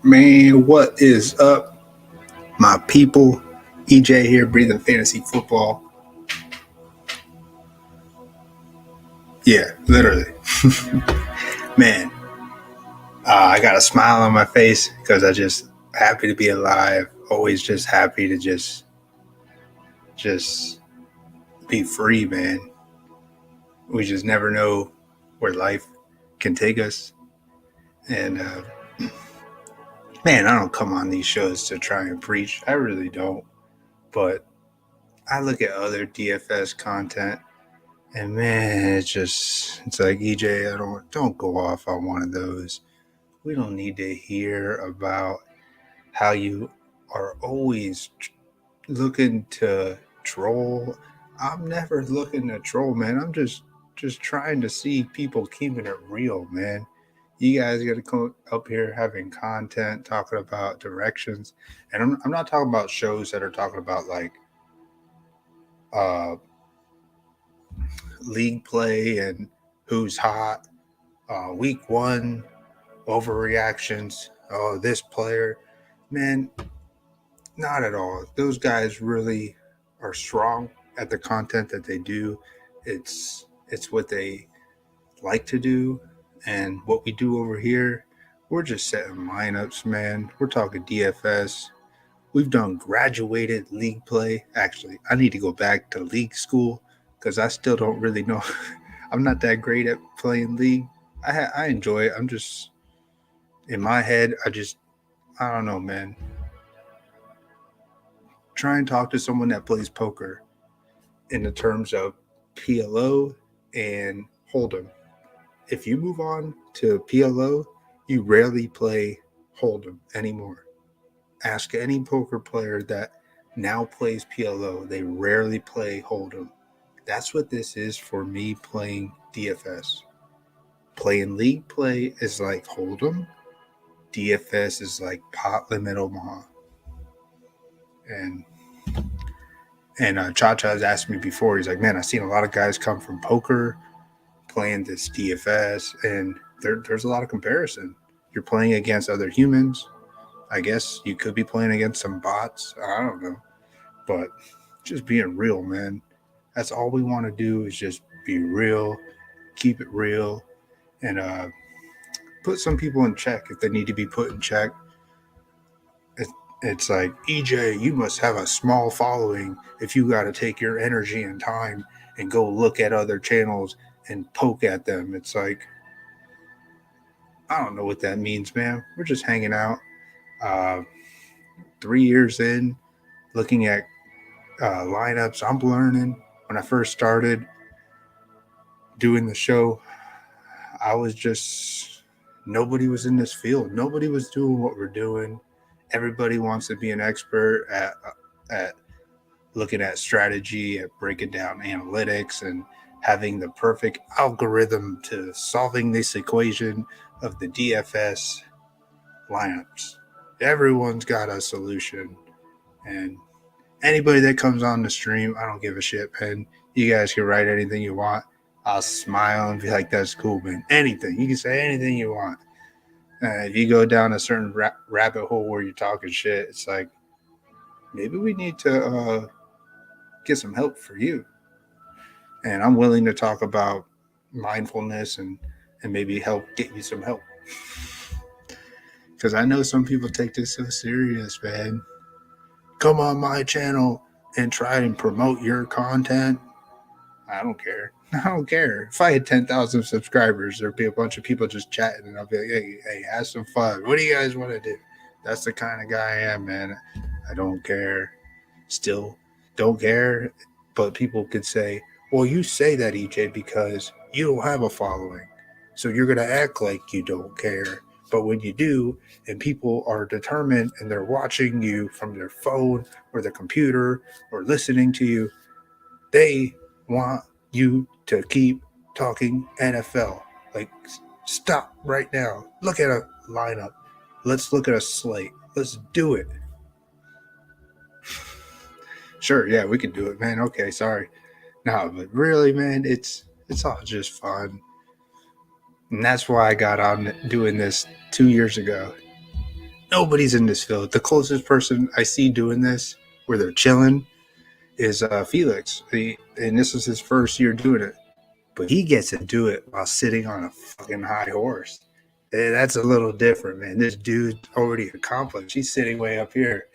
Man, what is up, my people? EJ here, breathing fantasy football. Yeah, literally. Man, I got a smile on my face because I just happy to be alive. Always just happy to just be free, man. We just never know where life can take us. And man, I don't come on these shows to try and preach. I really don't. But I look at other DFS content. And man, it's like EJ, don't go off on one of those. We don't need to hear about how you are always looking to troll. I'm never looking to troll, man. I'm just trying to see people keeping it real, man. You guys got to come up here having content, talking about directions, and I'm not talking about shows that are talking about like uh league play and who's hot, week one, overreactions. Oh, this player, man, not at all. Those guys really are strong at the content that they do. It's what they like to do, and what we do over here, we're just setting lineups, man. We're talking DFS. We've done graduated league play. Actually, I need to go back to league school because I still don't really know. I'm not that great at playing league. I enjoy it. I'm just in my head. I don't know, man. Try and talk to someone that plays poker in the terms of PLO and Hold'em. If you move on to PLO, you rarely play Hold'em anymore. Ask any poker player that now plays PLO, they rarely play Hold'em. That's what this is for me playing DFS. Playing league play is like Hold'em. DFS is like Pot Limit Omaha. And Cha-Cha has asked me before, he's like, man, I've seen a lot of guys come from poker playing this DFS, and there's a lot of comparison. You're playing against other humans. I guess you could be playing against some bots. I don't know. But just being real, man. That's all we want to do is just be real, keep it real, and put some people in check if they need to be put in check. It's like, EJ, you must have a small following if you got to take your energy and time and go look at other channels and poke at them. It's like, I don't know what that means, man. We're just hanging out. 3 years in, looking at lineups. I'm learning. When I first started doing the show, I was just, nobody was in this field. Nobody was doing what we're doing. Everybody wants to be an expert at looking at strategy, at breaking down analytics, and having the perfect algorithm to solving this equation of the DFS lineups. Everyone's got a solution, and anybody that comes on the stream, I don't give a shit, man. You guys can write anything you want. I'll smile and be like, that's cool, man. Anything. You can say anything you want. If you go down a certain rabbit hole where you're talking shit, it's like, maybe we need to get some help for you. And I'm willing to talk about mindfulness and maybe help get you some help. Because I know some people take this so serious, man. Come on my channel and try and promote your content. I don't care. I don't care. If I had 10,000 subscribers, there'd be a bunch of people just chatting, and I'll be like, hey, have some fun. What do you guys want to do? That's the kind of guy I am, man. I don't care. Still don't care. But people could say, well, you say that, EJ, because you don't have a following. So you're going to act like you don't care. But when you do, and people are determined and they're watching you from their phone or their computer or listening to you, they want you to keep talking NFL. Like, stop right now. Look at a lineup. Let's look at a slate. Let's do it. Sure, yeah, we can do it, man. Okay, sorry. No, but really, man, it's all just fun. And that's why I got on doing this 2 years ago. Nobody's in this field. The closest person I see doing this, where they're chilling, is Felix. And this is his first year doing it. But he gets to do it while sitting on a fucking high horse. That's a little different, man. This dude already accomplished. He's sitting way up here.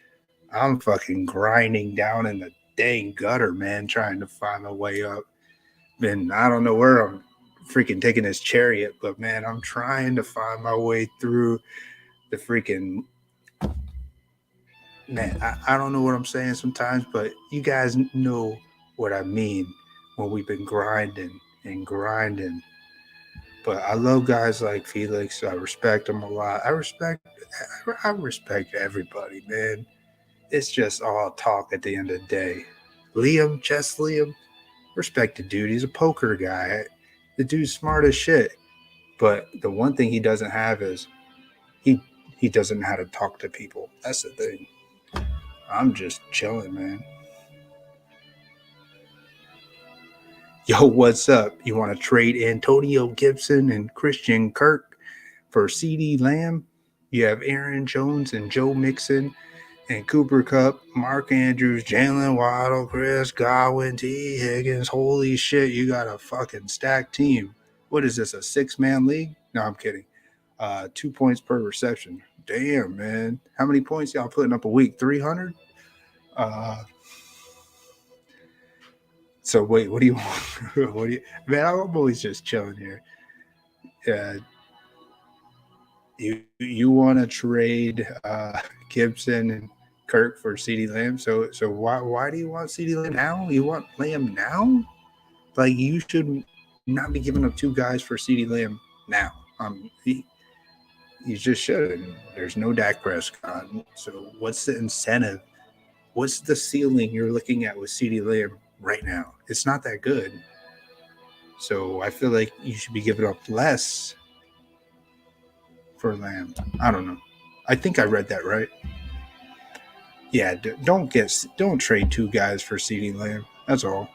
I'm fucking grinding down in the dang gutter, man, trying to find my way up. And I don't know where I'm freaking taking this chariot, but man, I'm trying to find my way through the freaking. Man, I don't know what I'm saying sometimes, but you guys know what I mean when we've been grinding and grinding. But I love guys like Felix. I respect him a lot. I respect everybody, man. It's just all talk at the end of the day. Liam, respect the dude. He's a poker guy. The dude's smart as shit. But the one thing he doesn't have is he doesn't know how to talk to people. That's the thing. I'm just chilling, man. Yo, what's up? You want to trade Antonio Gibson and Christian Kirk for CeeDee Lamb? You have Aaron Jones and Joe Mixon and Cooper Kupp, Mark Andrews, Jalen Waddle, Chris Godwin, T. Higgins. Holy shit, you got a fucking stacked team. What is this, a 6-man league? No, I'm kidding. 2 points per reception. Damn, man. How many points y'all putting up a week? 300? So wait, what do you want? Man, I'm always just chilling here. You want to trade Gibson and Kirk for CeeDee Lamb? So why do you want CeeDee Lamb now? You want Lamb now? Like, you should not be giving up 2 guys for CeeDee Lamb now. You just should. There's no Dak Prescott. So what's the incentive? What's the ceiling you're looking at with CeeDee Lamb right now? It's not that good. So I feel like you should be giving up less for Lamb. I don't know. I think I read that right. Yeah, don't trade 2 guys for CeeDee Lamb. That's all.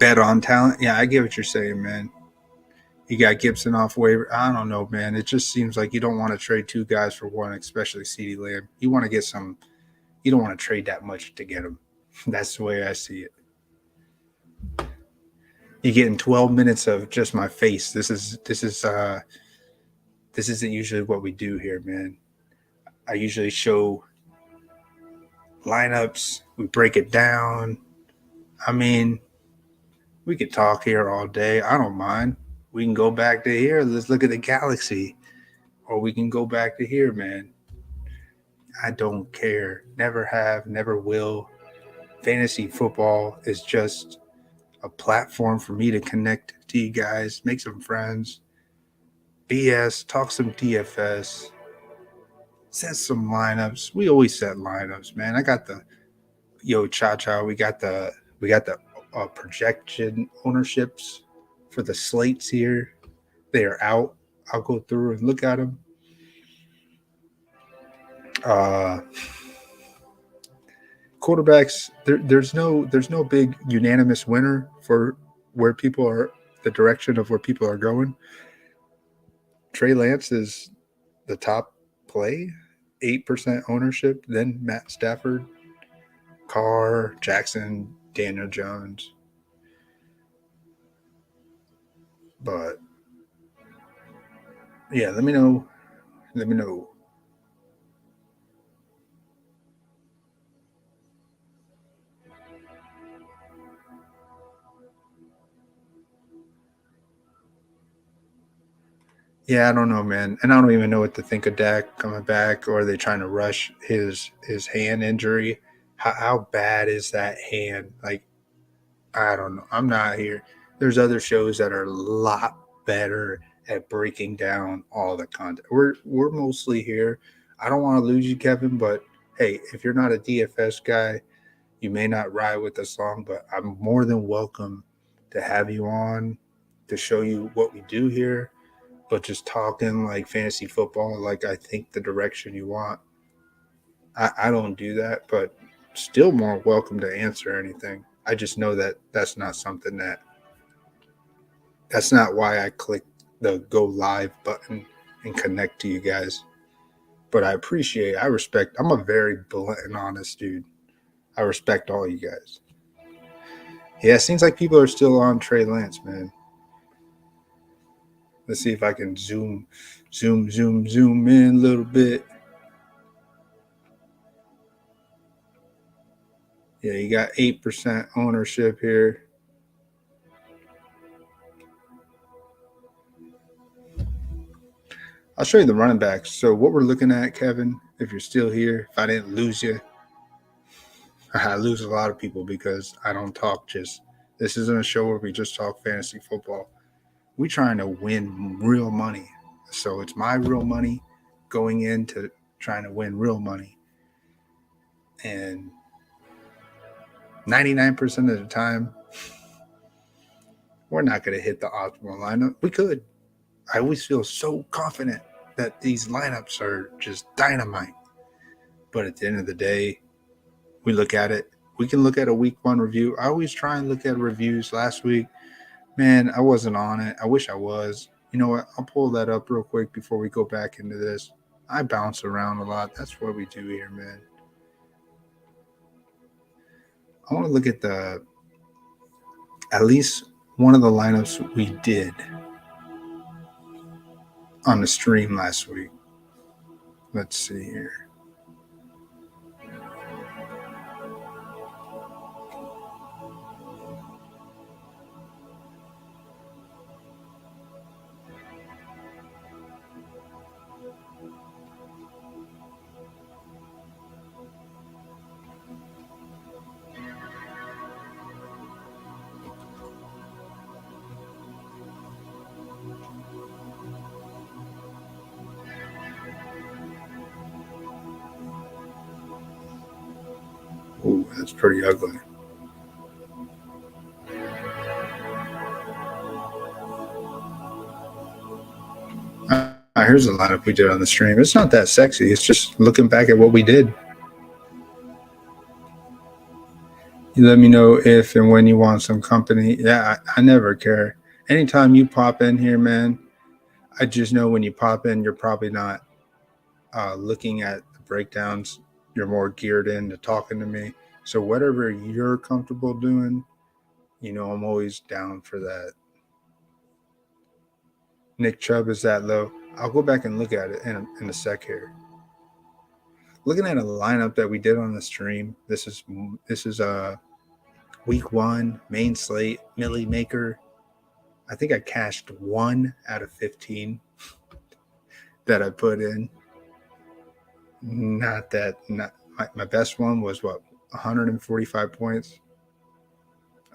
Bet on talent. Yeah, I get what you're saying, man. You got Gibson off waiver. I don't know, man. It just seems like you don't want to trade 2 guys for one, especially CeeDee Lamb. You want to get some. You don't want to trade that much to get him. That's the way I see it. You're getting 12 minutes of just my face. This isn't usually what we do here, man. I usually show lineups. We break it down. I mean, we could talk here all day. I don't mind. We can go back to here. Let's look at the galaxy. Or we can go back to here, man. I don't care. Never have, never will. Fantasy football is just a platform for me to connect to you guys, make some friends, BS, talk some DFS, set some lineups. We always set lineups, man. I got the Cha. We got the projection ownerships for the slates here. They are out. I'll go through and look at them. Quarterbacks, there's no big unanimous winner for where people are, the direction of where people are going. Trey Lance is the top play, 8% ownership. Then Matt Stafford, Carr, Jackson, Daniel Jones. But yeah, let me know. Yeah, I don't know, man. And I don't even know what to think of Dak coming back, or are they trying to rush his hand injury? How bad is that hand? Like, I don't know. I'm not here. There's other shows that are a lot better at breaking down all the content. We're mostly here. I don't want to lose you, Kevin, but hey, if you're not a DFS guy, you may not ride with us long, but I'm more than welcome to have you on to show you what we do here. But just talking like fantasy football, like I think the direction you want. I don't do that, but still more welcome to answer anything. I just know that that's not something that's not why I clicked the go live button and connect to you guys. But I respect. I'm a very blunt and honest dude. I respect all you guys. Yeah, it seems like people are still on Trey Lance, man. Let's see if I can zoom in a little bit. Yeah, you got 8% ownership here. I'll show you the running backs. So what we're looking at, Kevin, if you're still here, if I didn't lose you, I lose a lot of people because I don't talk just. This isn't a show where we just talk fantasy football. We trying to win real money. So it's my real money going into trying to win real money. And 99% of the time, we're not going to hit the optimal lineup. We could. I always feel so confident that these lineups are just dynamite. But at the end of the day, we look at it. We can look at a week one review. I always try and look at reviews. Last week, man, I wasn't on it. I wish I was. You know what? I'll pull that up real quick before we go back into this. I bounce around a lot. That's what we do here, man. I want to look at at least one of the lineups we did on the stream last week. Let's see here. Ooh, that's pretty ugly. Here's a lineup we did on the stream. It's not that sexy. It's just looking back at what we did. You let me know if and when you want some company. Yeah, I never care. Anytime you pop in here, man, I just know when you pop in, you're probably not looking at the breakdowns. You're more geared into talking to me. So whatever you're comfortable doing, I'm always down for that. Nick Chubb is that low. I'll go back and look at it in a sec here. Looking at a lineup that we did on the stream. This is week one main slate Millie Maker. I think I cashed 1 out of 15 that I put in. Not my best one was 145 points.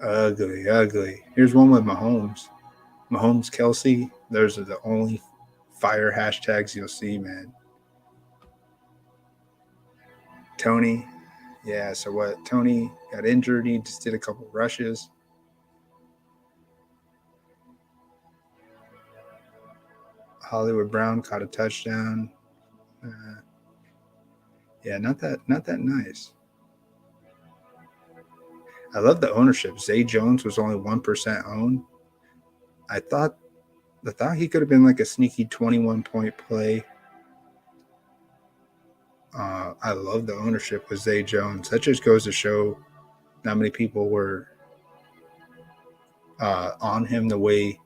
Ugly. Here's one with Mahomes, Kelsey. Those are the only fire hashtags you'll see, man. Tony, yeah. So what? Tony got injured. He just did a couple rushes. Hollywood Brown caught a touchdown. Yeah, not that nice. I love the ownership. Zay Jones was only 1% owned. I thought he could have been like a sneaky 21-point play. I love the ownership with Zay Jones. That just goes to show not many people were on him the way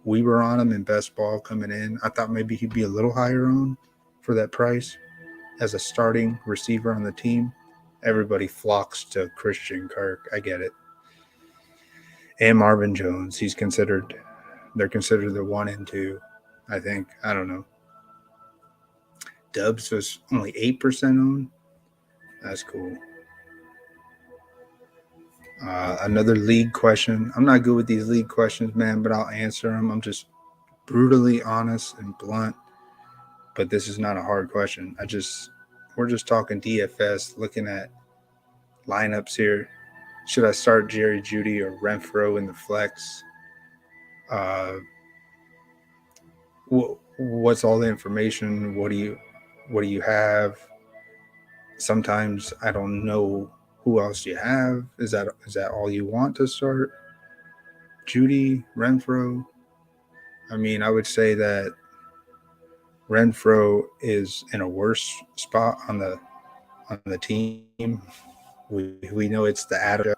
we were on him in best ball coming in. I thought maybe he'd be a little higher on for that price as a starting receiver on the team. Everybody flocks to Christian Kirk. I get it. And Marvin Jones. They're considered the 1 and 2, I think. I don't know. Dubs was only 8% on. That's cool. Another league question. I'm not good with these league questions, man, but I'll answer them. I'm just brutally honest and blunt. But this is not a hard question. We're just talking DFS, looking at lineups here. Should I start Jerry Jeudy or Renfro in the flex? What's all the information? What do you have? Sometimes I don't know who else you have. Is that all you want to start? Jeudy, Renfro. I mean, I would say that Renfro is in a worse spot on the team. We know it's the Adam,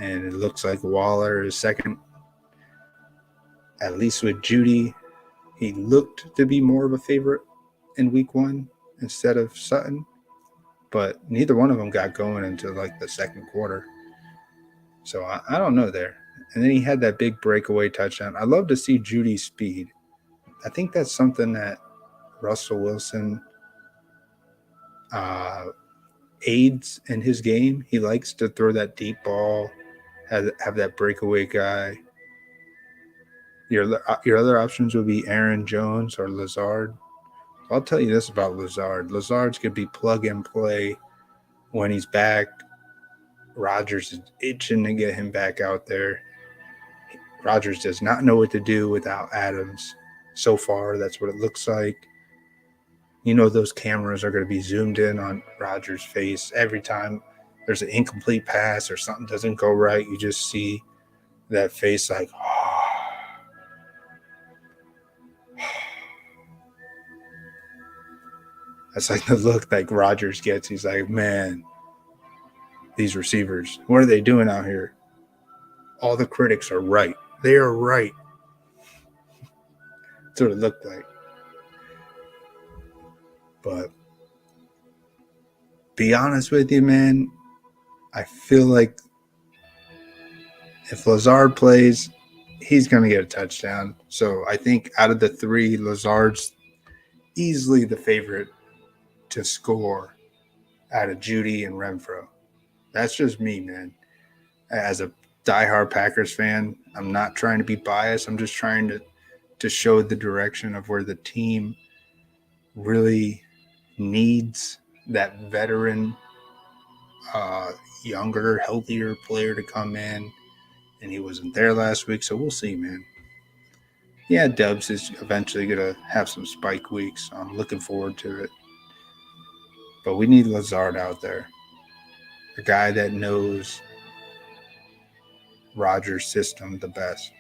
and it looks like Waller is second. At least with Judy, he looked to be more of a favorite in week one instead of Sutton, but neither one of them got going until like the second quarter. So I don't know there. And then he had that big breakaway touchdown. I love to see Judy's speed. I think that's something that Russell Wilson uh, aids in his game. He likes to throw that deep ball, have that breakaway guy. Your other options would be Aaron Jones or Lazard. I'll tell you this about Lazard. Lazard's could be plug and play when he's back. Rodgers is itching to get him back out there. Rodgers does not know what to do without Adams. So far, that's what it looks like. You know those cameras are going to be zoomed in on Rodgers' face every time there's an incomplete pass or something doesn't go right. You just see that face like, oh. That's like the look like Rodgers gets. He's like, man, these receivers, what are they doing out here? All the critics are right. They are right. That's what it looked like. But be honest with you, man, I feel like if Lazard plays, he's going to get a touchdown. So I think out of the three, Lazard's easily the favorite to score out of Judy and Renfro. That's just me, man. As a diehard Packers fan, I'm not trying to be biased. I'm just trying to show the direction of where the team really needs that veteran, younger, healthier player to come in. And he wasn't there last week, so we'll see, man. Yeah, Dubs is eventually going to have some spike weeks. So I'm looking forward to it. But we need Lazard out there. A guy that knows Rodgers' system the best.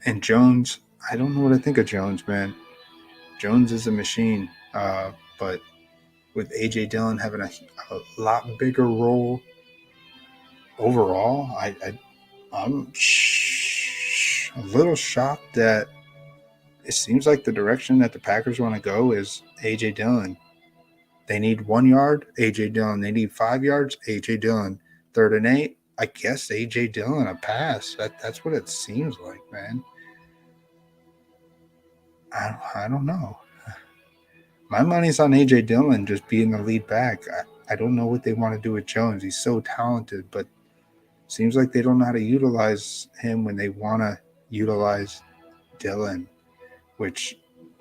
And Jones, I don't know what I think of Jones, man. Jones is a machine. But with A.J. Dillon having a lot bigger role overall, I'm a little shocked that it seems like the direction that the Packers want to go is A.J. Dillon. They need 1 yard, A.J. Dillon. They need 5 yards, A.J. Dillon. 3rd and 8, I guess A.J. Dillon, a pass. That's what it seems like, man. I don't know. My money's on A.J. Dillon just being the lead back. I don't know what they want to do with Jones. He's so talented, but seems like they don't know how to utilize him when they want to utilize Dillon, which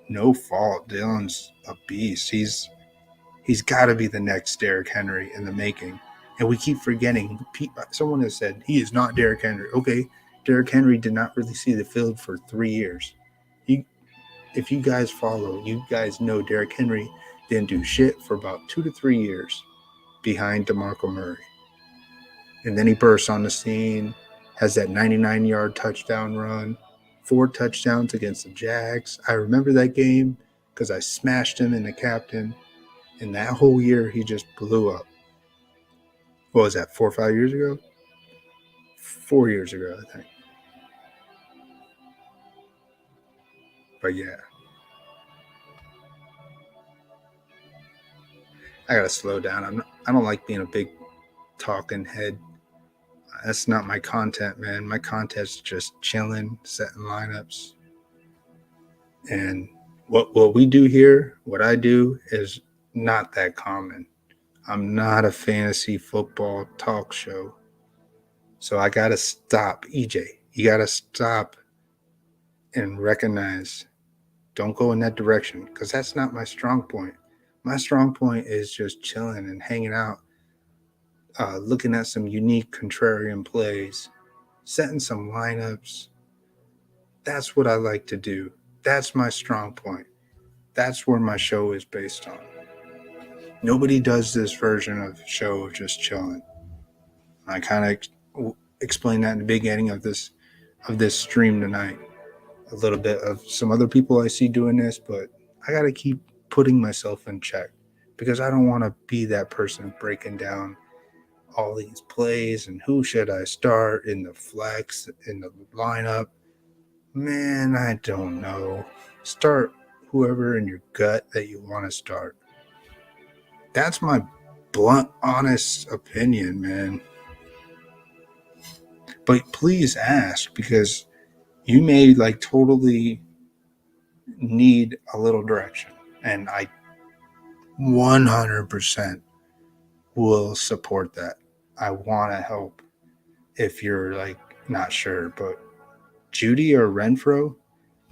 no fault. Dillon's a beast. He's got to be the next Derrick Henry in the making. And we keep forgetting. Someone has said he is not Derrick Henry. Okay, Derrick Henry did not really see the field for 3 years. If you guys follow, you guys know Derrick Henry didn't do shit for about 2 to 3 years behind DeMarco Murray. And then he bursts on the scene, has that 99-yard touchdown run, 4 touchdowns against the Jags. I remember that game because I smashed him in the captain. And that whole year, he just blew up. What was that, 4 or 5 years ago? 4 years ago, I think. But yeah. I got to slow down. I don't like being a big talking head. That's not my content, man. My content's just chilling, setting lineups. And what we do here, what I do is not that common. I'm not a fantasy football talk show. So I got to stop. EJ, you got to stop and recognize, don't go in that direction because that's not my strong point. My strong point is just chilling and hanging out, looking at some unique contrarian plays, setting some lineups. That's what I like to do. That's my strong point. That's where my show is based on. Nobody does this version of show of just chilling. I kind of explained that in the beginning of this of this stream tonight. A little bit of some other people I see doing this, but I got to keep putting myself in check because I don't want to be that person breaking down all these plays and who should I start in the flex, in the lineup. Man, I don't know. Start whoever in your gut that you want to start. That's my blunt, honest opinion, man. But please ask because you may like totally need a little direction. And I 100% will support that. I want to help if you're like not sure. But Judy or Renfro,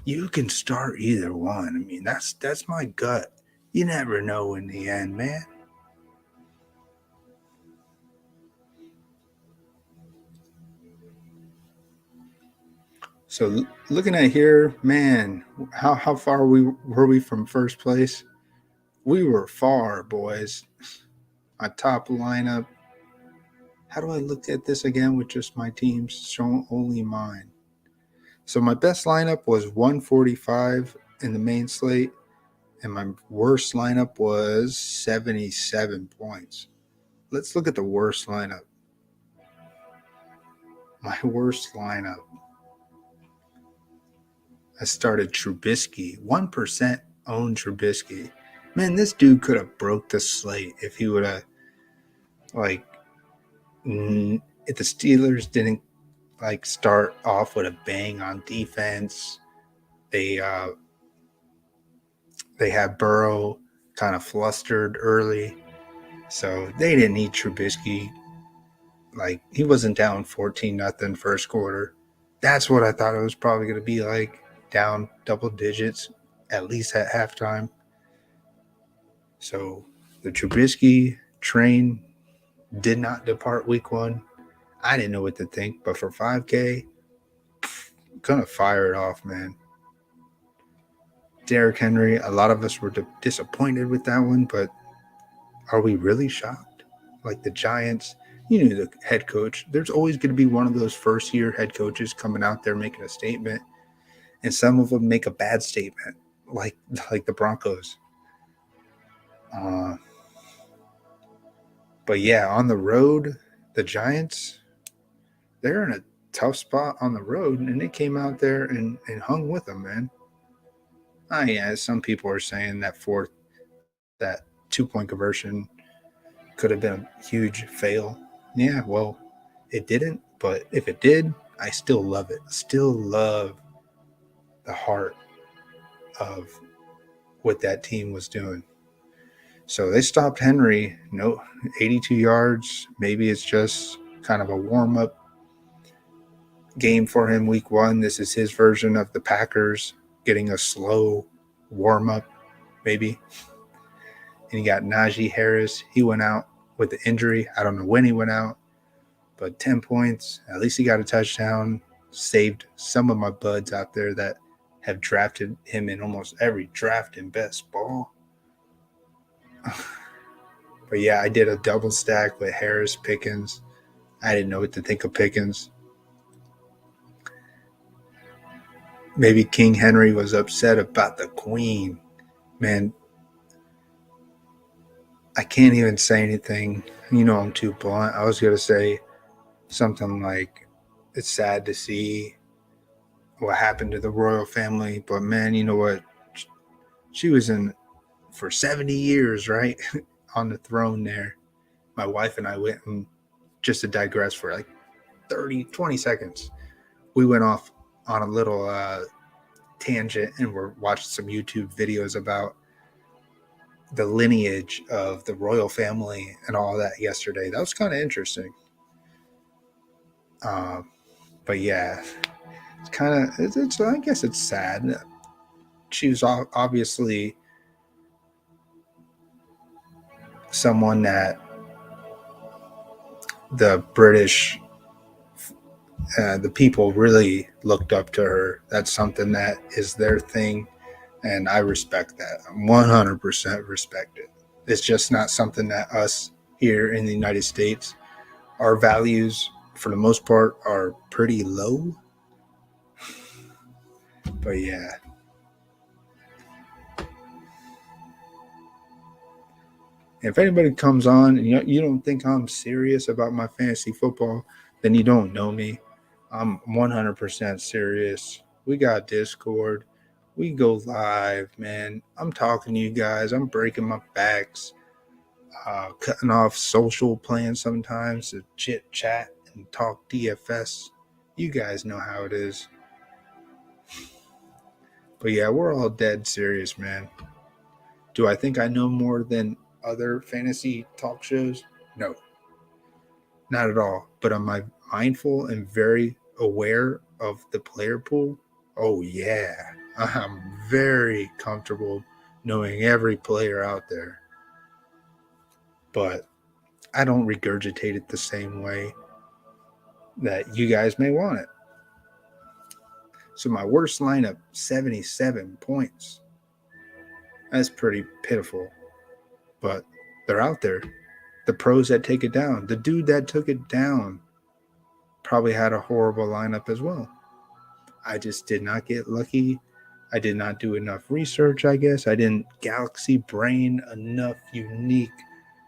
you can start either one. I mean, that's my gut. You never know in the end, man. So looking at here, man, how far were we from first place? We were far, boys. My top lineup. How do I look at this again with just my teams showing only mine? So my best lineup was 145 in the main slate, and my worst lineup was 77 points. Let's look at the worst lineup. My worst lineup. I started Trubisky. 1% owned Trubisky. Man, this dude could have broke the slate if he would have, like, if the Steelers didn't, like, start off with a bang on defense. They had Burrow kind of flustered early, so they didn't need Trubisky. Like, he wasn't down 14-0 first quarter. That's what I thought it was probably going to be like, down double digits, at least at halftime. So the Trubisky train did not depart week one. I didn't know what to think, but for 5K, gonna fire it off, man. Derrick Henry, a lot of us were disappointed with that one, but are we really shocked? Like the Giants, you knew the head coach. There's always going to be one of those first-year head coaches coming out there making a statement, and some of them make a bad statement, like the Broncos. But yeah, on the road, the Giants, they're in a tough spot on the road, and they came out there and hung with them, man. Yeah, some people are saying that that 2-point conversion could have been a huge fail. Yeah, well, it didn't, but if it did, I still love it. Still love the heart of what that team was doing. So they stopped Henry, 82 yards. Maybe it's just kind of a warm-up game for him week one. This is his version of the Packers getting a slow warm-up, maybe. And you got Najee Harris. He went out with the injury. I don't know when he went out, but 10 points. At least he got a touchdown. Saved some of my buds out there that have drafted him in almost every draft in best ball. But yeah, I did a double stack with Harris, Pickens. I didn't know what to think of Pickens. Maybe King Henry was upset about the Queen. Man, I can't even say anything. You know, I'm too blunt. I was going to say something like, it's sad to see what happened to the royal family. But man, you know what? She was in for 70 years, right? On the throne there. My wife and I went, and just to digress for like 20 seconds, we went off on a little tangent and we're watching some YouTube videos about the lineage of the royal family and all that yesterday. That was kind of interesting. But yeah, it's kind of, it's I guess it's sad. She was obviously someone that the British, the people really looked up to her. That's something that is their thing. And I respect that. 100% respect it. It's just not something that us here in the United States, our values for the most part are pretty low. But yeah. If anybody comes on and you don't think I'm serious about my fantasy football, then you don't know me. I'm 100% serious. We got Discord. We go live, man. I'm talking to you guys. I'm breaking my backs, cutting off social plans sometimes to chit chat and talk DFS. You guys know how it is. But yeah, we're all dead serious, man. Do I think I know more than other fantasy talk shows? No, not at all. But am I mindful and very aware of the player pool? Oh, yeah. I'm very comfortable knowing every player out there. But I don't regurgitate it the same way that you guys may want it. So my worst lineup, 77 points. That's pretty pitiful. But they're out there. The pros that take it down. The dude that took it down probably had a horrible lineup as well. I just did not get lucky. I did not do enough research, I guess. I didn't galaxy brain enough unique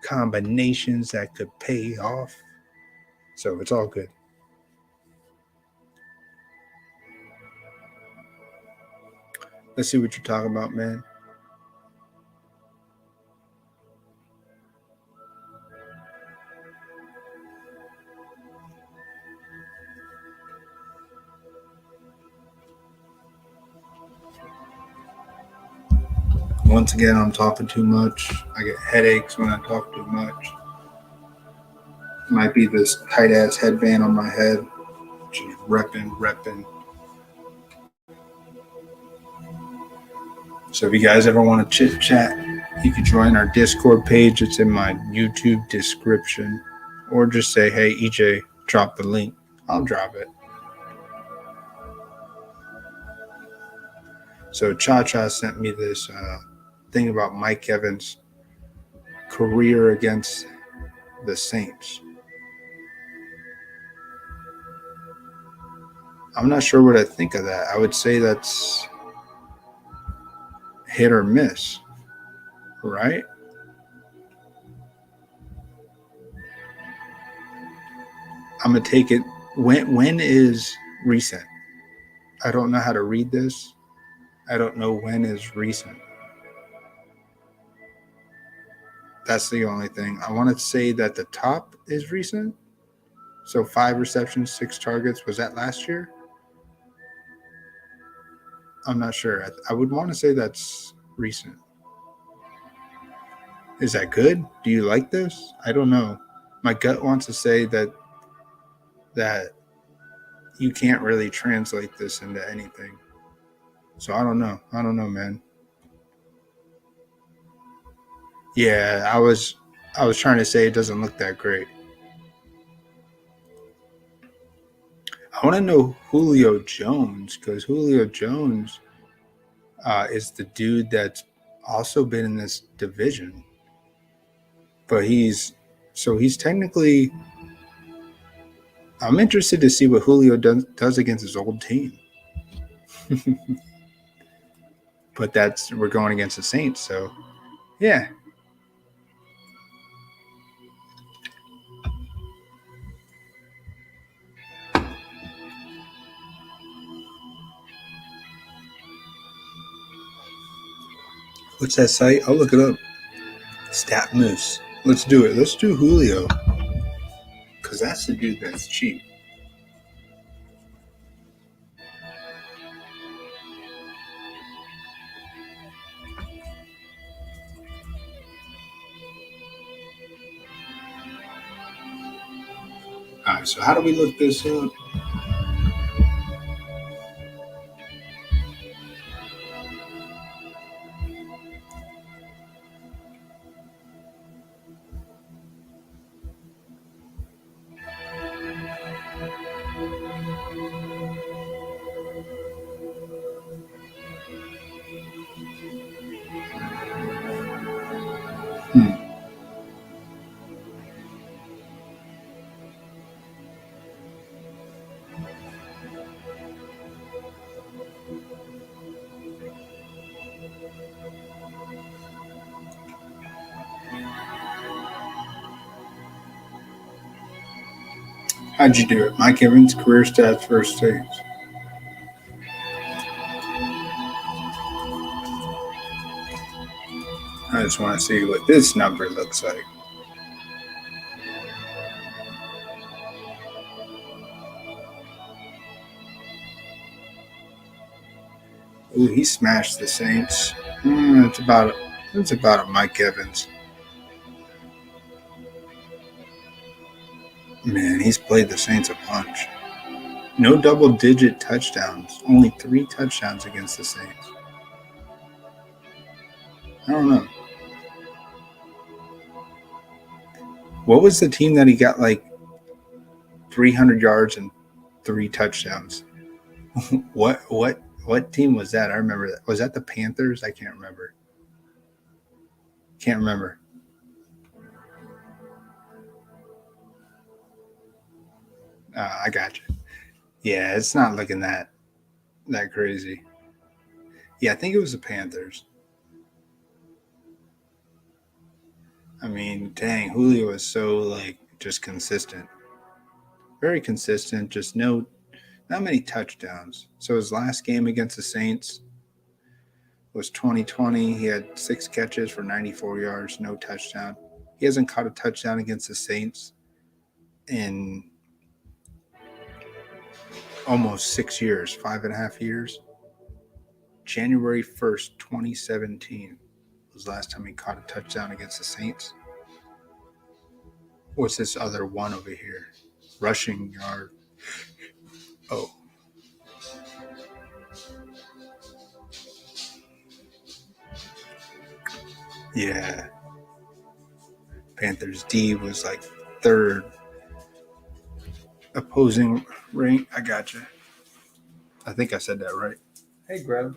combinations that could pay off. So it's all good. Let's see what you're talking about, man. Once again, I'm talking too much. I get headaches when I talk too much. Might be this tight ass headband on my head. Just repping. So if you guys ever want to chit chat, you can join our Discord page. It's in my YouTube description. Or just say, hey, EJ, drop the link. I'll drop it. So Cha Cha sent me this thing about Mike Evans' career against the Saints. I'm not sure what I think of that. I would say that's hit or miss, right? I'm gonna take it. When is recent? I don't know how to read this. I don't know when is recent. That's the only thing. I want to say that the top is recent. So 5 receptions, 6 targets. Was that last year? I'm not sure. I would want to say that's recent. Is that good? Do you like this? I don't know. My gut wants to say that you can't really translate this into anything. So I don't know. I don't know, man. Yeah, I was trying to say it doesn't look that great. I want to know Julio Jones because Julio Jones is the dude that's also been in this division, but he's technically. I'm interested to see what Julio does against his old team. But we're going against the Saints, so yeah. What's that site? I'll look it up. Stat Moose. Let's do it. Let's do Julio. Because that's the dude that's cheap. All right, so how do we look this up? How'd you do it? Mike Evans, career stats, first saves. I just want to see what this number looks like. Ooh, he smashed the Saints. It's about a Mike Evans. Man, he's played the Saints a bunch. No double-digit touchdowns. Only 3 touchdowns against the Saints. I don't know. What was the team that he got like 300 yards and 3 touchdowns? What team was that? I remember that. Was that the Panthers? I can't remember. I got you. Yeah, it's not looking that crazy. Yeah, I think it was the Panthers. I mean, dang, Julio was so like just consistent. Very consistent, just not many touchdowns. So his last game against the Saints was 2020. He had 6 catches for 94 yards, no touchdown. He hasn't caught a touchdown against the Saints in almost 6 years, 5.5 years. January 1st, 2017 was the last time he caught a touchdown against the Saints. What's this other one over here? Rushing yard. Oh. Yeah. Panthers D was like 3rd opposing rank. I got you. I think I said that right. Hey, Greta.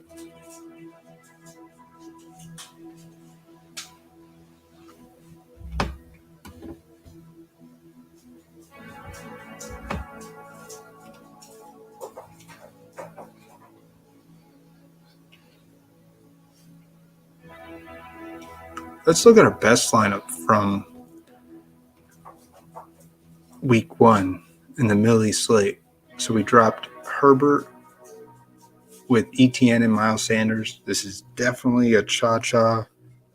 Let's look at our best lineup from week 1 in the Millie slate. So we dropped Herbert with ETN and Miles Sanders. This is definitely a cha-cha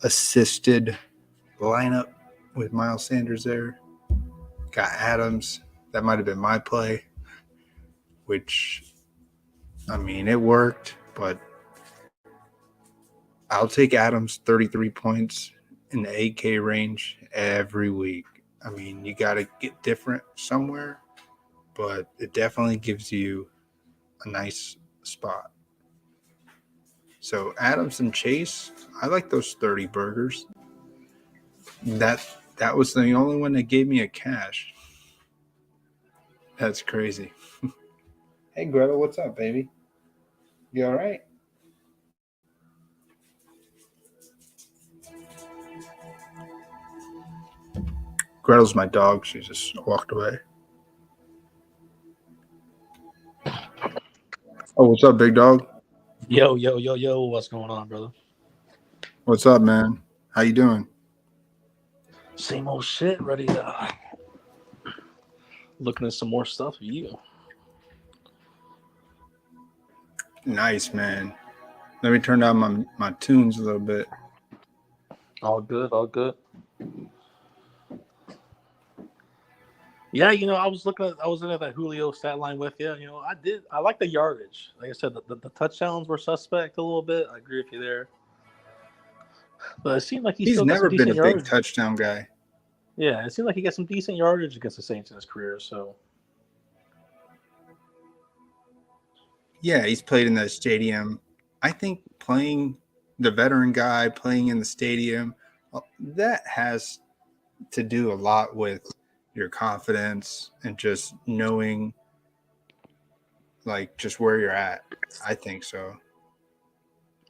assisted lineup with Miles Sanders there. Got Adams. That might have been my play, which, I mean, it worked, but I'll take Adams 33 points in the 8K range every week. I mean, you got to get different somewhere, but it definitely gives you a nice spot. So Adams and Chase, I like those 30 burgers. That was the only one that gave me a cash. That's crazy. Hey, Greta, what's up, baby? You all right? Gretel's my dog. She just walked away. Oh, what's up, big dog? Yo, what's going on, brother? What's up, man? How you doing? Same old shit, ready to looking at some more stuff for you. Nice, man. Let me turn down my tunes a little bit. All good. Yeah, I was looking at that Julio stat line with you. I like the yardage. Like I said, the touchdowns were suspect a little bit. I agree with you there. But it seemed like he's still never got some been a decent big touchdown guy. Yeah, it seemed like he got some decent yardage against the Saints in his career. So yeah, he's played in the stadium. I think playing the veteran guy, playing in the stadium, that has to do a lot with your confidence and just knowing like just where you're at. I think so.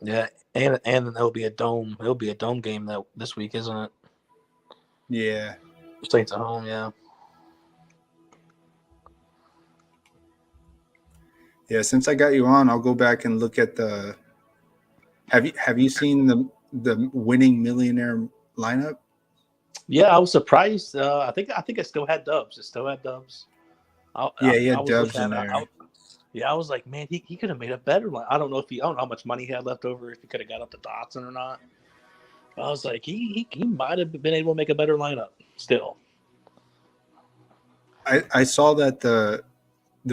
yeah, and it'll be a dome. It'll be a dome game this week, isn't it? Yeah. Saints at home, yeah. Yeah, since I got you on, I'll go back and look at the Have you seen the winning millionaire lineup? Yeah, I was surprised. I think it still had dubs. It still had dubs. Yeah, he I had was Dubs looking in at it. there. Yeah, I was like, man, he could have made a better one. I don't know how much money he had left over, if he could have got up to Dotson or not. But I was like, he might have been able to make a better lineup still. I saw that the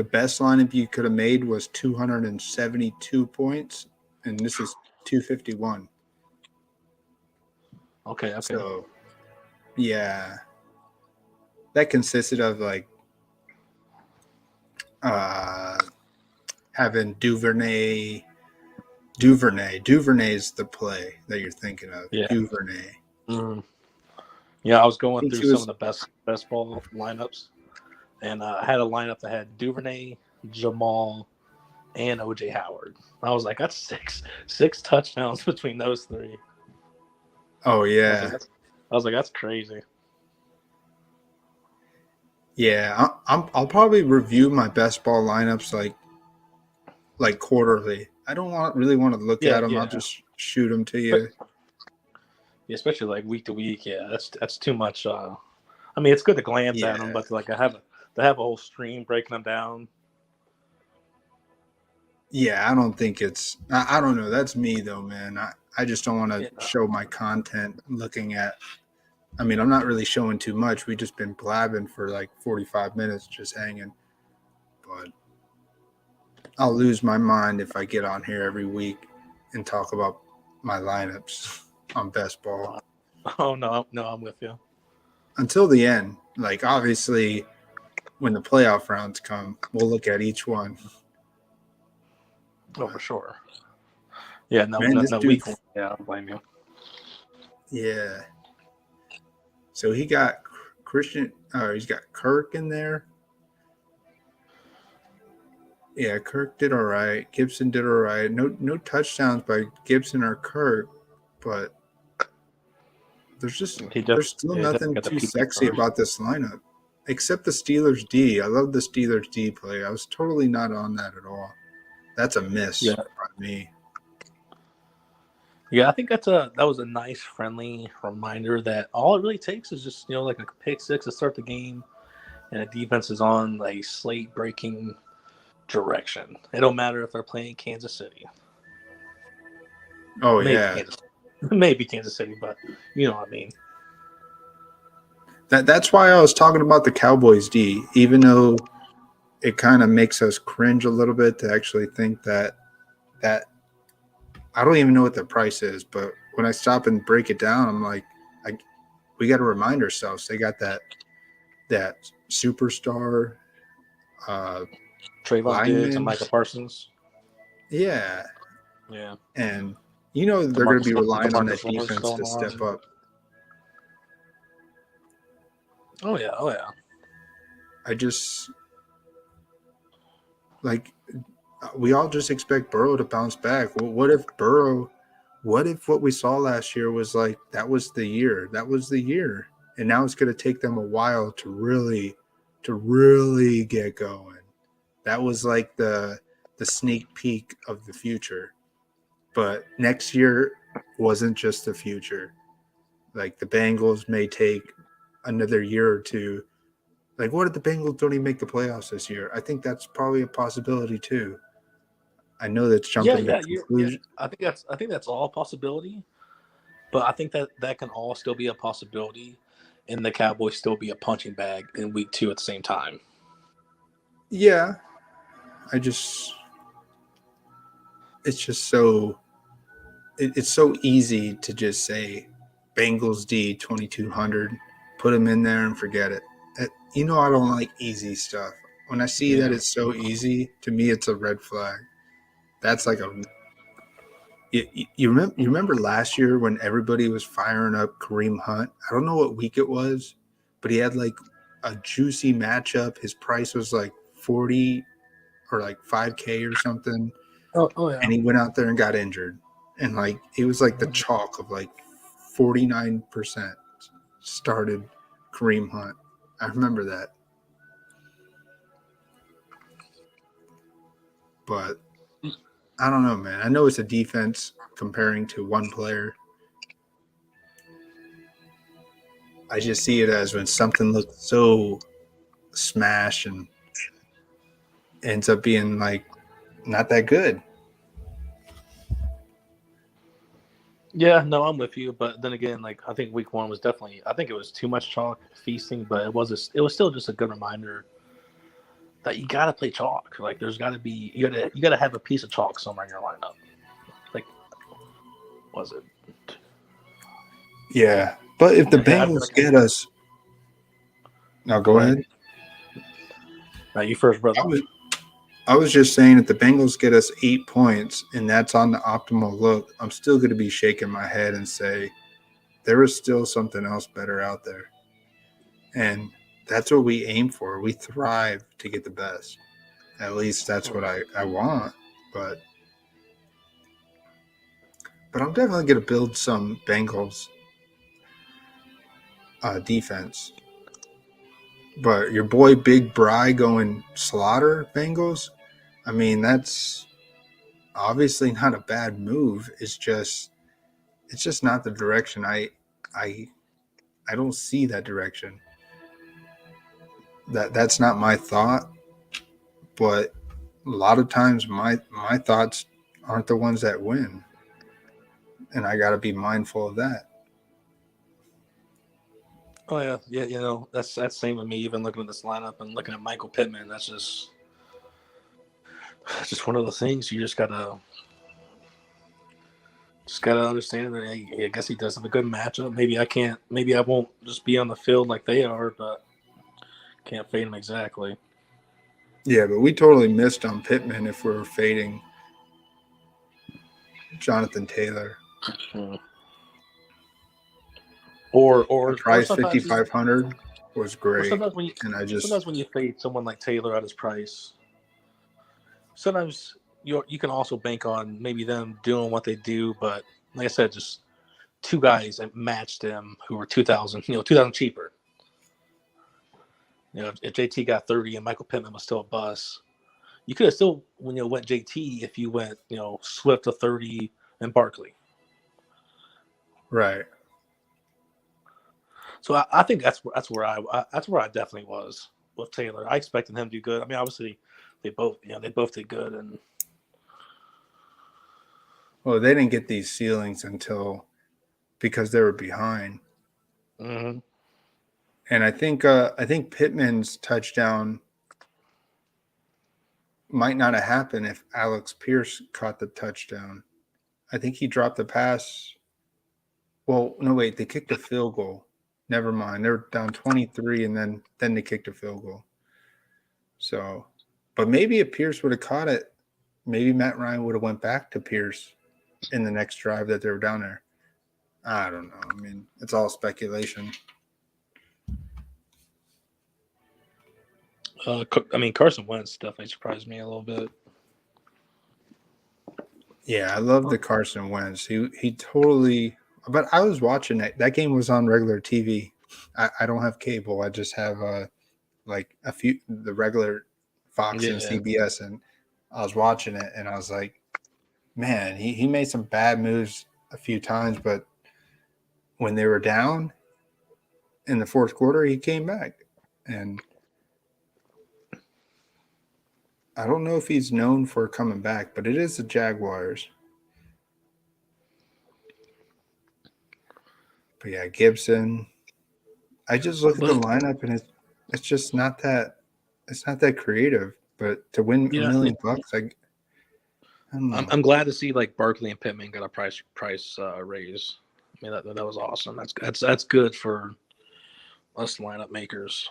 best lineup you could have made was 272 points, and this is 251. Okay. So yeah, that consisted of like uh having Duvernay is the play that you're thinking of. Yeah. Duvernay. Mm. Yeah, I was I going think through he some of was. the best ball lineups, and I had a lineup that had Duvernay, Jamal, and OJ Howard. I was like, that's six touchdowns between those three. Oh I was like, yeah, that's crazy. yeah. I'll probably review my best ball lineups like quarterly. I don't really want to look Yeah, at them. I'll yeah. just shoot them to But you. yeah, especially like week to week. Yeah, that's too much. I mean, it's good to glance at them, Yeah, but to have a whole stream breaking them down. yeah. I don't think it's. I don't know. That's me though, man. I just don't want to Yeah, show my content looking at. I mean, I'm not really showing too much. We just been blabbing for like 45 minutes, just hanging. But I'll lose my mind if I get on here every week and talk about my lineups on best ball oh no, I'm with you. until the end. Like obviously, when the playoff rounds come, we'll look at each one. Oh, But for sure. Yeah, no, man, no, this no dude, week one. Yeah, I don't blame you. yeah. So he got Christian. He's got Kirk in there. Yeah, Kirk did all right. Gibson did all right. No touchdowns by Gibson or Kirk, but there's still He definitely nothing got the too peak sexy numbers. about this lineup, except the Steelers D. I love the Steelers D play. I was totally not on that at all. That's a miss Yeah, by me. yeah. I think that was a nice, friendly reminder that all it really takes is just like a pick six to start the game, and the defense is on a slate breaking direction. It don't matter if they're playing Kansas City, Oh maybe yeah, Kansas, maybe Kansas City, but you know what I mean. that's why I was talking about the Cowboys D, even though it kind of makes us cringe a little bit to actually think that I don't even know what the price is, but when I stop and break it down, I'm like, I, we got to remind ourselves they got that superstar uh, Trayvon Diggs and lineman. Micah Parsons. Yeah, Yeah, and they're going to be relying on Demarcus that Lawrence defense still on to the step line. up. Oh yeah. I just like we all just expect Burrow to bounce back. Well, what if Burrow? What if what we saw last year was like that was the year? That was the year, and now it's going to take them a while to really get going. That was like the sneak peek of the future. But next year wasn't just the future. Like the Bengals may take another year or two. Like, what if the Bengals don't even make the playoffs this year? I think that's probably a possibility too. I know that's Yeah, jumping to yeah, yeah. conclusion. I think that's all a possibility, but I think that can all still be a possibility, and the Cowboys still be a punching bag in week two at the same time. Yeah, I just it's just so it's so easy to just say Bengals D 2200, put them in there and forget it. I don't like easy stuff. When I see that Yeah. it's so easy, to me it's a red flag. That's like a you remember last year when everybody was firing up Kareem Hunt? I don't know what week it was, but he had like a juicy matchup. His price was like 40 or like 5K or something, Oh yeah. and he went out there and got injured. And like it was like the chalk of like 49% started Kareem Hunt. I remember that. But I don't know, man. I know it's a defense. comparing to one player. I just see it as when something looks so smash and ends up being like not that good. Yeah, no, I'm with you. But then again, like I think week one was definitely. I think it was too much chalk feasting, but it was still just a good reminder that you gotta play chalk. Like there's gotta be you gotta have a piece of chalk somewhere in your lineup. Like was it? Yeah, but if the Yeah, I feel Bengals like get us, now go ahead. Now you first, brother. I was just saying if the Bengals get us 8 points and that's on the optimal look, I'm still going to be shaking my head and say there is still something else better out there. And that's what we aim for. We thrive to get the best. At least that's what I want. But I'm definitely going to build some Bengals defense. But your boy Big Bry going slaughter Bengals, I mean, that's obviously not a bad move. It's just not the direction I don't see that direction. That's not my thought, but a lot of times my thoughts aren't the ones that win. And I got to be mindful of that. Oh yeah, yeah. You know that's same with me. Even looking at this lineup and looking at Michael Pittman, that's just one of the things you just gotta understand that. I guess he does have a good matchup. Maybe I won't just be on the field like they are, but can't fade him exactly. Yeah, but we totally missed on Pittman if we're fading Jonathan Taylor. Hmm. Or Price sometimes 5,500 was or great, and sometimes when you fade someone like Taylor at his price, sometimes you can also bank on maybe them doing what they do, but like I said, just two guys that matched them who were 2,000 cheaper. If JT got 30 and Michael Pittman was still a bust, you could have still went JT if you went Swift to 30 and Barkley. right. So I think that's where I definitely was with Taylor. I expected him to do good. I mean, obviously they both did good, and Well, they didn't get these ceilings until because they were behind. mm-hmm. And I think Pittman's touchdown might not have happened if Alex Pierce caught the touchdown. I think he dropped the pass. Well, no, wait, they kicked a field goal. Never mind. They're down 23 and then they kicked a field goal. So, but maybe if Pierce would have caught it, maybe Matt Ryan would have went back to Pierce in the next drive that they were down there. I don't know. I mean, it's all speculation. I mean, Carson Wentz definitely surprised me a little bit. Yeah, I love the Carson Wentz. He totally. But I was watching it. That game was on regular TV. I don't have cable. I just have like the regular Fox and Yeah, CBS, and I was watching it, and I was like, man, he made some bad moves a few times, but when they were down in the fourth quarter, he came back, and I don't know if he's known for coming back, but it is the Jaguars. But yeah, Gibson. I just look at the but lineup and it's just not that creative. But to win a yeah, million bucks, I don't know. I'm glad to see like Barkley and Pittman got a price raise. I mean that was awesome. That's good for us lineup makers.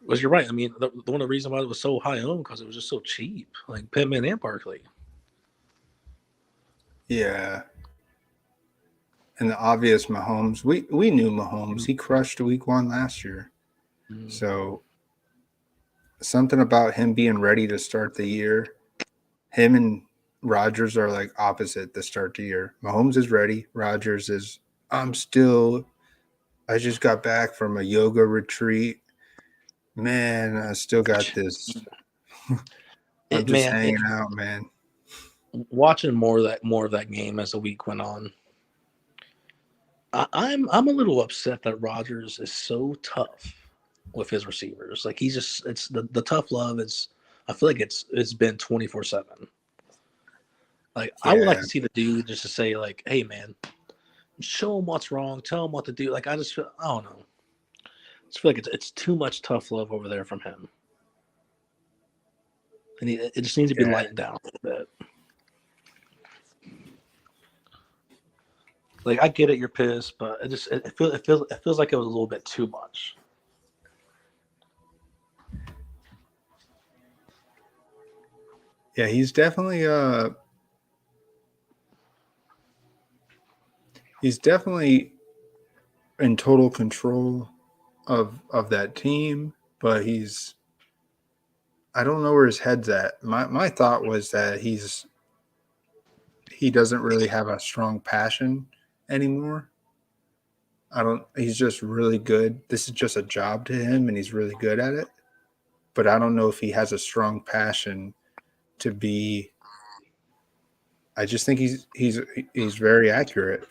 Was you're right. I mean, the one of the reasons why it was so high owned because it was just so cheap, like Pittman and Barkley. Yeah. And the obvious Mahomes, we knew Mahomes. He crushed week one last year. Mm-hmm. So something about him being ready to start the year. Him and Rodgers are like opposite to start the year. Mahomes is ready. Rodgers is I just got back from a yoga retreat. Man, I still got this. I'm just hanging out, man. watching more of that game as the week went on. I'm a little upset that Rodgers is so tough with his receivers. Like he's just it's the tough love is I feel like it's been 24/7. Like I would like Yeah, to see the dude just to say like, hey man, show him what's wrong, tell him what to do. Like I just feel I don't know. I just feel like it's too much tough love over there from him, and it just needs to be yeah. lightened down a little bit. Like I get it, you're pissed, but it feels like it was a little bit too much. Yeah, he's definitely in total control of that team, but I don't know where his head's at. My thought was that he doesn't really have a strong passion anymore. He's just really good. This is just a job to him and he's really good at it. But I don't know if he has a strong passion to be. I just think he's very accurate.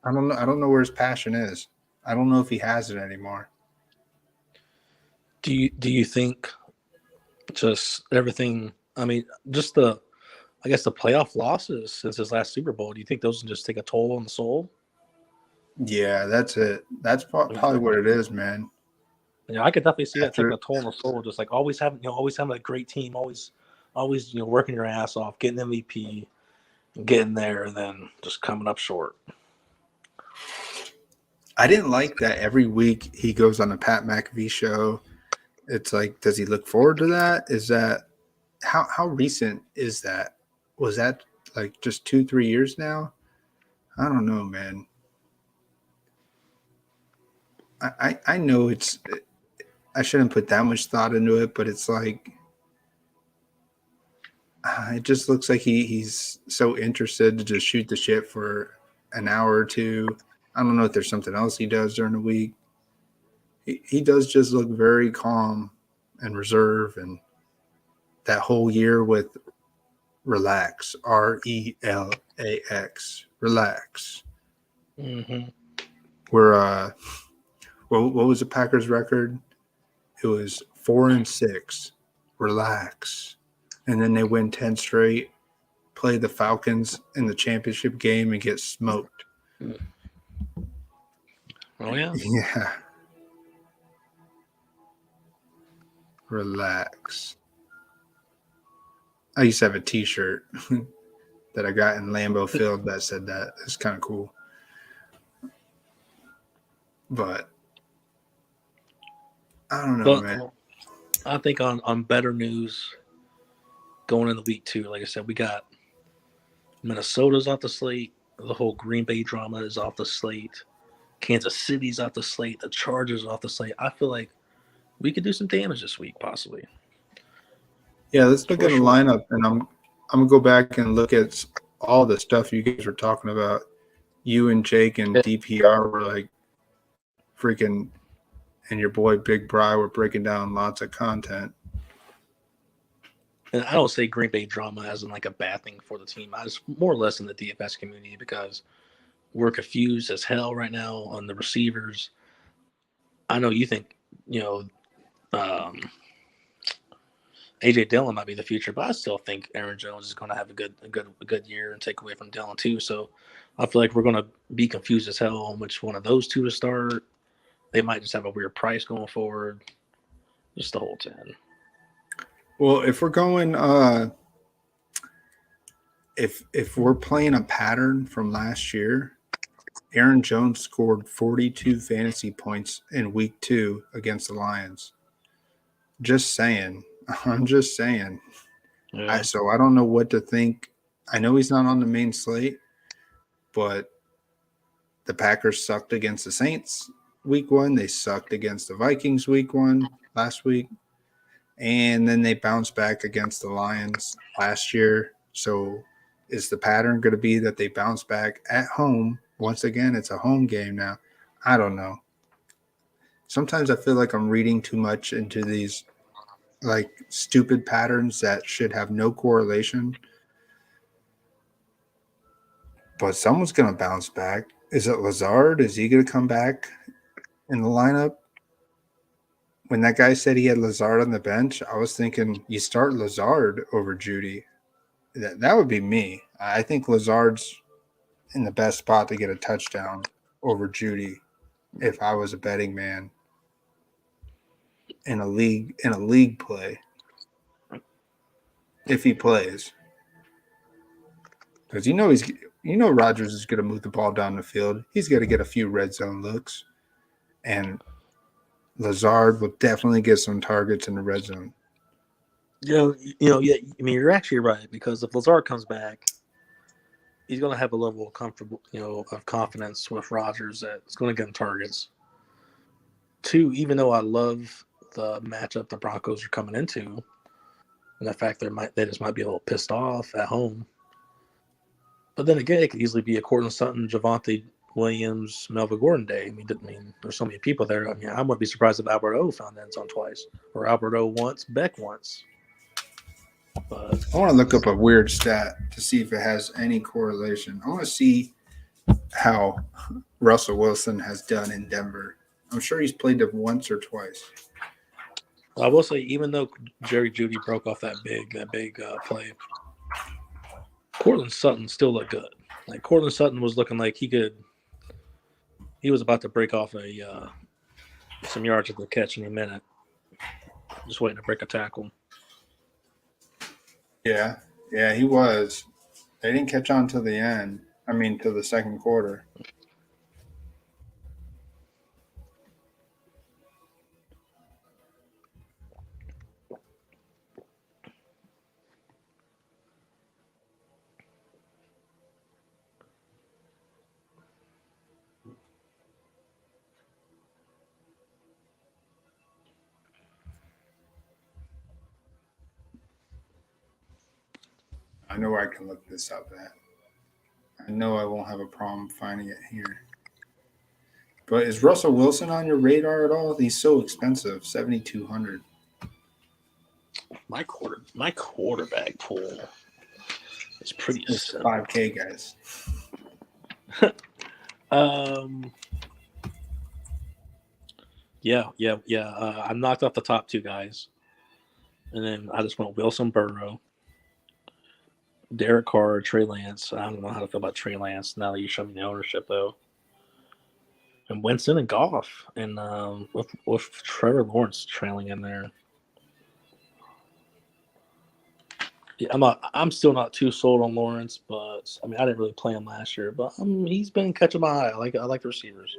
I don't know where his passion is. I don't know if he has it anymore. Do you think just everything? I mean, just the I guess the playoff losses since his last Super Bowl. Do you think those can just take a toll on the soul? Yeah, that's it. That's probably what it is, man. Yeah, I could definitely see that taking After a toll on the soul. Just like always having a great team, always working your ass off, getting MVP, getting there, and then just coming up short. I didn't like that every week he goes on a Pat McAfee show. It's like, does he look forward to that? Is that how recent is that? Was that like just 2-3 years now? I don't know, man. I know I shouldn't put that much thought into it, but it's like it just looks like he's so interested to just shoot the shit for an hour or two. I don't know if there's something else he does during the week. He does just look very calm and reserved, and that whole year with relax, RELAX, relax. Mm-hmm. We're what was the Packers record? It was 4-6. Relax, and then they win 10 straight. Play the Falcons in the championship game and get smoked. Oh yeah. Yeah, relax. I used to have a T-shirt that I got in Lambeau Field that said that. It's kind of cool, but I don't know, But man. I think on better news going into week 2, like I said, we got Minnesota's off the slate. The whole Green Bay drama is off the slate. Kansas City's off the slate. The Chargers off the slate. I feel like we could do some damage this week, possibly. Yeah, let's look For at the sure. lineup, and I'm gonna go back and look at all the stuff you guys were talking about. You and Jake and DPR were like freaking, and your boy Big Bry were breaking down lots of content. And I don't say Green Bay drama as in like a bad thing for the team. I just more or less in the DFS community because we're confused as hell right now on the receivers. I know you think, you know, um, AJ Dillon might be the future, but I still think Aaron Jones is going to have a good year and take away from Dillon too. So I feel like we're going to be confused as hell on which one of those two to start. They might just have a weird price going forward. Just the whole 10. Well, if we're going, if we're playing a pattern from last year, Aaron Jones scored 42 fantasy points in week 2 against the Lions. Just saying. I'm just saying. Yeah. So I don't know what to think. I know he's not on the main slate, but the Packers sucked against the Saints week 1. They sucked against the Vikings week 1 last week. And then they bounced back against the Lions last year. So is the pattern going to be that they bounce back at home? Once again, it's a home game now. I don't know. Sometimes I feel like I'm reading too much into these like stupid patterns that should have no correlation. but someone's going to bounce back. Is it Lazard? Is he going to come back in the lineup? When that guy said he had Lazard on the bench, I was thinking you start Lazard over Judy. That would be me. I think Lazard's in the best spot to get a touchdown over Judy if I was a betting man in a league play. If he plays. Because Rodgers is going to move the ball down the field. He's going to get a few red zone looks. And Lazard will definitely get some targets in the red zone. Yeah. I mean, you're actually right, because if Lazard comes back, he's going to have a level of confidence with Rodgers that it's going to get him targets. Two, even though I love the matchup the Broncos are coming into, and the fact they just might be a little pissed off at home. But then again, it could easily be a Cortland Sutton, Javonte Williams, Melvin Gordon day. I mean, there's so many people there. I mean, I wouldn't be surprised if Albert O found end zone twice, or Albert O once, Beck once. But I want to look up a weird stat to see if it has any correlation. I want to see how Russell Wilson has done in Denver. I'm sure he's played them once or twice. I will say, even though Jerry Jeudy broke off that big play, Cortland Sutton still looked good. Like, Cortland Sutton was looking like he was about to break off some yards at the catch any minute. Just waiting to break a tackle. Yeah, he was. They didn't catch on till the end. I mean, till the second quarter. I know I can look this up at. I know I won't have a problem finding it here. But is Russell Wilson on your radar at all? He's so expensive, $7,200. My quarterback pool is pretty It's simple. $5K, guys. Yeah. I knocked off the top two guys, and then I just went Wilson, Burrow, Derek Carr, Trey Lance. I don't know how to feel about Trey Lance now that you show me the ownership, though. And Winston and Goff, and with Trevor Lawrence trailing in there. Yeah, I'm still not too sold on Lawrence, but I mean, I didn't really play him last year, but he's been catching my eye. I like the receivers.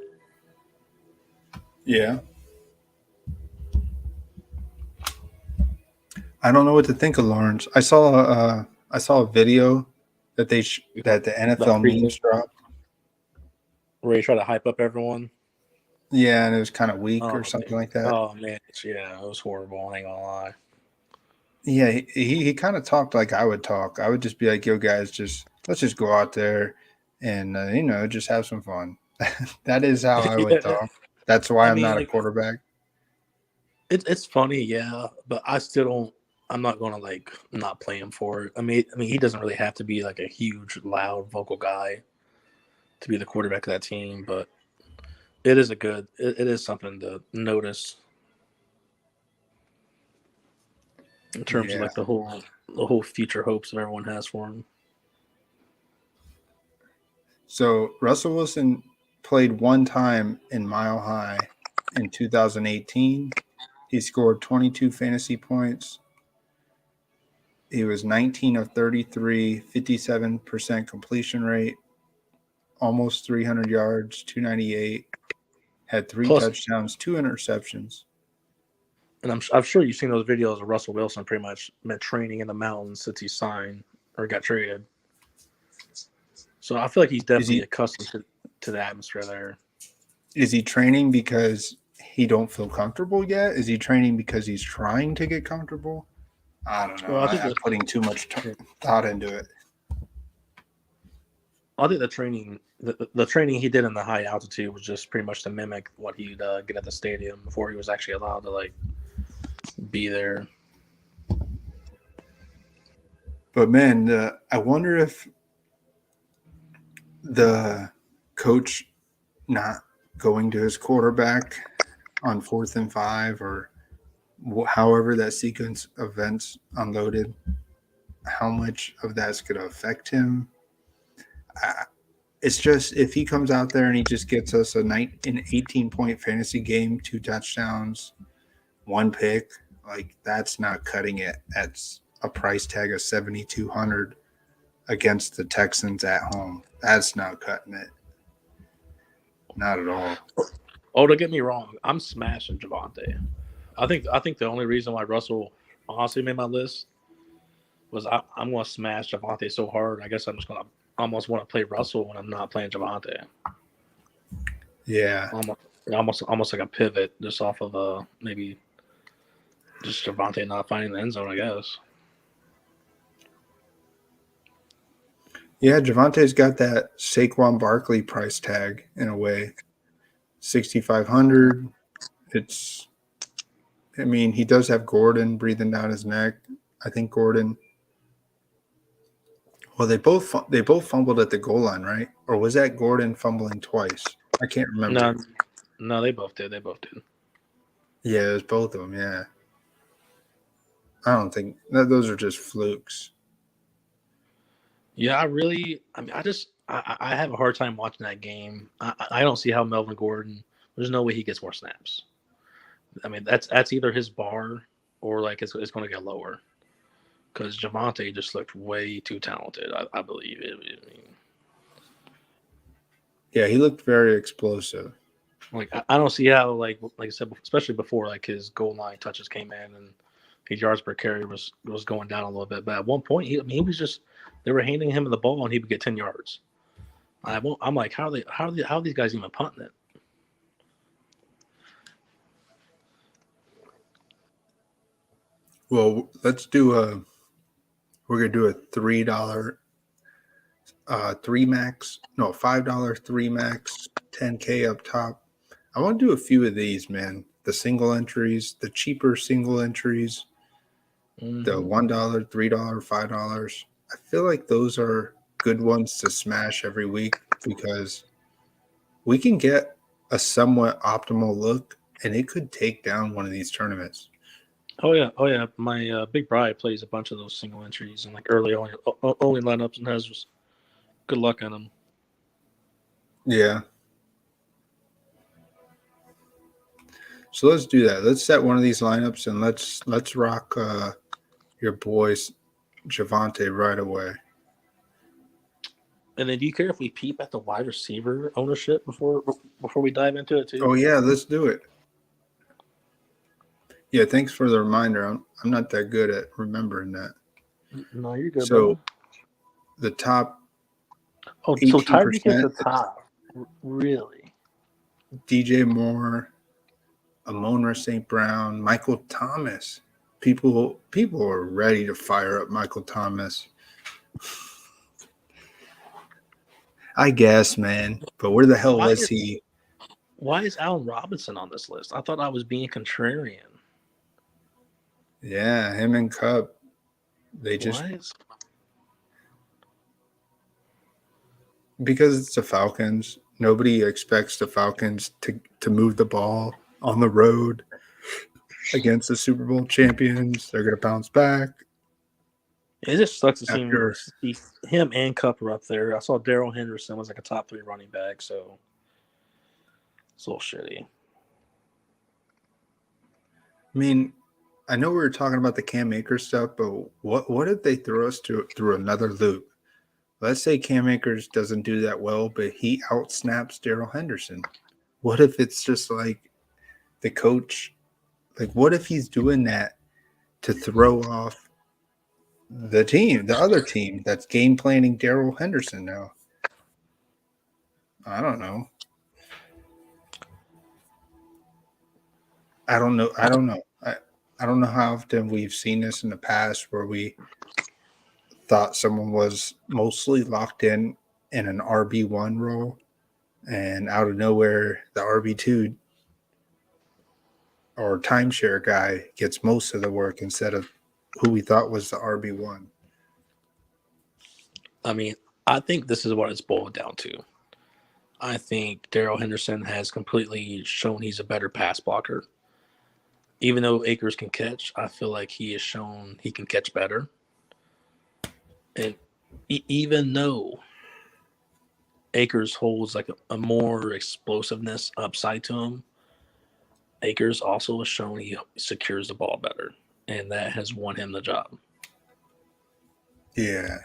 Yeah. I don't know what to think of Lawrence. I saw a video that that the NFL memes dropped. Where you try to hype up everyone. Yeah, and it was kind of weak or something like that. Oh man, yeah, it was horrible. I ain't gonna lie. Yeah, he kind of talked like I would talk. I would just be like, "Yo, guys, let's just go out there and just have some fun." That is how I would talk. That's why I'm not a quarterback. It's funny, yeah, but I still don't. I'm not going to not play him for it. I mean, he doesn't really have to be like a huge, loud, vocal guy to be the quarterback of that team, but it is it is something to notice in terms of the whole future hopes that everyone has for him. So Russell Wilson played one time in Mile High in 2018. He scored 22 fantasy points. He was 19 of 33, 57% completion rate, almost 300 yards, 298, had 3 touchdowns, 2 interceptions. And I'm sure you've seen those videos of Russell Wilson pretty much been training in the mountains since he signed or got traded. So I feel like he's definitely accustomed to the atmosphere there. Is he training because he don't feel comfortable yet? Is he training because he's trying to get comfortable? I don't know. Well, I'm putting too much thought into it. I think the training he did in the high altitude was just pretty much to mimic what he'd get at the stadium before he was actually allowed to be there. But man, I wonder if the coach not going to his quarterback on 4th and 5 or however that sequence of events unloaded, how much of that's going to affect him. It's just if he comes out there and he just gets us an 18-point fantasy game, 2 touchdowns, 1 pick, like that's not cutting it. That's a price tag of 7,200 against the Texans at home. That's not cutting it. Not at all. Oh, don't get me wrong. I'm smashing Javante. I think the only reason why Russell honestly made my list was I'm going to smash Javante so hard. I guess I'm just going to almost want to play Russell when I'm not playing Javante. Yeah. Almost like a pivot just off of maybe just Javante not finding the end zone, I guess. Yeah, Javante's got that Saquon Barkley price tag in a way. 6,500. I mean, he does have Gordon breathing down his neck. I think Gordon. Well, they both fumbled at the goal line, right? Or was that Gordon fumbling twice? I can't remember. No, they both did. Yeah, it was both of them. Yeah. I don't think those are just flukes. Yeah, I have a hard time watching that game. I don't see how Melvin Gordon. There's no way he gets more snaps. I mean, that's either his bar or like it's going to get lower because Javante just looked way too talented. I believe it. Yeah, he looked very explosive. Like I don't see how like I said, especially before like his goal line touches came in and his yards per carry was going down a little bit. But at one point, he was just they were handing him the ball and he would get 10 yards. I'm like, how are these guys even punting it? Well, we're gonna do a $3 3 max, no $5 3 max, 10K up top. I want to do a few of these, man. The single entries, the cheaper single entries, the $1, $3, $5. I feel like those are good ones to smash every week because we can get a somewhat optimal look and it could take down one of these tournaments. Oh yeah. My big bride plays a bunch of those single entries and like early only lineups and has good luck on them. Yeah. So let's do that. Let's set one of these lineups and let's rock your boys Javante right away. And then, do you care if we peep at the wide receiver ownership before we dive into it too? Oh yeah, let's do it. Yeah, thanks for the reminder. I'm not that good at remembering that. No, you're good. So brother. the top. Oh, so Tyreek is the top. Really? DJ Moore, Amon-Ra St. Brown, Michael Thomas. People are ready to fire up Michael Thomas. I guess, man. But where the hell was he? Why is Allen Robinson on this list? I thought I was being contrarian. Yeah, him and Cup. They just because it's the Falcons. Nobody expects the Falcons to move the ball on the road against the Super Bowl champions. They're going to bounce back. It just sucks to see him and Cup are up there. I saw Darrell Henderson was like a top 3 running back, so it's a little shitty. I mean, I know we were talking about the Cam Akers stuff, but what if they throw us through another loop? Let's say Cam Akers doesn't do that well, but he outsnaps Darrell Henderson. What if it's just like the coach? Like, what if he's doing that to throw off the other team that's game planning Darrell Henderson now? I don't know. I don't know. I don't know how often we've seen this in the past where we thought someone was mostly locked in an RB1 role, and out of nowhere, the RB2 or timeshare guy gets most of the work instead of who we thought was the RB1. I mean, I think this is what it's boiled down to. I think Darrell Henderson has completely shown he's a better pass blocker. Even though Akers can catch, I feel like he has shown he can catch better. And even though Akers holds like a more explosiveness upside to him, Akers also has shown he secures the ball better, and that has won him the job. Yeah.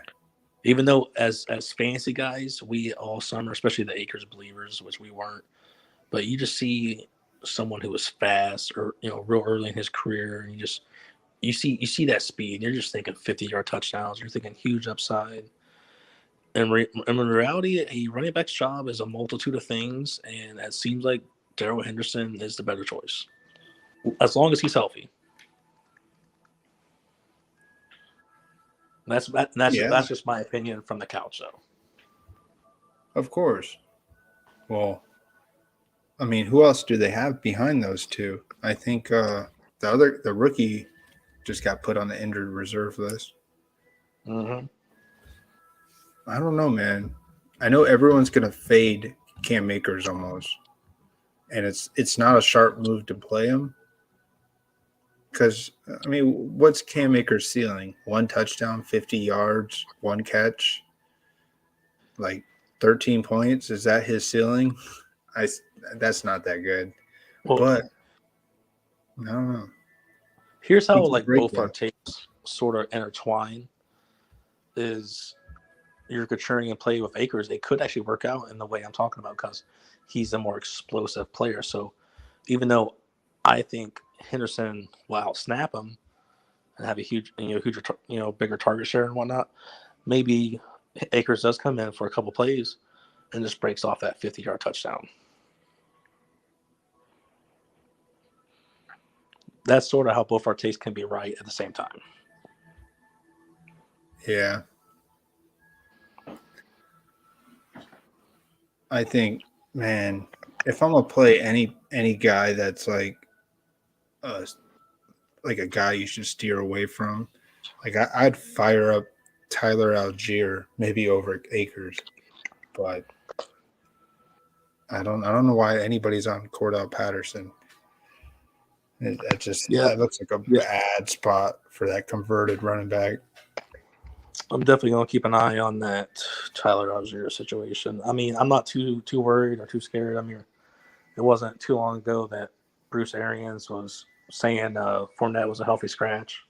Even though as fantasy guys, we all summer, especially the Akers believers, which we weren't, but you just see someone who was fast or real early in his career, and you see that speed, and you're just thinking 50-yard touchdowns, you're thinking huge upside. And in reality, a running back's job is a multitude of things, and it seems like Darrell Henderson is the better choice as long as he's healthy. That's just my opinion from the couch, though. Of course. Well, I mean, who else do they have behind those two? I think the rookie just got put on the injured reserve list. Mm-hmm. I don't know, man. I know everyone's gonna fade Cam Akers almost, and it's not a sharp move to play him. Because I mean, what's Cam Akers' ceiling? 1 touchdown, 50 yards, 1 catch, like 13 points. Is that his ceiling? That's not that good. Well, but I don't know. Here's how like both our takes sort of intertwine. Is you're contrarian play with Akers, it could actually work out in the way I'm talking about because he's a more explosive player. So even though I think Henderson will outsnap him and have a huge, bigger target share and whatnot, maybe Akers does come in for a couple plays and just breaks off that 50-yard touchdown. That's sort of how both our takes can be right at the same time. Yeah. I think, man, if I'm gonna play any guy that's like a guy you should steer away from, like I'd fire up Tyler Algier maybe over Akers, but I don't know why anybody's on Cordell Patterson. That looks like a bad spot for that converted running back. I'm definitely going to keep an eye on that Tyler Algier situation. I mean, I'm not too worried or too scared. I mean, it wasn't too long ago that Bruce Arians was saying Fournette was a healthy scratch,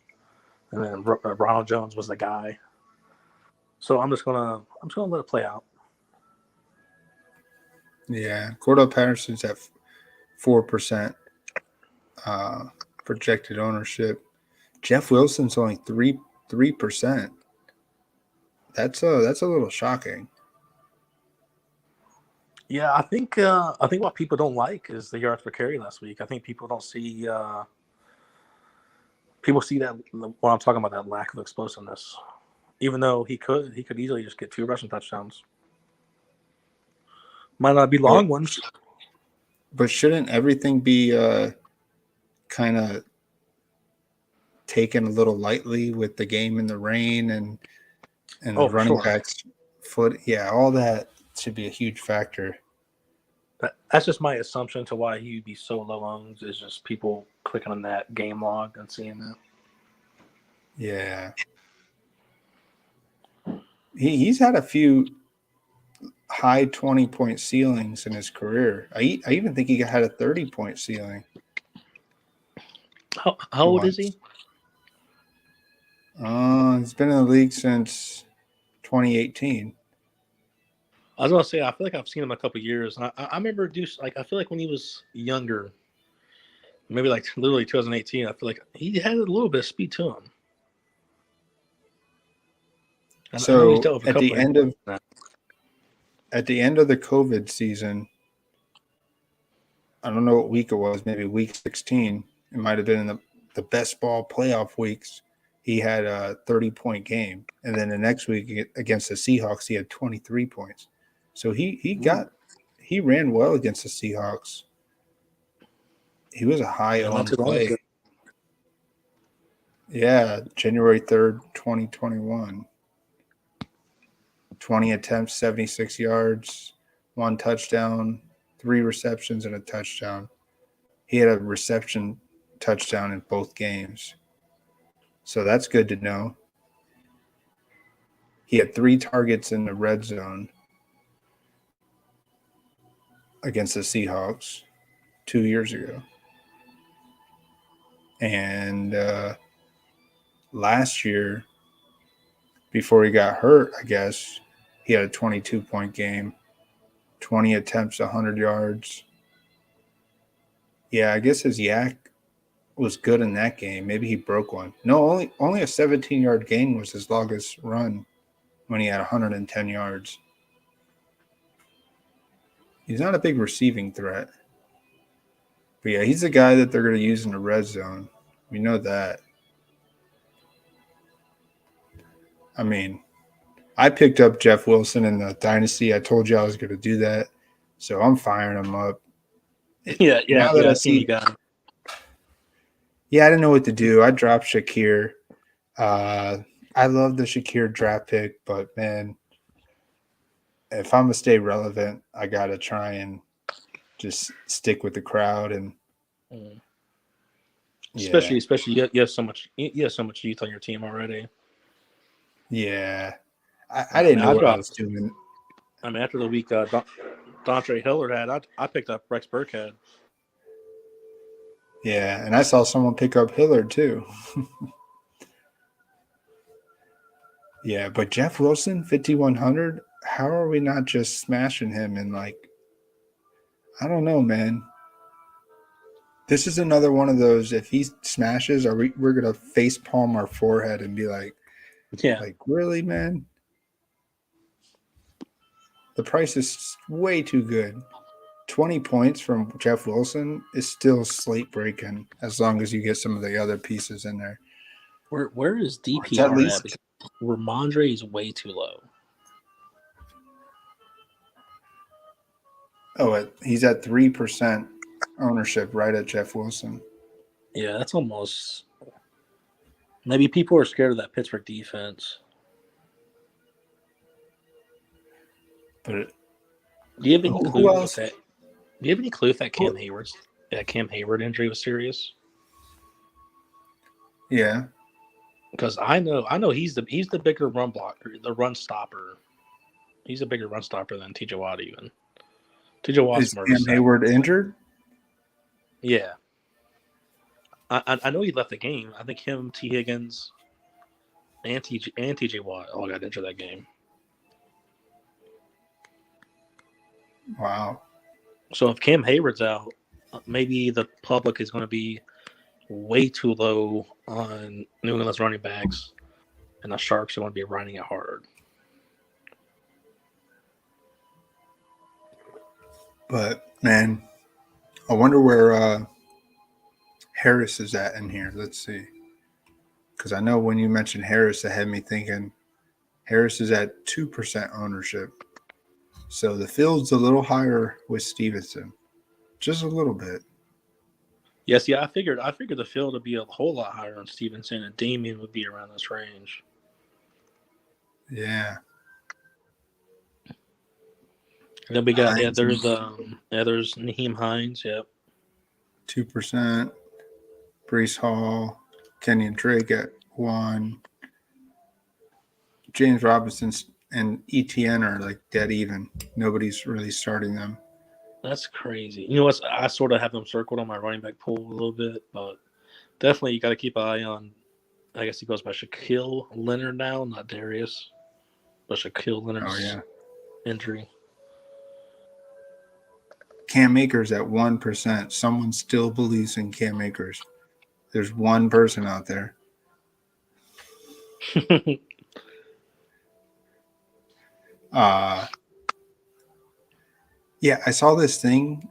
and then Ronald Jones was the guy. So I'm just gonna let it play out. Yeah, Cordell Patterson's at 4% projected ownership. Jeff Wilson's only 3%. That's a little shocking. Yeah, I think what people don't like is the yards per carry last week. I think people don't see people see that when I'm talking about that lack of explosiveness. Even though he could easily just get 2 rushing touchdowns. Might not be long ones. But shouldn't everything be kind of taken a little lightly with the game in the rain and the running back's foot? Yeah, all that should be a huge factor. That's just my assumption to why he'd be so low owned is just people clicking on that game log and seeing that. Yeah. He's had a few high 20-point ceilings in his career. I even think he had a 30-point ceiling. How old is he? He's been in the league since 2018. I was gonna say I feel like I've seen him a couple of years. And I remember I feel like when he was younger, maybe like literally 2018, I feel like he had a little bit of speed to him. So at the end of the COVID season, I don't know what week it was, maybe week 16. It might have been in the best ball playoff weeks. He had a 30-point game. And then the next week against the Seahawks, he had 23 points. So he ran well against the Seahawks. He was a high-owned play. Yeah, January 3rd, 2021. 20 attempts, 76 yards, 1 touchdown, 3 receptions, and a touchdown. He had a reception touchdown in both games. So that's good to know. He had 3 targets in the red zone against the Seahawks 2 years ago. And last year, before he got hurt, I guess, he had a 22-point game, 20 attempts, 100 yards. Yeah, I guess his yak was good in that game. Maybe he broke one. No, only a 17-yard gain was his longest run when he had 110 yards. He's not a big receiving threat. But yeah, he's the guy that they're going to use in the red zone. We know that. I mean, I picked up Jeff Wilson in the Dynasty. I told you I was going to do that. So I'm firing him up. Yeah. I see you got him. Yeah, I didn't know what to do. I dropped Shakir. I love the Shakir draft pick, but man, if I'm going to stay relevant, I got to try and just stick with the crowd. And especially you have so much youth on your team already. Yeah. I didn't know what I was doing. I mean, after the week Dontre Hillard had, I picked up Rex Burkhead. Yeah, and I saw someone pick up Hillard too. Yeah, but Jeff Wilson, 5,100, how are we not just smashing him? And I don't know, man. This is another one of those, if he smashes, we're going to face palm our forehead and be like, really, man? The price is way too good. 20 points from Jeff Wilson is still slate breaking as long as you get some of the other pieces in there. Where is DPR at? Because Ramondre is way too low. Oh, he's at 3% ownership right at Jeff Wilson. Yeah, that's almost... Maybe people are scared of that Pittsburgh defense. But do you have any clue if that? Do you have any clue if that Cam Hayward injury was serious? Yeah, because I know he's the bigger run blocker, the run stopper. He's a bigger run stopper than TJ Watt even. TJ Watt's is Cam Hayward injured? Yeah, I know he left the game. I think him, T. Higgins, and TJ Watt all got injured that game. Wow. So if Cam Hayward's out, maybe the public is going to be way too low on New England's running backs, and the Sharks are going to be running it hard. But, man, I wonder where Harris is at in here. Let's see. Because I know when you mentioned Harris, it had me thinking Harris is at 2% ownership. So the field's a little higher with Stevenson. Just a little bit. Yes, yeah, I figured the field would be a whole lot higher on Stevenson, and Damian would be around this range. Yeah. And then we got there's Naheem Hines, yep. 2%. Breece Hall, Kenyon Drake at 1. James Robinson and ETN are like dead even. Nobody's really starting them. That's crazy. You know what? I sort of have them circled on my running back pool a little bit, but definitely you got to keep an eye on. I guess he goes by Shaquille Leonard now, not Darius, but Shaquille Leonard's injury. Cam Akers at 1%. Someone still believes in Cam Akers. There's one person out there. Yeah, I saw this thing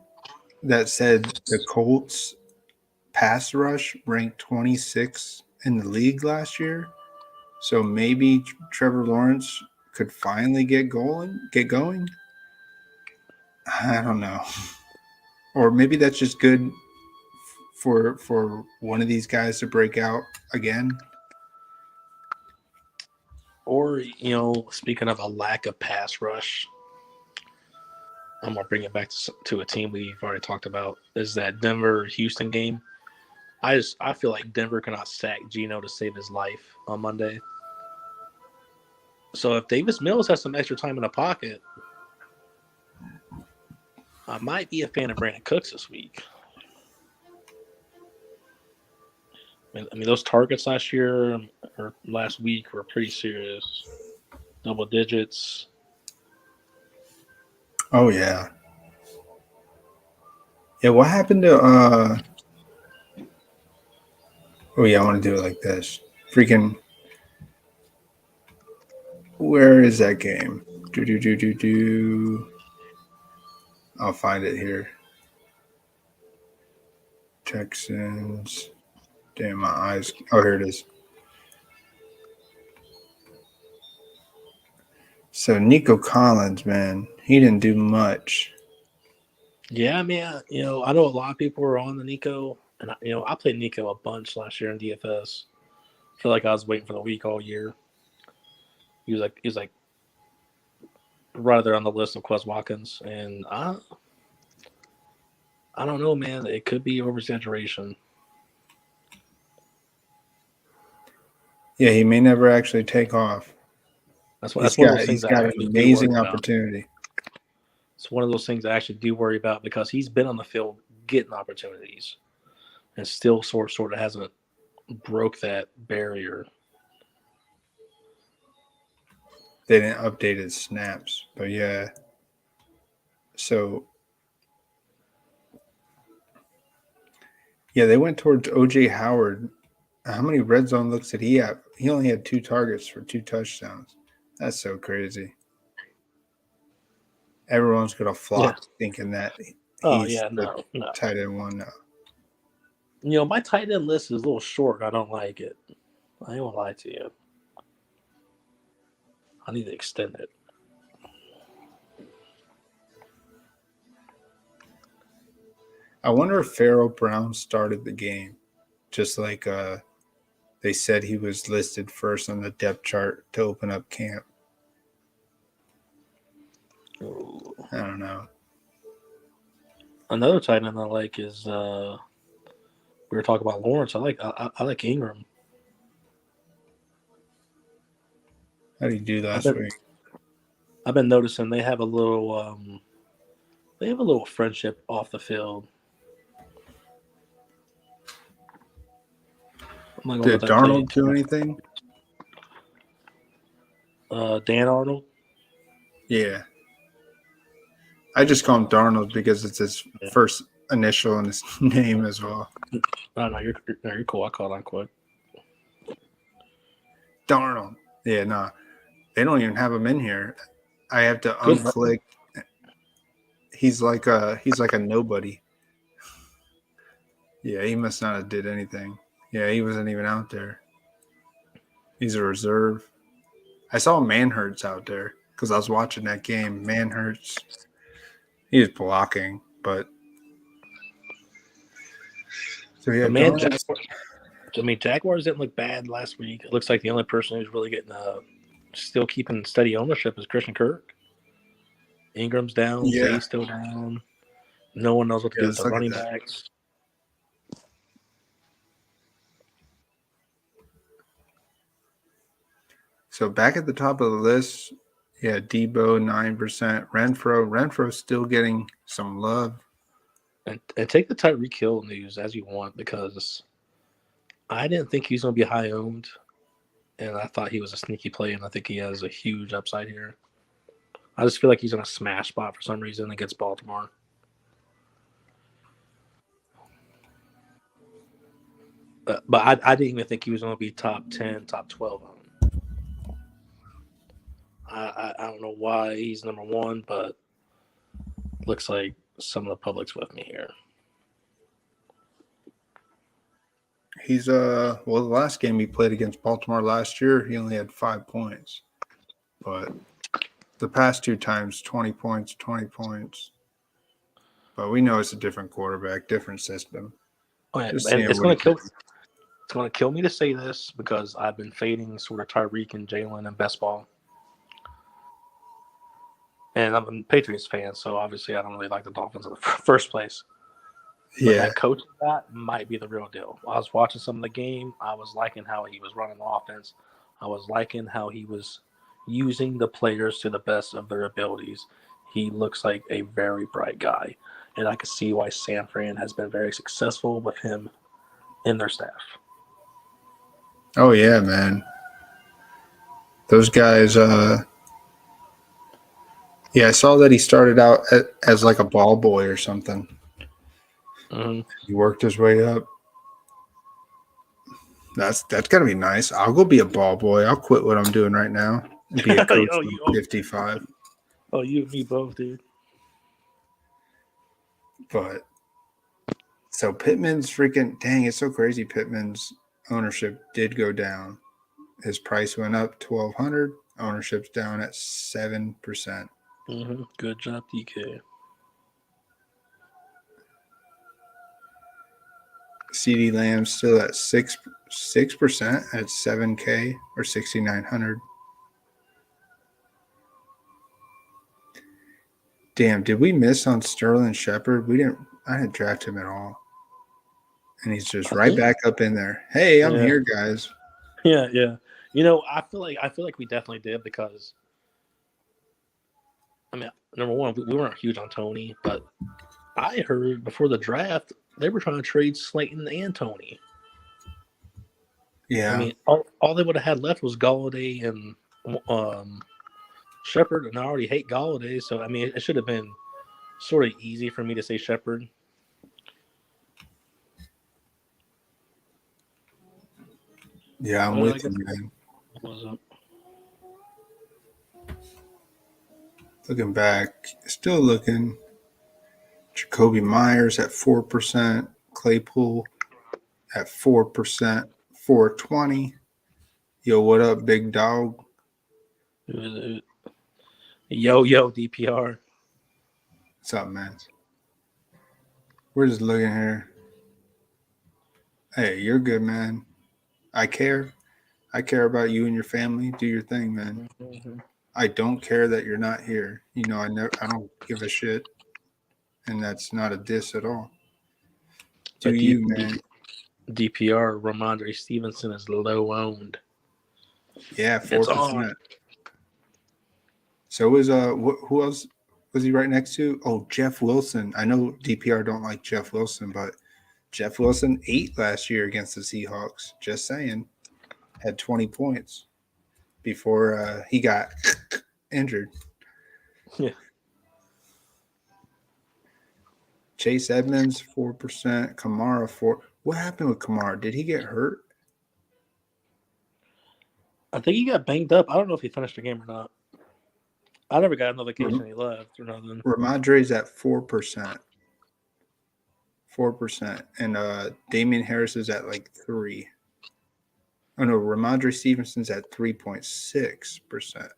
that said the Colts pass rush ranked 26 in the league last year. So maybe Trevor Lawrence could finally get going. I don't know. Or maybe that's just good for one of these guys to break out again. Or, speaking of a lack of pass rush, I'm going to bring it back to a team we've already talked about, is that Denver-Houston game. I feel like Denver cannot sack Geno to save his life on Monday. So if Davis Mills has some extra time in the pocket, I might be a fan of Brandon Cooks this week. I mean, those targets last year or last week were pretty serious. Double digits. Oh yeah. Yeah, what happened to oh yeah, I want to do it like this. Freaking where is that game? Do. I'll find it here. Texans. Damn, my eyes. Oh, here it is. So Nico Collins, man, he didn't do much. Yeah, I mean, I know a lot of people were on the Nico, and I played Nico a bunch last year in DFS. I feel like I was waiting for the week all year. He was like right there on the list of Quez Watkins, and I don't know, man. It could be oversaturation. Yeah, he may never actually take off. That's one of those things He's I got an actually do worry amazing about. opportunity. It's one of those things I actually do worry about because he's been on the field getting opportunities, and still sort of hasn't broke that barrier. They didn't update his snaps, but yeah. So yeah, they went towards OJ Howard. How many red zone looks did he have? He only had 2 targets for 2 touchdowns. That's so crazy. Everyone's gonna flock thinking that he's the no. tight end one now. My tight end list is a little short. I don't like it. I ain't gonna lie to you. I need to extend it. I wonder if Pharaoh Brown started the game, just like they said he was listed first on the depth chart to open up camp. Ooh. I don't know. Another tight end I like is we were talking about Lawrence. I like Ingram. How do you do last week? I've been noticing they have a little friendship off the field. Did Darnold do anything? Dan Arnold? Yeah. I just call him Darnold because it's his first initial in his name as well. No, you're cool. I call it quick. Darnold. Yeah, no. They don't even have him in here. I have to unclick. He's like a nobody. Yeah, he must not have did anything. Yeah, he wasn't even out there. He's a reserve. I saw Manhurts out there because I was watching that game. Manhurts, he was blocking, but so yeah. Jaguars didn't look bad last week. It looks like the only person who's really getting still keeping steady ownership is Christian Kirk. Ingram's down. Yeah. Zay's still down. No one knows what to do with the running backs. So back at the top of the list, yeah, Debo 9%, Renfro's still getting some love. And take the Tyreek Hill news as you want, because I didn't think he was going to be high owned, and I thought he was a sneaky play, and I think he has a huge upside here. I just feel like he's on a smash spot for some reason against Baltimore. But I didn't even think he was going to be top 10, top 12 on. I don't know why he's number 1, but looks like some of the public's with me here. He's the last game he played against Baltimore last year, he only had 5 points. But the past 2 times, 20 points. But we know it's a different quarterback, different system. Oh yeah, and it's going to It's going to kill me to say this because I've been fading sort of Tyreek and Jalen and best ball. And I'm a Patriots fan, so obviously I don't really like the Dolphins in the first place. But that coach that might be the real deal. I was watching some of the game. I was liking how he was running the offense. I was liking how he was using the players to the best of their abilities. He looks like a very bright guy. And I can see why San Fran has been very successful with him in their staff. Oh, yeah, man. Those guys, I saw that he started out as like a ball boy or something. Mm-hmm. He worked his way up. That's gotta be nice. I'll go be a ball boy. I'll quit what I'm doing right now and be a coach at 55. Oh, you and me both, dude. But so Pittman's freaking dang, it's so crazy. Pittman's ownership did go down. His price went up 1,200. Ownership's down at 7%. Mm-hmm. Good job, DK. CD Lamb's still at 6% at 7K or 6,900. Damn, did we miss on Sterling Shepard? I didn't draft him at all. And he's just back up in there. Hey, I'm here, guys. Yeah. You know, I feel like we definitely did because I mean, number one, we weren't huge on Tony, but I heard before the draft they were trying to trade Slayton and Tony. Yeah. I mean, all they would have had left was Galladay and Shepard, and I already hate Galladay, so I mean, it should have been sort of easy for me to say Shepard. Yeah, I'm with you, man. What's up? Looking back, still looking. Jacoby Myers at 4%. Claypool at 4%. 420. Yo, what up, big dog? Yo, DPR. What's up, man? We're just looking here. Hey, you're good, man. I care. I care about you and your family. Do your thing, man. Mm-hmm. I don't care that you're not here. You know, I don't give a shit. And that's not a diss at all. Do you, man? DPR, Ramondre Stevenson is low owned. Yeah, 4%. So is who else was he right next to? Oh, Jeff Wilson. I know DPR don't like Jeff Wilson, but Jeff Wilson 8 last year against the Seahawks. Just saying. Had 20 points before he got injured. Yeah. Chase Edmonds 4%. Kamara 4%. What happened with Kamara? Did he get hurt? I think he got banged up. I don't know if he finished the game or not. I never got a notification he left or nothing. Ramondre's at 4%. 4%. And Damian Harris is at like 3%. Oh no, Ramondre Stevenson's at 3.6%.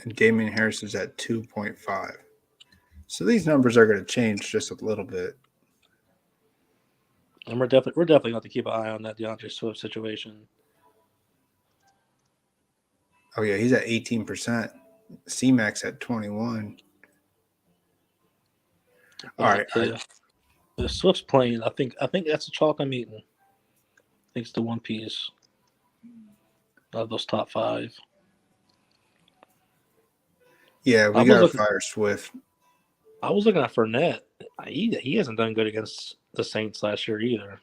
And Damian Harris is at 2.5%. So these numbers are going to change just a little bit. And we're definitely going to have to keep an eye on that DeAndre Swift situation. Oh yeah, he's at 18%. C-Max at 21%. All right. If Swift's playing, I think that's the chalk I'm eating. I think it's the one piece of those top 5. Yeah, we got to fire Swift. I was looking at Fournette. He hasn't done good against the Saints last year either.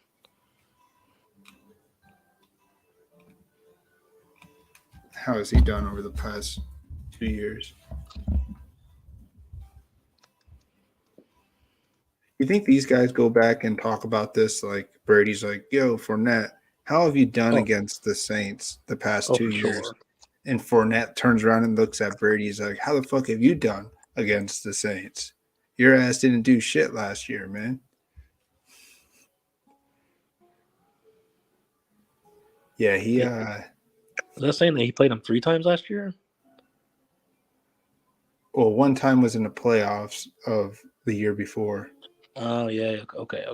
How has he done over the past 2 years? You think these guys go back and talk about this? Like Brady's like, yo, Fournette, how have you done against the Saints the past 2 years? Sure. And Fournette turns around and looks at Brady. He's like, how the fuck have you done against the Saints? Your ass didn't do shit last year, man. Yeah, he Was that saying that he played him 3 times last year? Well, one time was in the playoffs of the year before. Oh, yeah. Okay.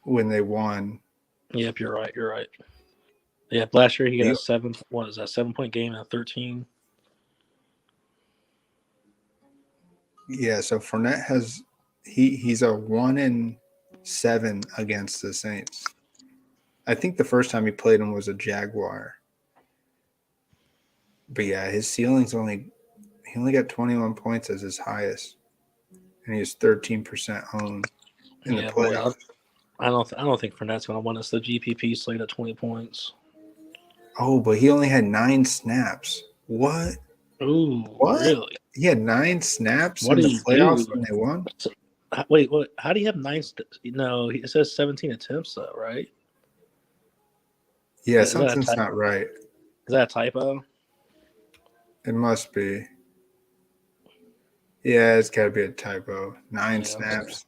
when they won. Yep, you're right. You're right. Yeah, last year he got The- a 7-point game and a 13. Yeah, so Fournette has he's a 1-7 against the Saints. I think the first time he played him was a Jaguar. But yeah, his ceiling's he only got 21 points as his highest, and he has 13% owned in the Yeah, boy, playoffs. I don't think Fournette's going to win us the GPP slate at 20 points. Oh, but he only had 9 snaps. What? Ooh, What? really? He had 9 snaps What in do the you playoffs do? when they won? Wait, what? How do you have 9? No, it says 17 attempts though, right? Yeah, Is that something's not right. a typo? It must be. Yeah, it's got to be a typo. 9 Yeah, snaps.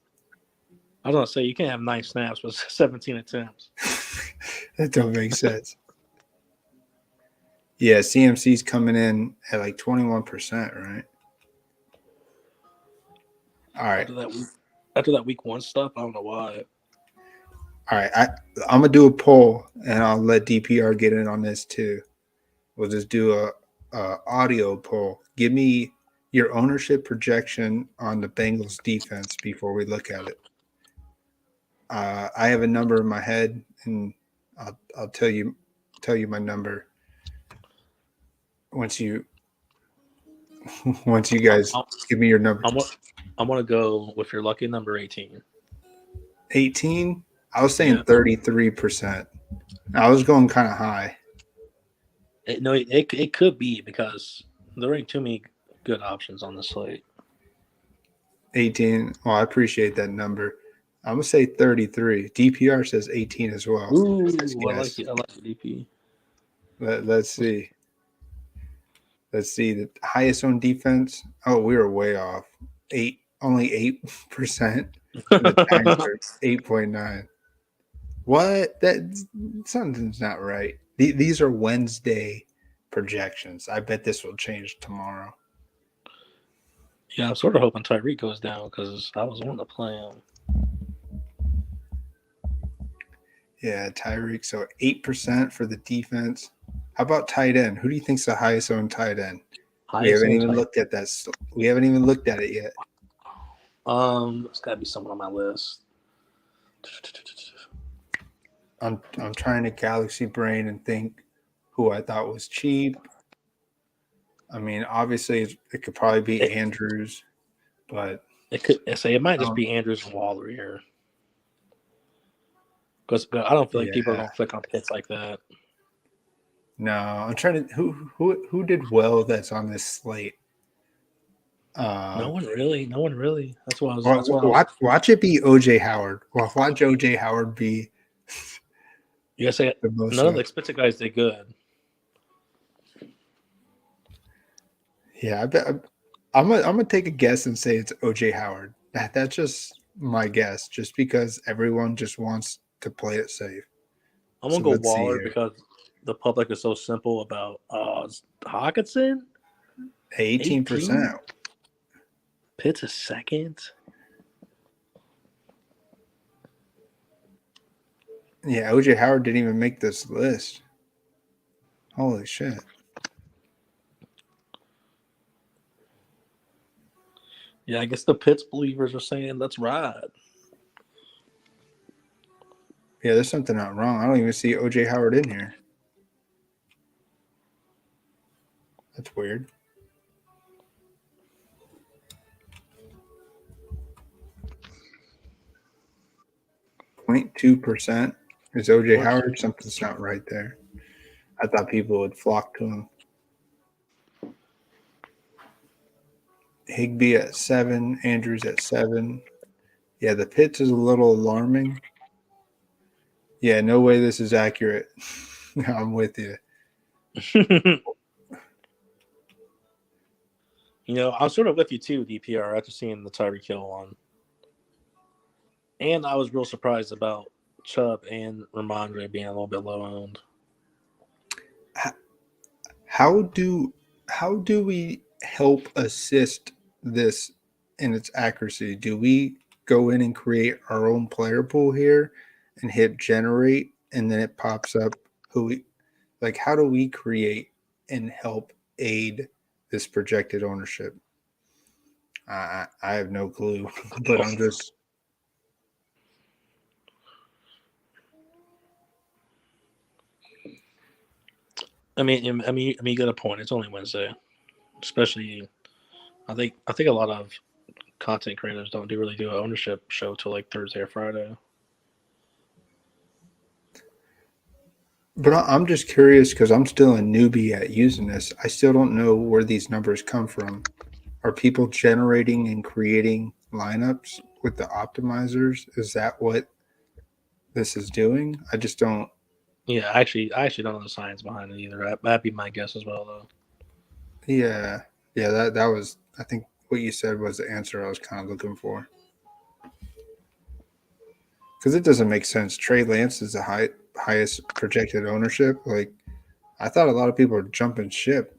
I was gonna say you can't have 9 snaps with 17 attempts. That don't make sense. Yeah, CMC's coming in at like 21%, right? All right. After that week 1 stuff, I don't know why. All right. I'm going to do a poll, and I'll let DPR get in on this too. We'll just do a audio poll. Give me your ownership projection on the Bengals defense before we look at it. I have a number in my head, and I'll tell you my number once you guys give me your number. I'm gonna go with your lucky number 18. 18. I was saying 33%. I was going kind of high. It could be because there ain't too many good options on the slate. 18. Well, I appreciate that number. I'm gonna say 33. DPR says 18 as well. Ooh, I like it. I like the DP. Let's see. Let's see the highest owned defense. Oh, we were way off. Only 8%. The Giants are 8.9. What? That something's not right. These are Wednesday projections. I bet this will change tomorrow. Yeah, I'm sort of hoping Tyreek goes down because I was wanting to play him. Yeah, Tyreek. So 8% for the defense. How about tight end? Who do you think's the highest owned tight end? We haven't even looked at that. We haven't even looked at it yet. It's got to be someone on my list. I'm trying to galaxy brain and think who I thought was cheap. I mean, obviously it could probably be Andrews, but it might just be Andrews and Waller here. Because I don't feel like people are gonna click on picks like that. No, I'm trying to who did well that's on this slate. No one really. That's why I was. Watch it be OJ Howard. Well, watch OJ Howard be. You gotta say none of the expensive guys did good. Yeah, I bet. I'm gonna take a guess and say it's OJ Howard. That's just my guess, just because everyone just wants to play it safe. I'm gonna go Waller because the public is so simple about Hawkinson. 18%. Pitt's a second. Yeah, OJ Howard didn't even make this list. Holy shit. Yeah, I guess the Pitts believers are saying let's ride. Yeah, there's something not wrong. I don't even see OJ Howard in here. That's weird. .2% is OJ Howard. Something's not right there. I thought people would flock to him. Higbee at 7, Andrews at 7. Yeah, the Pitts is a little alarming. Yeah, no way this is accurate. I'm with you. I'm sort of with you too, DPR, after seeing the Tyreek Hill one. And I was real surprised about Chubb and Ramondre being a little bit low owned. How do we help assist this in its accuracy? Do we go in and create our own player pool here and hit generate, and then it pops up how do we create and help aid this projected ownership? I have no clue, but I'm just. I mean, you got a point. It's only Wednesday, especially. I think a lot of content creators don't really do an ownership show till like Thursday or Friday. But I'm just curious because I'm still a newbie at using this. I still don't know where these numbers come from. Are people generating and creating lineups with the optimizers? Is that what this is doing? I just don't. Yeah, I actually don't know the science behind it either. That'd be my guess as well, though. Yeah, yeah. That was. I think what you said was the answer I was kind of looking for. Because it doesn't make sense. Trey Lance is the highest projected ownership. Like I thought, a lot of people are jumping ship.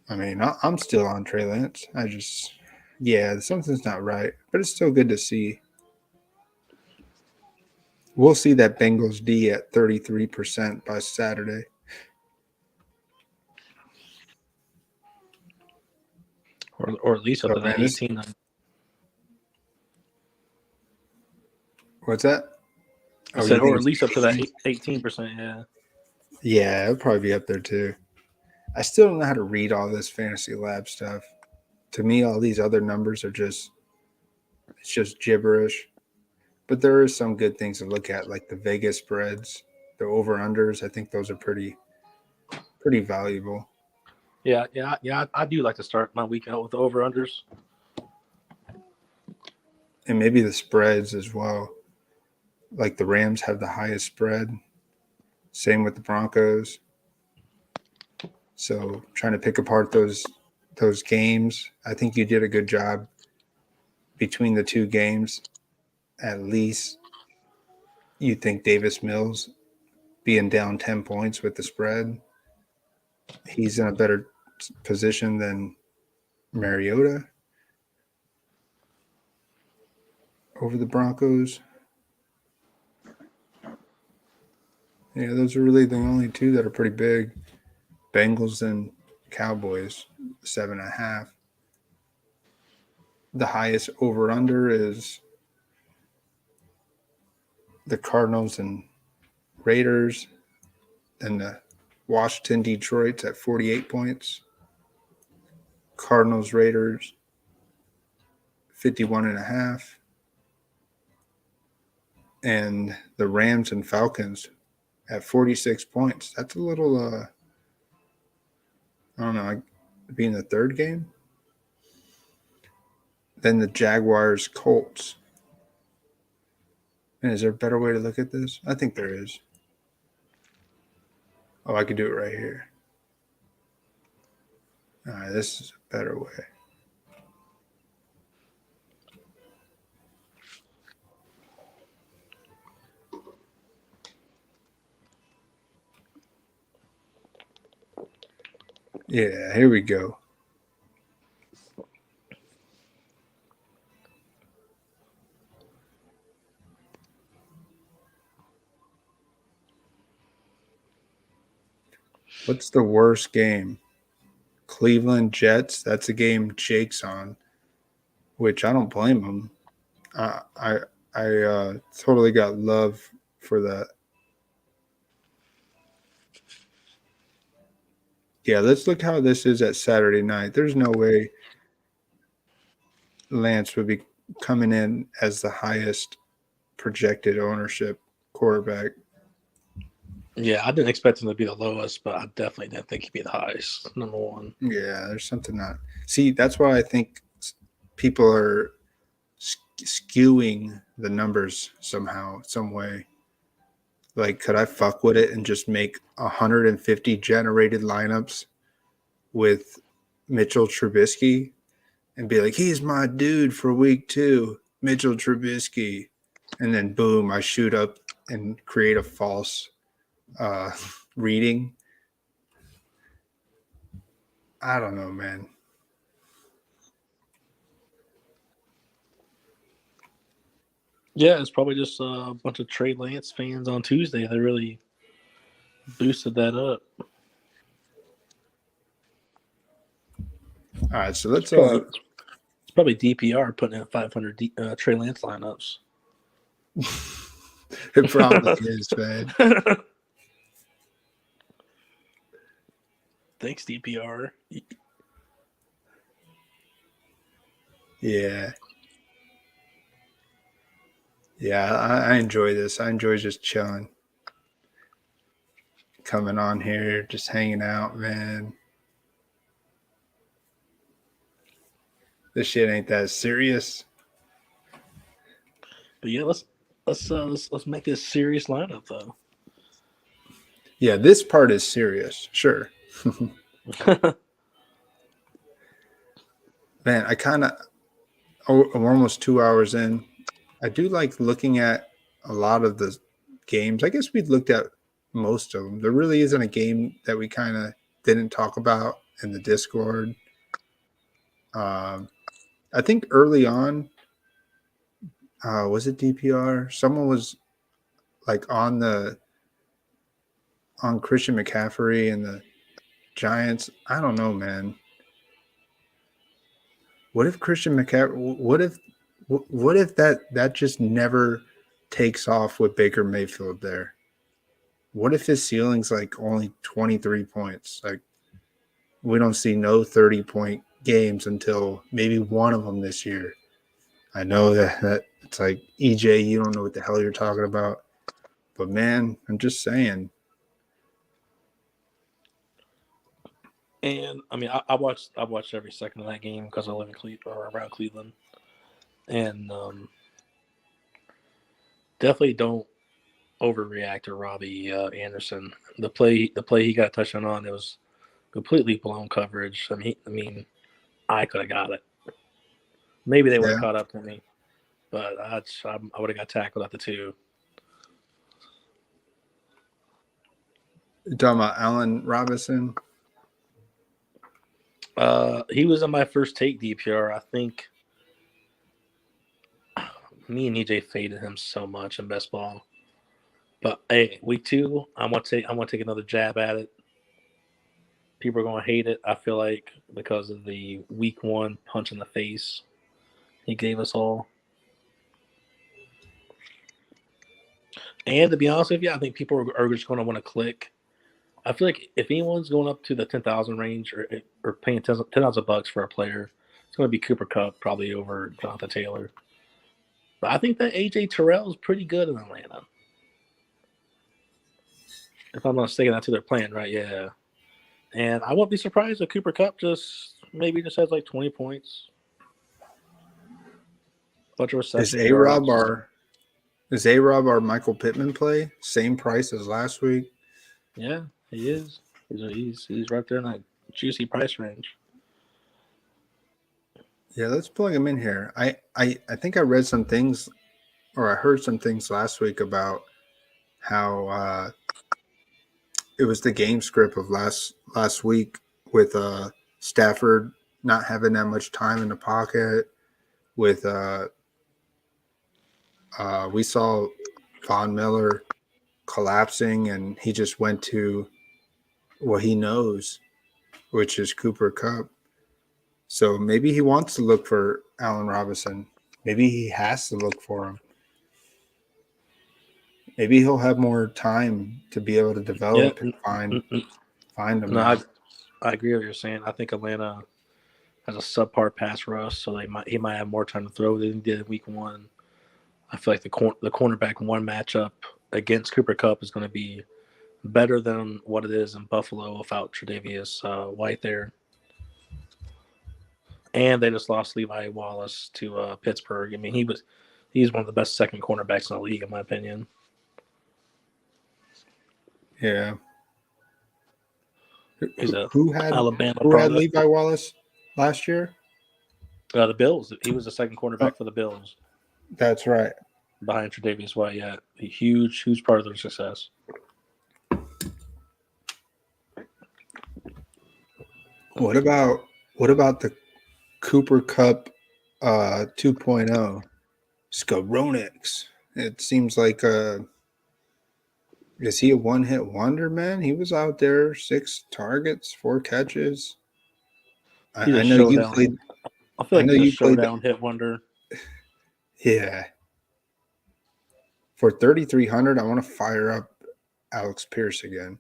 I mean, I'm still on Trey Lance. Yeah, something's not right, but it's still good to see. We'll see that Bengals D at 33% by Saturday. Or at least up to that Man, 18. what's that? I Oh, said, you or think at least up to it's that 18? 18%. Yeah. Yeah, it'll probably be up there too. I still don't know how to read all this fantasy lab stuff. To me, all these other numbers are it's just gibberish. But there is some good things to look at, like the Vegas spreads, the over unders. I think those are pretty valuable. Yeah. I do like to start my week out with over unders. And maybe the spreads as well. Like the Rams have the highest spread. Same with the Broncos. So trying to pick apart those games, I think you did a good job between the two games. At least you think Davis Mills being down 10 points with the spread, he's in a better position than Mariota over the Broncos. Yeah, those are really the only two that are pretty big. Bengals and Cowboys, 7.5. The highest over under is the Cardinals and Raiders, and the Washington Detroit's at 48 points. Cardinals Raiders 51.5. And the Rams and Falcons at 46 points. That's a little I don't know, being the third game. Then the Jaguars Colts. And is there a better way to look at this? I think there is. Oh, I could do it right here. All right, this is a better way. Yeah, here we go. What's the worst game? Cleveland Jets. That's a game Jake's on, which I don't blame him. I totally got love for that. Yeah, let's look how this is at Saturday night. There's no way Lance would be coming in as the highest projected ownership quarterback. Yeah, I didn't expect him to be the lowest, but I definitely didn't think he'd be the highest. Number one. Yeah, there's something not. See, that's why I think people are skewing the numbers somehow, some way. Like, could I fuck with it and just make 150 generated lineups with Mitchell Trubisky and be like, he's my dude for week 2, Mitchell Trubisky. And then boom, I shoot up and create a false reading. I don't know, man. Yeah, it's probably just a bunch of Trey Lance fans on Tuesday. They really boosted that up. All right, so It's let's probably DPR putting in 500 Trey Lance lineups. it probably is, man. Thanks, DPR. Yeah. Yeah, I enjoy this. I enjoy just chilling. Coming on here, just hanging out, man. This shit ain't that serious. But yeah, let's make this serious lineup though. Yeah, this part is serious, sure. Man, I kind of, we're almost 2 hours in. I do like looking at a lot of the games. I guess we looked at most of them. There really isn't a game that we kind of didn't talk about in the Discord. I think early on, was it DPR? Someone was like on Christian McCaffrey and the Giants. I don't know, man. What if Christian McCaffrey? What if that just never takes off with Baker Mayfield there? What if his ceiling's like only 23 points? Like we don't see no 30-point games until maybe one of them this year. I know that it's like EJ, you don't know what the hell you're talking about. But man, I'm just saying. And I mean, I watched every second of that game because I live in Cleveland or around Cleveland, and definitely don't overreact to Robbie Anderson. The play he got a touchdown on, it was completely blown coverage. I mean, I could have got it. Maybe they would have Yeah. caught up to me, but I would have got tackled at the 2. You're talking about Allen Robinson? He was in my first take DPR. I think me and EJ faded him so much in best ball. But hey, week 2, I want to take another jab at it. People are going to hate it, I feel like, because of the week 1 punch in the face he gave us all. And to be honest with you, I think people are just going to want to click. I feel like if anyone's going up to the 10,000 range or paying $10,000 for a player, it's going to be Cooper Kupp probably over Jonathan Taylor. But I think that AJ Terrell is pretty good in Atlanta. If I'm not mistaken, that's who they're playing, right? Yeah. And I won't be surprised if Cooper Kupp just has like 20 points. Bunch of reception yards. Is A-Rob our Michael Pittman play? Same price as last week? Yeah, he is. He's right there in that juicy price range. Yeah, let's plug him in here. I think I read some things or I heard some things last week about how it was the game script of last week with Stafford not having that much time in the pocket. With we saw Von Miller collapsing, and he just went to what he knows, which is Cooper Kupp. So maybe he wants to look for Allen Robinson. Maybe he has to look for him. Maybe he'll have more time to be able to develop and find him. No, I agree with what you're saying. I think Atlanta has a subpar pass rush, so he might have more time to throw than he did in week 1. I feel like the cornerback 1 matchup against Cooper Kupp is going to be better than what it is in Buffalo without Tre'Davious White there. And they just lost Levi Wallace to Pittsburgh. I mean, he's one of the best second cornerbacks in the league, in my opinion. Yeah. Who had Levi Wallace last year? The Bills. He was the second cornerback for the Bills. That's right. Behind Tre'Davious White, yeah. A huge part of their success. What about the Cooper Kupp 2.0? Skoronix. It seems like is he a one-hit wonder, man? He was out there, 6 targets, 4 catches. He's a I know you showdown. played. I feel I like know he's a you played. showdown hit wonder. Yeah. For 3,300, I want to fire up Alex Pierce again.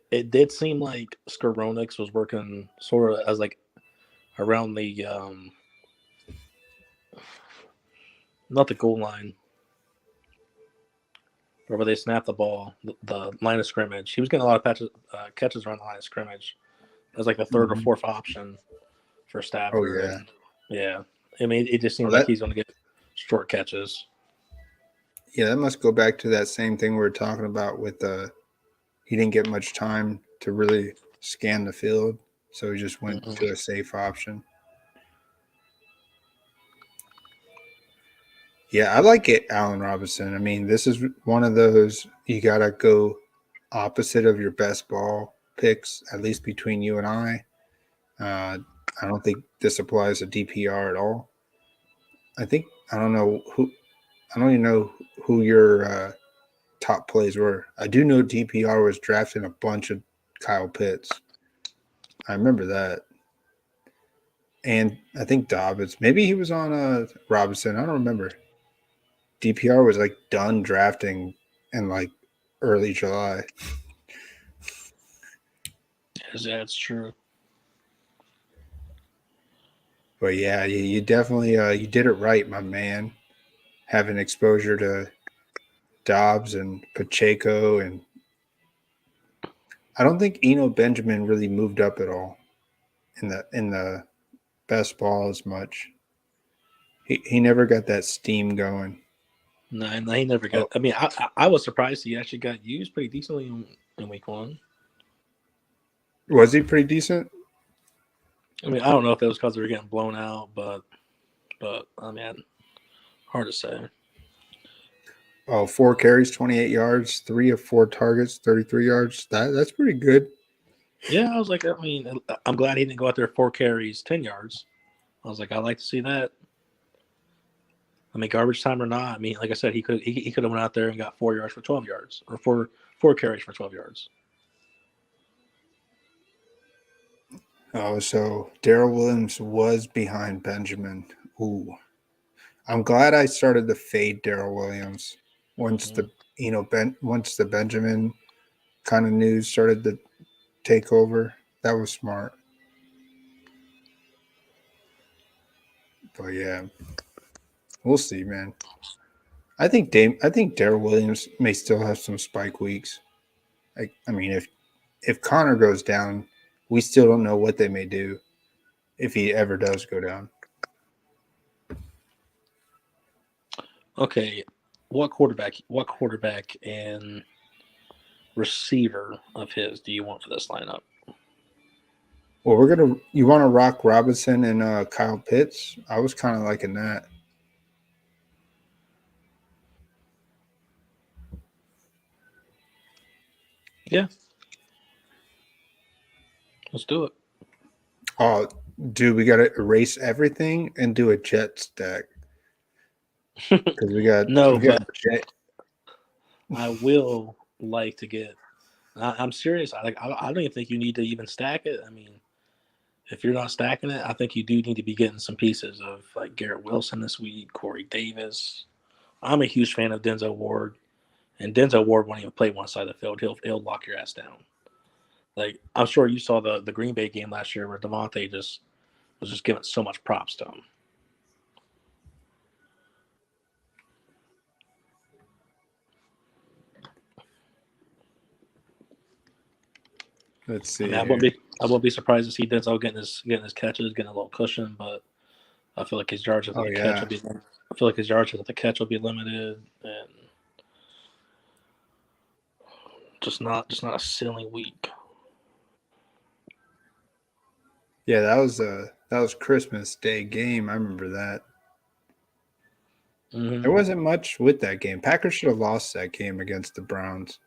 It did seem like Skoronix was working sort of as like around the not the goal line, or where they snap the ball, the line of scrimmage. He was getting a lot of catches around the line of scrimmage. As like the third or fourth option for Oh Stafford. yeah. And yeah, I mean, it just seems Well, like he's going to get short catches. that must go back to that same thing we were talking about with he didn't get much time to really scan the field, so he just went to a safe option. Yeah, I like it, Allen Robinson. I mean, this is one of those you gotta go opposite of your best ball picks, at least between you and I. I don't think this applies to DPR at all. I don't know who. I don't even know who your top plays were. I do know DPR was drafting a bunch of Kyle Pitts. I remember that. And I think Dobbins. Maybe he was on Robinson. I don't remember. DPR was like done drafting in like early July. Yeah, that's true. But yeah, you definitely you did it right, my man. Having exposure to Dobbs and Pacheco, and I don't think Eno Benjamin really moved up at all in the best ball as much. He never got that steam going. No, he never got. Oh, I mean, I was surprised he actually got used pretty decently in week one. was he pretty decent? I mean, I don't know if it was because they were getting blown out, but I mean, hard to say. Oh, 4 carries, 28 yards, 3 of 4 targets, 33 yards. That's pretty good. Yeah, I was like, I mean, I'm glad he didn't go out there 4 carries, 10 yards. I was like, I'd like to see that. I mean, garbage time or not, I mean, like I said, he could have went out there and got 4 yards for 12 yards, or four carries for 12 yards. Oh, so Daryl Williams was behind Benjamin. Ooh, I'm glad I started to fade Daryl Williams once once the Benjamin kind of news started to take over. That was smart. But yeah, we'll see, man. I think Daryl Williams may still have some spike weeks. I mean, if Connor goes down, we still don't know what they may do if he ever does go down. Okay, what quarterback and receiver of his do you want for this lineup? Well, you want to rock Robinson and Kyle Pitts? I was kind of liking that. Yeah, let's do it. Oh, dude, we got to erase everything and do a jet stack because No, we got but jet. I will like to get. I'm serious. I don't even think you need to even stack it. I mean, if you're not stacking it, I think you do need to be getting some pieces of like Garrett Wilson this week, Corey Davis. I'm a huge fan of Denzel Ward, and Denzel Ward won't even play one side of the field. He'll lock your ass down. Like I'm sure you saw the Green Bay game last year where Devontae just was just giving so much props to him. Let's I see mean, here. I wouldn't be surprised to see Denzel getting his catches, getting a little cushion, but I feel like his yards after Oh the catch yeah, will be. I feel like his yards after the catch will be limited, and just not a ceiling week. yeah. That was Christmas Day game. I remember that. Mm-hmm. There wasn't much with that game. Packers should have lost that game against the Browns.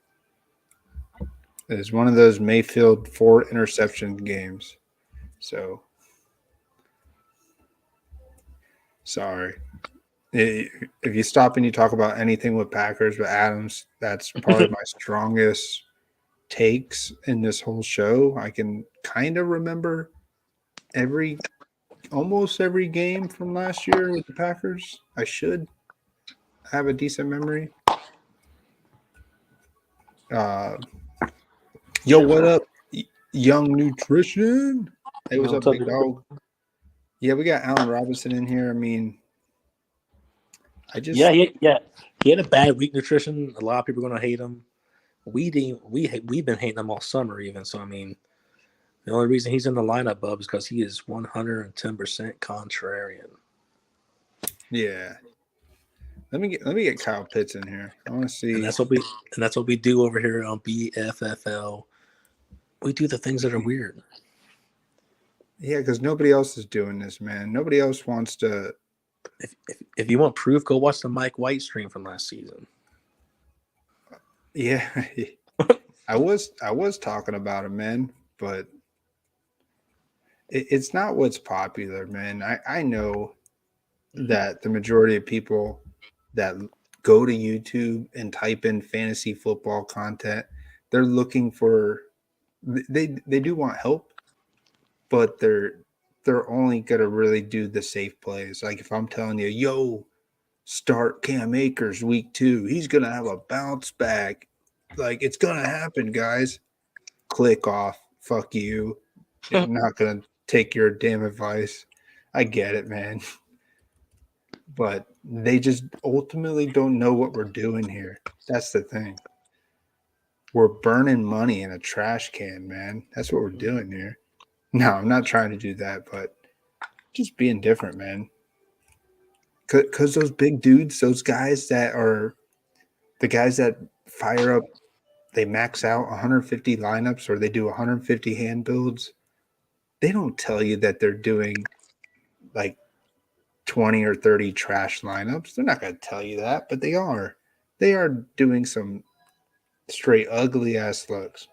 It was one of those Mayfield 4 interception games. So sorry. If you stop and you talk about anything with Packers with Adams, that's probably my strongest takes in this whole show. I can kind of remember almost every game from last year with the Packers. I should have a decent memory. Uh, yo, what up, Young Nutrition? Hey, what's What's up, up, big dog? Yeah, we got Allen Robinson in here. I mean, Yeah, he had a bad week nutrition. A lot of people are gonna hate him. We've been hating him all summer even. So I mean, the only reason he's in the lineup, Bub, is because he is 110% contrarian. Yeah. Let me get Kyle Pitts in here. I want to see. And that's what we do over here on BFFL. We do the things that are weird. Yeah, because nobody else is doing this, man. Nobody else wants to. If you want proof, go watch the Mike White stream from last season. Yeah, I was talking about him, man, but it's not what's popular, man. I know that the majority of people that go to YouTube and type in fantasy football content, they're looking for they do want help, but they're only gonna really do the safe plays. Like if I'm telling you, yo, start Cam Akers week 2, he's gonna have a bounce back. Like it's gonna happen, guys. Click off. Fuck you. I'm not gonna take your damn advice. I get it, man. But they just ultimately don't know what we're doing here. That's the thing. We're burning money in a trash can, man. That's what we're doing here. No, I'm not trying to do that, but just being different, man. Because those big dudes, those guys that are the guys that fire up, they max out 150 lineups or they do 150 hand builds. They don't tell you that they're doing like 20 or 30 trash lineups. They're not going to tell you that, but they are. They are doing some straight ugly ass looks.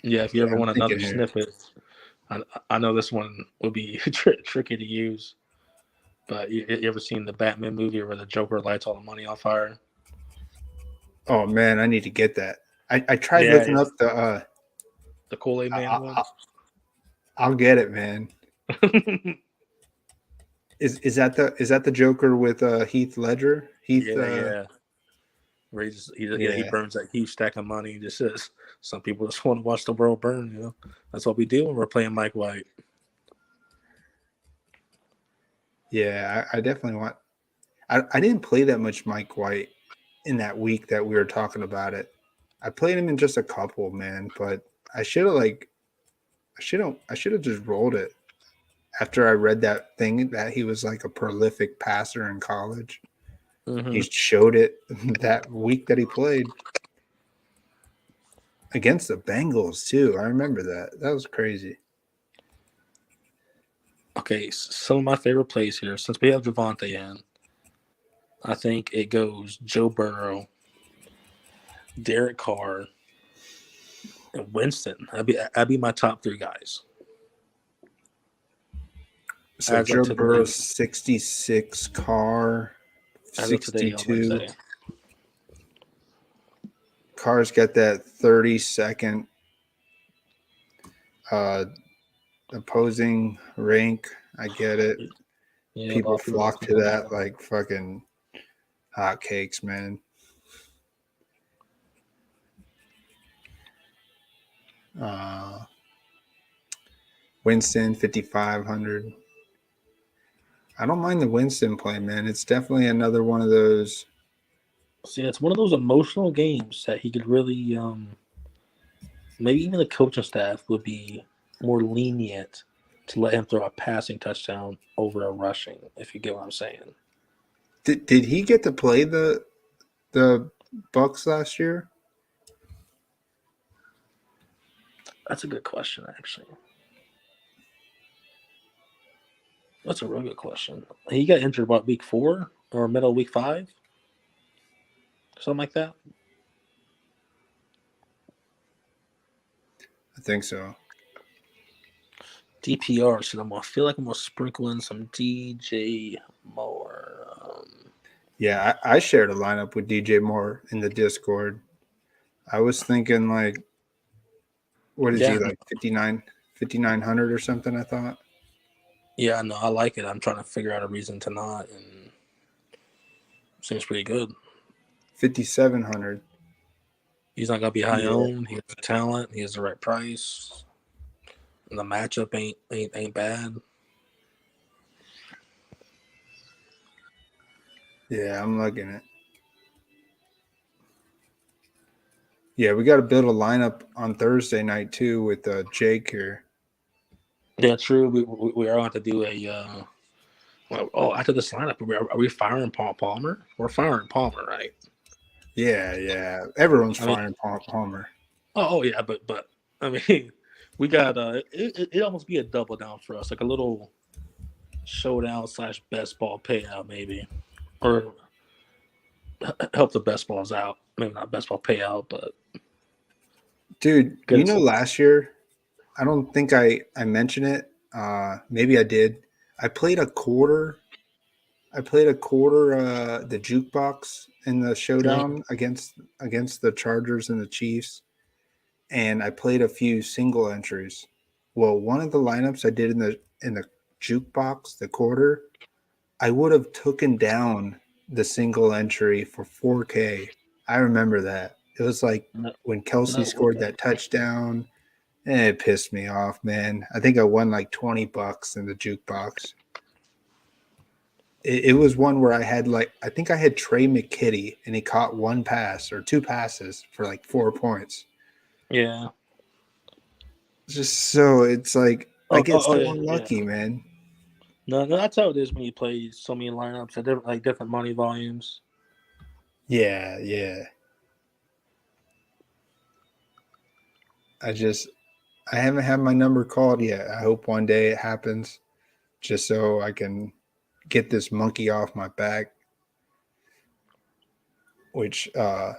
Yeah, if you ever I'm want another thinking here. snippet, I know this one would be tricky to use. But you ever seen the Batman movie where the Joker lights all the money on fire? Oh man, I need to get that. I tried Yeah, looking up the. the Kool-Aid Man one. I'll get it, man. Is that the Joker with Heath Ledger? Heath. Yeah. Where he Yeah. burns that huge stack of money. He just says some people just want to watch the world burn. That's what we do when we're playing Mike White. Yeah, I definitely want. I didn't play that much Mike White in that week that we were talking about it. I played him in just a couple, man, but I should have just rolled it after I read that thing that he was like a prolific passer in college. Mm-hmm. He showed it that week that he played against the Bengals too. I remember that. That was crazy. Okay, some of my favorite plays here, since we have Javonte in, I think it goes Joe Burrow, Derek Carr, and Winston. That'd be my top 3 guys. So As of Joe Burrow today, 66, Carr as of today, I might 62. say. Carr's got that 30-second opposing rank. I get it. Yeah, a lot People of people flock asking to about that that. like fucking hotcakes, man. Winston 5,500. I don't mind the Winston play, man. It's definitely another one of those. See, it's one of those emotional games that he could really, maybe even the coaching staff would be more lenient to let him throw a passing touchdown over a rushing, if you get what I'm saying. Did he get to play the Bucks last year? That's a good question, actually. That's a real good question. He got injured, what, week 4 or middle of week 5? Something like that? I think so. DPR. So I feel like I'm gonna sprinkle in some DJ Moore. Yeah, I shared a lineup with DJ Moore in the Discord. I was thinking like, what is he Yeah, like 5,900 or something? I thought yeah, no, I like it. I'm trying to figure out a reason to not, and seems pretty good. 5,700. He's not gonna be high Yeah, owned. He has the talent. He has the right price. And the matchup ain't bad. yeah, I'm looking at. Yeah, we got to build a lineup on Thursday night too with Jake here. Yeah, true. We are going to do a. After this lineup, are we firing Paul Palmer? We're firing Palmer, right? Yeah. Everyone's I mean, firing Palmer. yeah, but I mean, we got it almost be a double down for us, like a little showdown / best ball payout maybe, or help the best balls out. Maybe not best ball payout, but Dude, get us. last year, I don't think I mentioned it. Maybe I did. I played a quarter. The jukebox in the showdown against the Chargers and the Chiefs, and I played a few single entries. Well, one of the lineups I did in the jukebox, the quarter, I would have taken down the single entry for 4K. I remember that. It was like No, when Kelsey no scored way. that touchdown. It pissed me off, man. I think I won like $20 in the jukebox. It was one where I think I had Trey McKitty and he caught one pass or two passes for like 4 points. Yeah. It's like I get so Yeah. unlucky, man. No, that's how it is when you play so many lineups at different money volumes. Yeah. I haven't had my number called yet. I hope one day it happens just so I can get this monkey off my back. Which that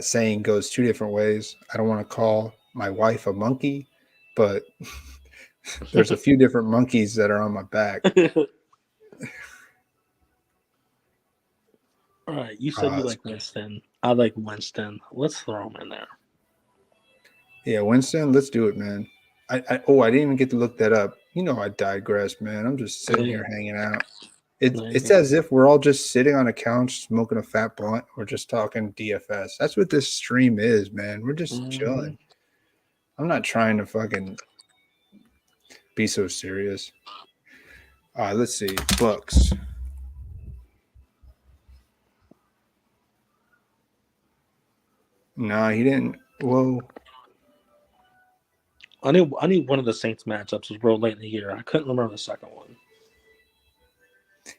saying goes two different ways. I don't want to call my wife a monkey, but there's a few different monkeys that are on my back. All right, you said you like Winston. I like Winston. Let's throw him in there. Yeah, Winston, let's do it, man. I didn't even get to look that up. I digress, man. I'm just sitting here hanging out. It's as if we're all just sitting on a couch smoking a fat blunt. We're just talking DFS. That's what this stream is, man. We're just chilling. I'm not trying to fucking be so serious. Let's see. Bucks. No, he didn't. Whoa. I knew one of the Saints matchups was real late in the year. I couldn't remember the second one.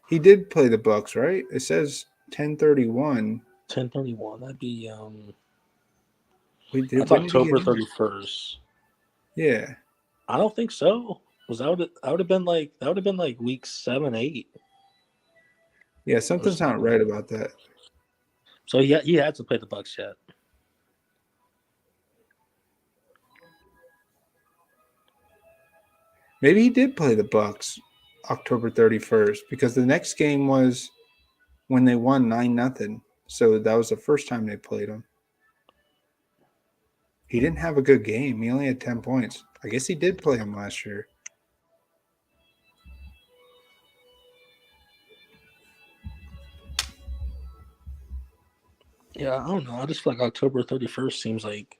He did play the Bucks, right? It says 10:31. 10:31. That'd be That's October 31st. Yeah. I don't think so. That would have been like week 7, 8. Yeah, something's not right about that. So he had to play the Bucks yet. Maybe he did play the Bucks October 31st because the next game was when they won 9-0. So that was the first time they played him. He didn't have a good game. He only had 10 points. I guess he did play him last year. Yeah, I don't know. I just feel like October 31st seems like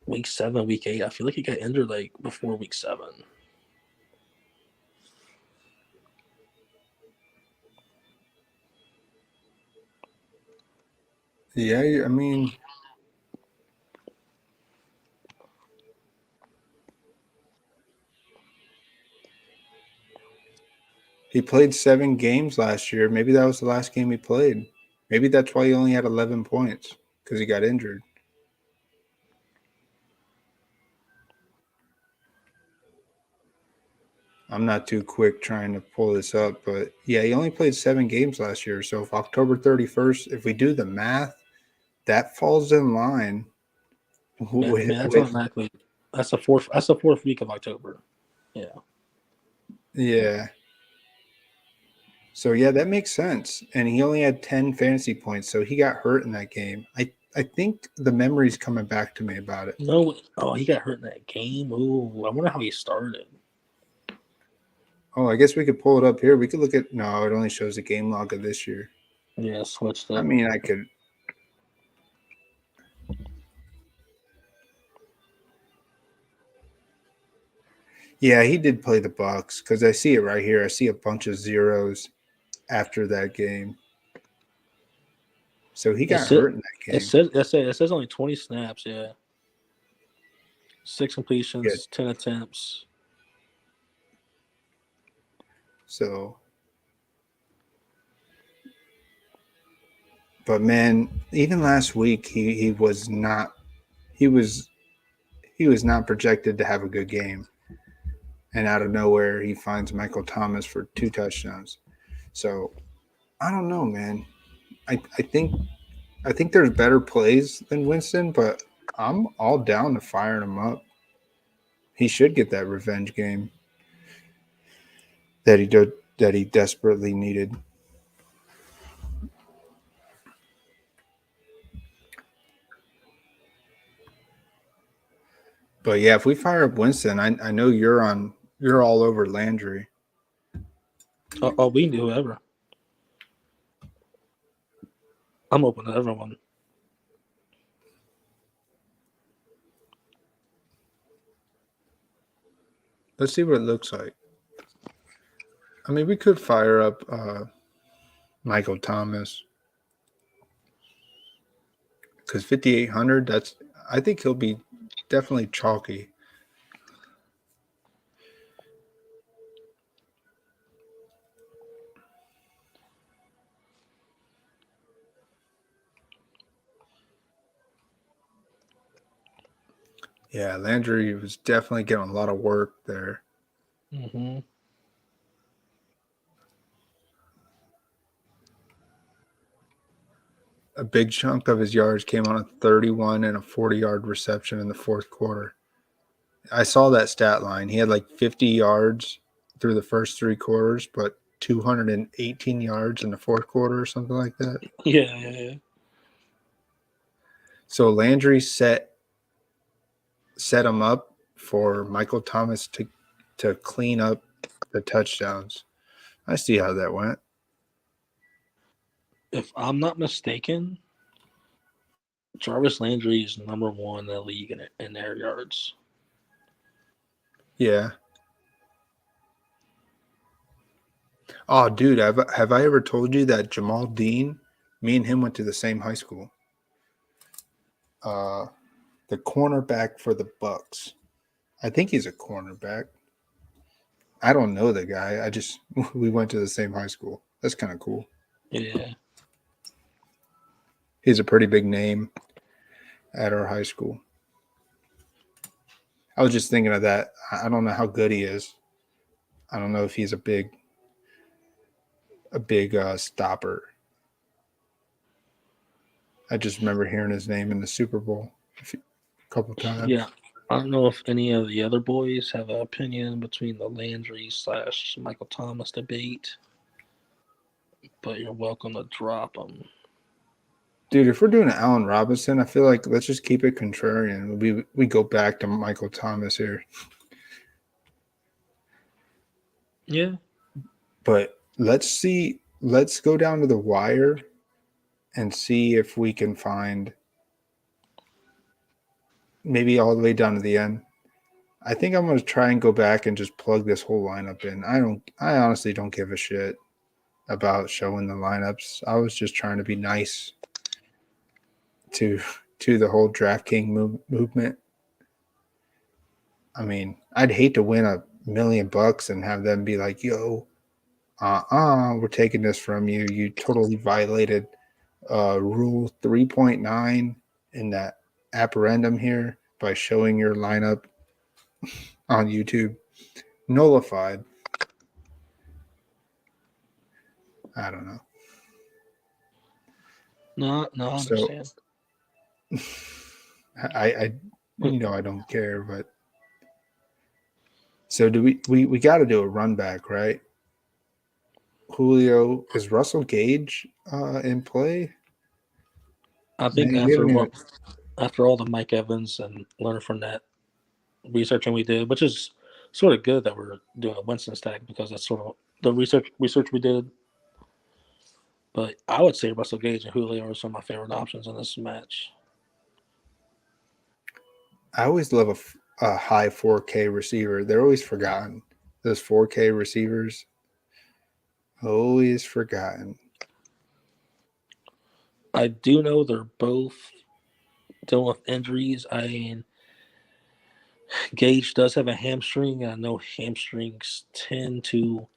week 7, week 8. I feel like he got injured like before week 7. Yeah, I mean, he played 7 games last year. Maybe that was the last game he played. Maybe that's why he only had 11 points because he got injured. I'm not too quick trying to pull this up, but yeah, he only played 7 games last year. So if October 31st, if we do the math, that falls in line Man, that's with automatically That's the fourth. That's the fourth week of October. Yeah. Yeah. So yeah, that makes sense. And he only had 10 fantasy points, so he got hurt in that game. I think the memory's coming back to me about it. No. Oh, he got hurt in that game. Ooh, I wonder how he started. Oh, I guess we could pull it up here. We could look at no, it only shows the game log of this year. Yeah, switched I up. mean, I could. Yeah, he did play the Bucks because I see it right here. I see a bunch of zeros after that game. So he got hurt in that game. It says only 20 snaps. Yeah. 6 completions, Good. 10 attempts. So, but man, even last week he was not projected to have a good game, and out of nowhere he finds Michael Thomas for 2 touchdowns. So I don't know, man. I think there's better plays than Winston, but I'm all down to firing him up. He should get that revenge game that he desperately needed. But yeah, if we fire up Winston, I know you're all over Landry. Oh, we can do whoever. I'm open to everyone. Let's see what it looks like. I mean, we could fire up Michael Thomas because 5,800. I think he'll be definitely chalky. Yeah, Landry was definitely getting a lot of work there. Mm-hmm. A big chunk of his yards came on a 31 and a 40-yard reception in the fourth quarter. I saw that stat line. He had like 50 yards through the first 3 quarters, but 218 yards in the fourth quarter or something like that. Yeah. So Landry set him up for Michael Thomas to clean up the touchdowns. I see how that went. If I'm not mistaken, Jarvis Landry is number 1 in the league in air yards. Yeah. Oh, dude, have I ever told you that Jamal Dean, me and him went to the same high school? The cornerback for the Bucks. I think he's a cornerback. I don't know the guy. We went to the same high school. That's kind of cool. Yeah. He's a pretty big name at our high school. I was just thinking of that. I don't know how good he is. I don't know if he's a big stopper. I just remember hearing his name in the Super Bowl a couple times. Yeah. I don't know if any of the other boys have an opinion between the Landry / Michael Thomas debate, but you're welcome to drop them. Dude, if we're doing an Allen Robinson, I feel like let's just keep it contrarian. We go back to Michael Thomas here. Yeah. But let's go down to the wire and see if we can find maybe all the way down to the end. I think I'm going to try and go back and just plug this whole lineup in. I honestly don't give a shit about showing the lineups. I was just trying to be nice to the whole DraftKings movement. I mean, I'd hate to win $1 million and have them be like, yo, we're taking this from you. You totally violated rule 3.9 in that apparendum here by showing your lineup on YouTube. Nullified. I don't know. No, I understand. I I don't care, but So do we got to do a run back, right? Julio, is Russell Gage in play? I think Man, we haven't even. after all the Mike Evans and Leonard Fournette researching we did, which is sort of good that we're doing a Winston stack because that's sort of the research we did. But I would say Russell Gage and Julio are some of my favorite options in this match. I always love a high 4K receiver. They're always forgotten. Those 4K receivers, always forgotten. I do know they're both dealing with injuries. I mean, Gage does have a hamstring. I know hamstrings tend to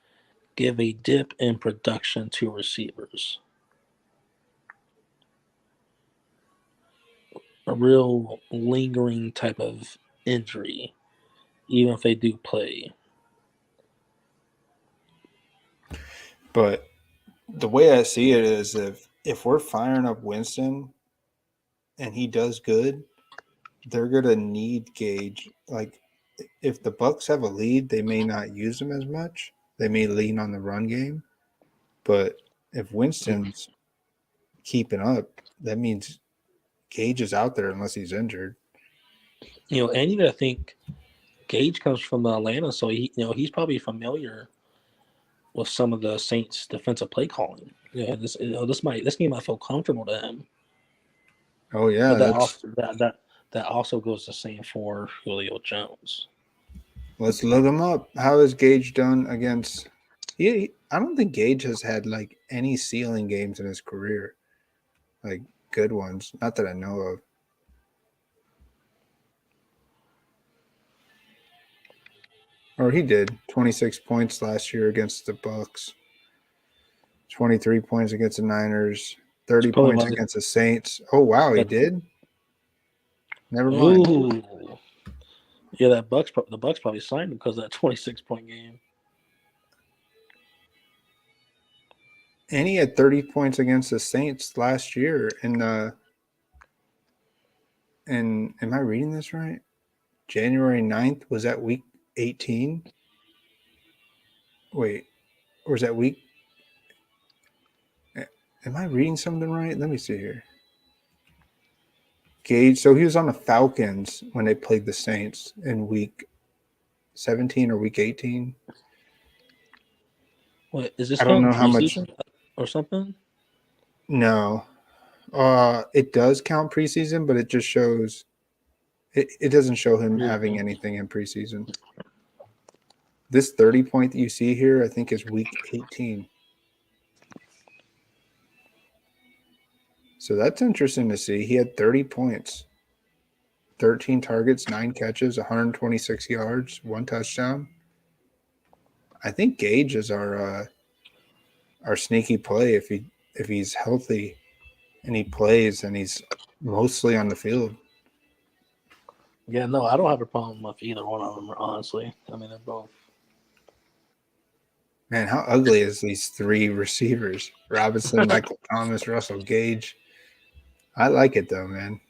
give a dip in production to receivers. A real lingering type of injury, even if they do play. But the way I see it is if we're firing up Winston and he does good, they're gonna need Gage. Like if the Bucks have a lead, they may not use him as much. They may lean on the run game. But if Winston's keeping up, that means Gage is out there unless he's injured. And you got to think Gage comes from Atlanta, so he's probably familiar with some of the Saints' defensive play calling. This game might feel comfortable to him. Oh yeah, But that also goes the same for Julio Jones. let's look him up. How has Gage done against? I don't think Gage has had like any ceiling games in his career, like good ones. Not that I know of. Or he did 26 points last year against the Bucks, 23 points against the Niners, 30 points against the Saints. Oh wow, he did. Never mind. Ooh, yeah, the Bucks probably signed him because of that 26-point game. And he had 30 points against the Saints last year in the. And am I reading this right? January 9th, was that week 18? Wait, or was that week? Am I reading something right? Let me see here. Gage, so he was on the Falcons when they played the Saints in week 17 or week 18. What is this? I don't Count know how much. preseason or something? No, it does count preseason, but it just shows. It doesn't show him having anything in preseason. This 30 point that you see here, I think, is week 18. So that's interesting to see. He had 30 points, 13 targets, 9 catches, 126 yards, 1 touchdown. I think Gage is our sneaky play if he's healthy and he plays and he's mostly on the field. Yeah, no, I don't have a problem with either one of them, honestly. I mean, they're both. Man, how ugly is these 3 receivers? Robinson, Michael Thomas, Russell Gage. I like it though, man.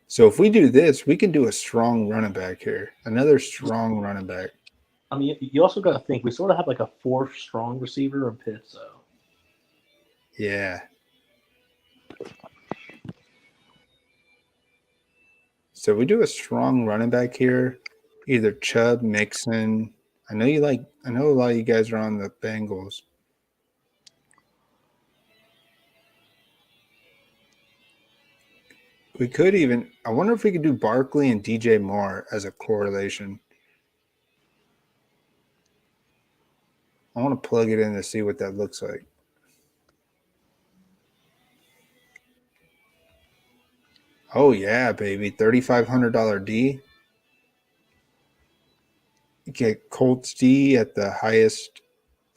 So if we do this, we can do a strong running back here. Another strong running back. I mean, you also got to think we sort of have like a fourth strong receiver in Pitts, though. Yeah. So we do a strong running back here, either Chubb, Mixon. I know a lot of you guys are on the Bengals. We could even, I wonder if we could do Barkley and DJ Moore as a correlation. I want to plug it in to see what that looks like. Oh yeah, baby. $3,500 D. You get Colts D at the highest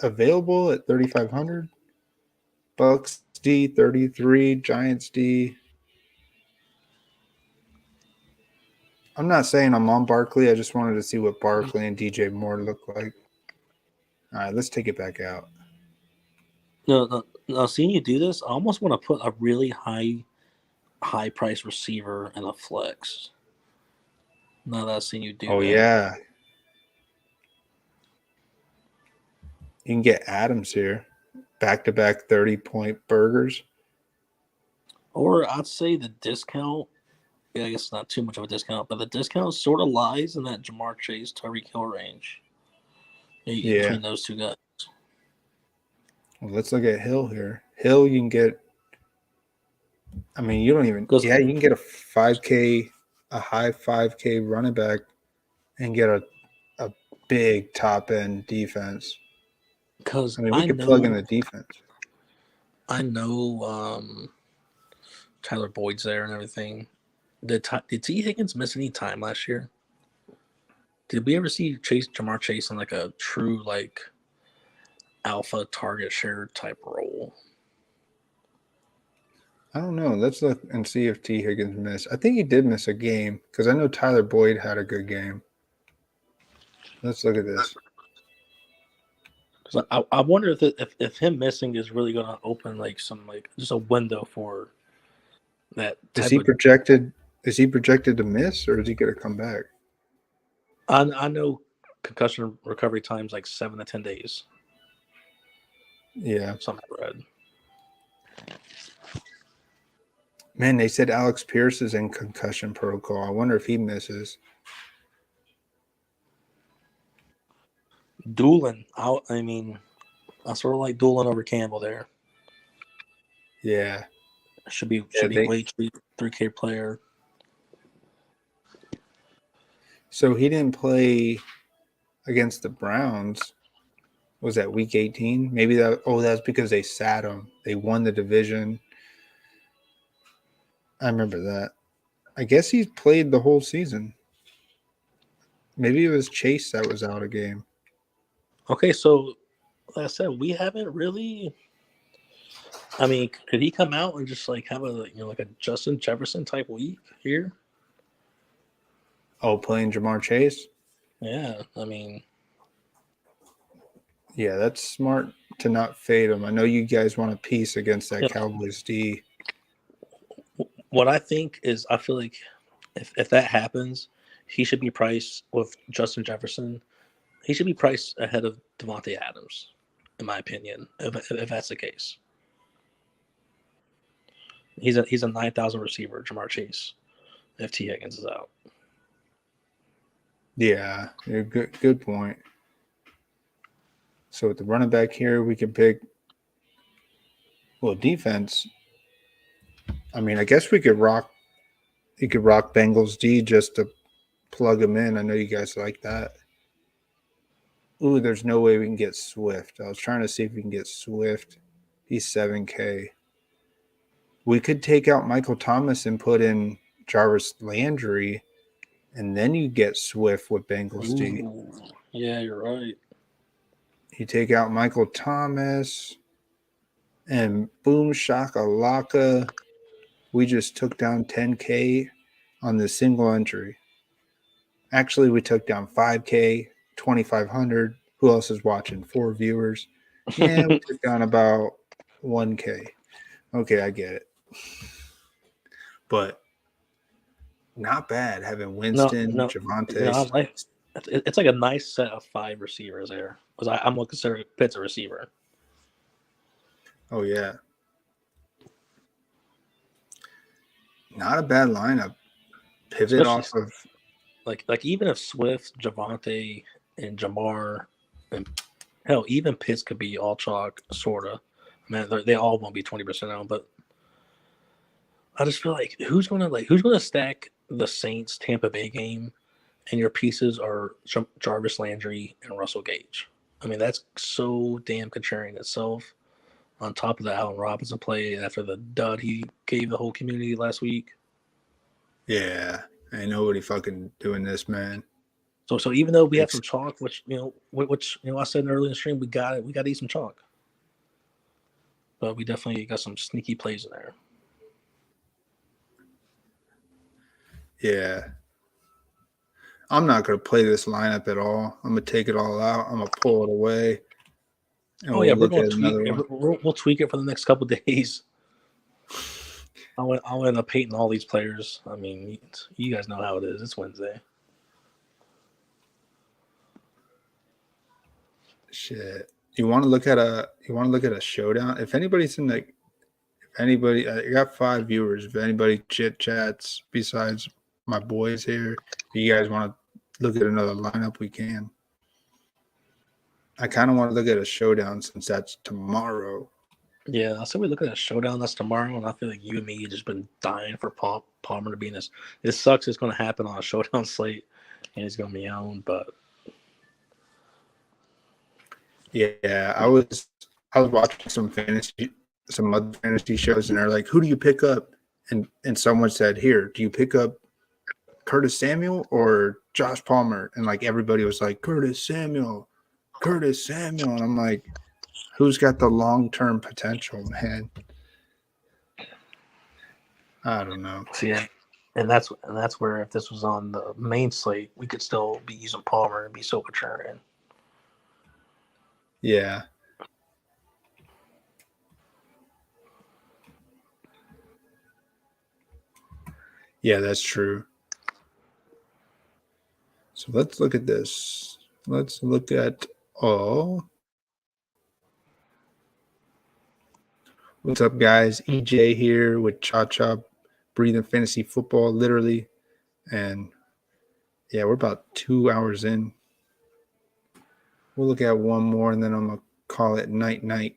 available at 3,500. Bucks D 33, Giants D. I'm not saying I'm on Barkley. I just wanted to see what Barkley and DJ Moore look like. All right, let's take it back out. No, seeing you do this, I almost want to put a really high price receiver in a flex. Now that I've seen you do that. Yeah. You can get Adams here, back-to-back 30-point burgers. Or I'd say the discount. Yeah, I guess not too much of a discount, but the discount sort of lies in that Jamar Chase, Tyreek Hill range. Yeah. Between those two guys. Well, let's look at Hill here. Hill, you can get. I mean, you don't even. Because Yeah, you can get a 5K, a high 5K running back, and get a big top end defense. I mean, we could plug in the defense. I know Tyler Boyd's there and everything. Did T. Higgins miss any time last year? Did we ever see Jamar Chase in like a true like alpha target share type role? I don't know. Let's look and see if T. Higgins missed. I think he did miss a game because I know Tyler Boyd had a good game. Let's look at this. Because I wonder if him missing is really going to open like some like just a window for that. Is he projected? Is he projected to miss, or is he going to come back? I know concussion recovery time's like 7 to 10 days. Yeah, something I read. Man, they said Alex Pierce is in concussion protocol. I wonder if he misses. Doolin out. I mean, I sort of like Doolin over Campbell there. Yeah, should be way 3K player. So he didn't play against the Browns. Was that week 18? Maybe that. Oh, that's because they sat him. They won the division. I remember that. I guess he's played the whole season. Maybe it was Chase that was out a game. Okay, so like I said, we haven't really. I mean, could he come out and just like have a like a Justin Jefferson type week here? Oh, playing Jamar Chase? Yeah, I mean. Yeah, that's smart to not fade him. I know you guys want a piece against that Cowboys D. What I think is, I feel like if that happens, he should be priced with Justin Jefferson. He should be priced ahead of Devontae Adams, in my opinion, if that's the case. He's a 9,000 receiver, Jamar Chase, if T. Higgins is out. Yeah, good point. So with the running back here, we can pick. Well, defense. I mean, I guess we could rock. You could rock Bengals D just to plug him in. I know you guys like that. Ooh, there's no way we can get Swift. I was trying to see if we can get Swift. He's 7K. We could take out Michael Thomas and put in Jarvis Landry, and then you get Swift with Bengals D. Yeah, you're right. You take out Michael Thomas, and boom, shakalaka. We just took down 10K on the single entry. Actually, we took down 5K, 2,500. Who else is watching? 4 viewers. Yeah, we took down about 1K. Okay, I get it. But not bad having Winston, Javonte. It's like a nice set of 5 receivers there. Because I'm going to consider Pitts a receiver. Oh, yeah. Not a bad lineup. Pivot especially off of like even if Swift, Javonte, and Jamar, and hell, even Pitts could be all chalk, sorta. Man, they all won't be 20% out, but I just feel like who's gonna stack the Saints Tampa Bay game, and your pieces are Jarvis Landry and Russell Gage. I mean, that's so damn contrarian itself. On top of the Allen Robinson play after the dud he gave the whole community last week. Yeah, ain't nobody fucking doing this, man. So even though we have some chalk, which I said earlier in the stream, we got to eat some chalk. But we definitely got some sneaky plays in there. Yeah. I'm not going to play this lineup at all. I'm going to take it all out. I'm going to pull it away. And we're going to tweak it. We'll tweak it for the next couple of days. I'll end up hating all these players. I mean, you guys know how it is. It's Wednesday. Shit. You want to look at a showdown? If anybody's in like anybody, I got 5 viewers. If anybody chit chats besides my boys here, if you guys want to look at another lineup, we can. I kind of want to look at a showdown since that's tomorrow. Yeah, I said we look at a showdown that's tomorrow, and I feel like you and me have just been dying for Palmer to be in this. It sucks it's going to happen on a showdown slate, and he's going to be owned, but Yeah, I was watching some other fantasy shows, and they're like, "Who do you pick up?" And someone said, "Here, do you pick up Curtis Samuel or Josh Palmer?" And like everybody was like, "Curtis Samuel, Curtis Samuel," and I'm like, "Who's got the long-term potential, man?" I don't know. see, and that's where if this was on the main slate, we could still be using Palmer and be so contrarian. Yeah. Yeah, that's true. So let's look at this. Let's look at all. What's up, guys? EJ here with Cha Cha Breathing Fantasy Football, literally. And yeah, we're about 2 hours in. We'll look at one more, and then I'm going to call it night-night.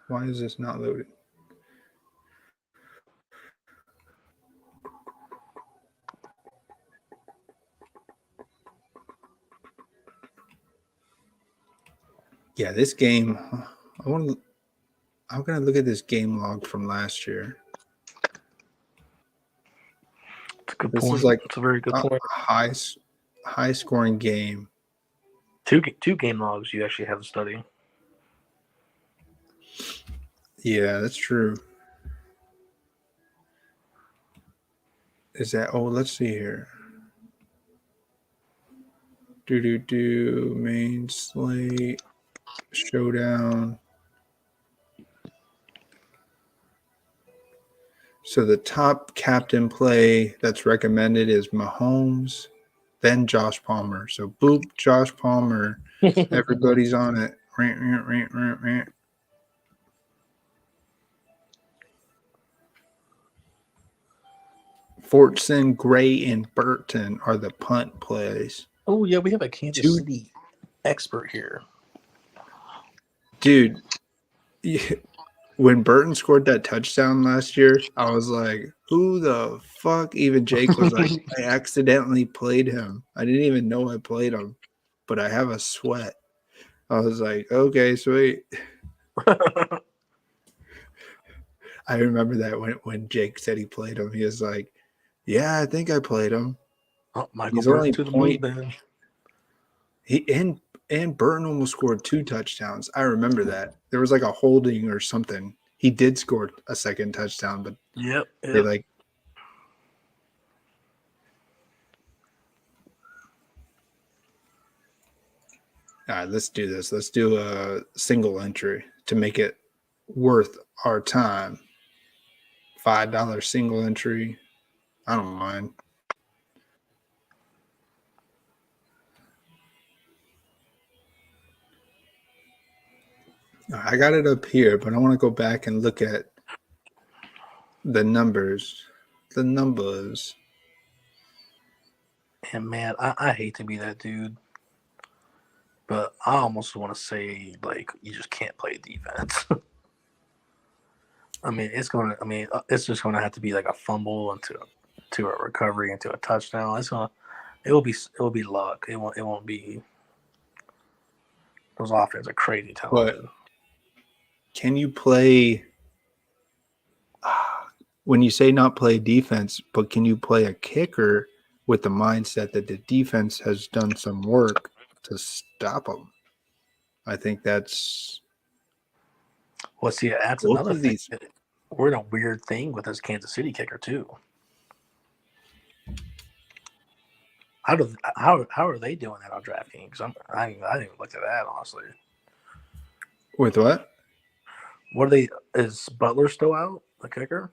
Why is this not loaded? Yeah, this game, I'm going to look at this game log from last year. It's a good This point. is like It's a very good point. High scoring game. Two game logs you actually have to study. Yeah, that's true. Is that, let's see here. Main slate, showdown. So the top captain play that's recommended is Mahomes, then Josh Palmer. So boop, Josh Palmer. Everybody's on it. Fortson, Gray, and Burton are the punt plays. Oh yeah, we have a Kansas City expert here. Dude, when Burton scored that touchdown last year, I was like, who the fuck? Even Jake was like, I accidentally played him. I didn't even know I played him, but I have a sweat. I was like, okay, sweet. I remember that when Jake said he played him, he was like, yeah, I think I played him. Oh, Michael Burton to the moon, man. And Burton almost scored 2 touchdowns. I remember that. There was like a holding or something. He did score a second touchdown, but they like. All right, let's do this. Let's do a single entry to make it worth our time. $5 single entry. I don't mind. I got it up here, but I want to go back and look at the numbers. The numbers. And man, I hate to be that dude, but I almost want to say like you just can't play defense. I mean, it's just gonna have to be like a fumble into a recovery into a touchdown. It will be luck. It won't be. Those offenses are crazy talented. But can you play? When you say not play defense, but can you play a kicker with the mindset that the defense has done some work to stop them? I think that's. Well, see, that's another thing. We're in a weird thing with this Kansas City kicker too. How are they doing that on Draftkings? I didn't even look at that honestly. With what? What are they? Is Butler still out, the kicker?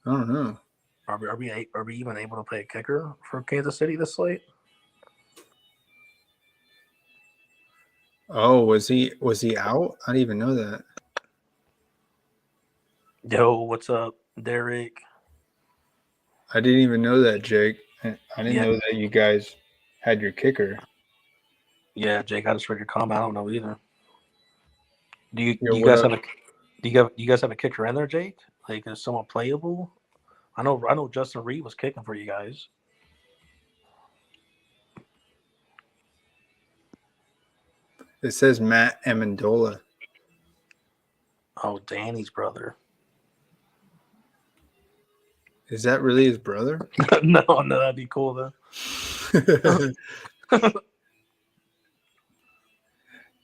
I don't know. Are we even able to play a kicker for Kansas City this slate? Oh, was he out? I didn't even know that. Yo, what's up, Derek? I didn't even know that, Jake. I didn't Yeah, know that you guys had your kicker. yeah, Jake. I just read your comment. I don't know either. Do Yo, you what guys up? have a do you guys have a kicker in there, Jake? Like, is someone playable? I know Justin Reed was kicking for you guys. It says Matt Amendola. Oh, Danny's brother. Is that really his brother? No, that'd be cool though.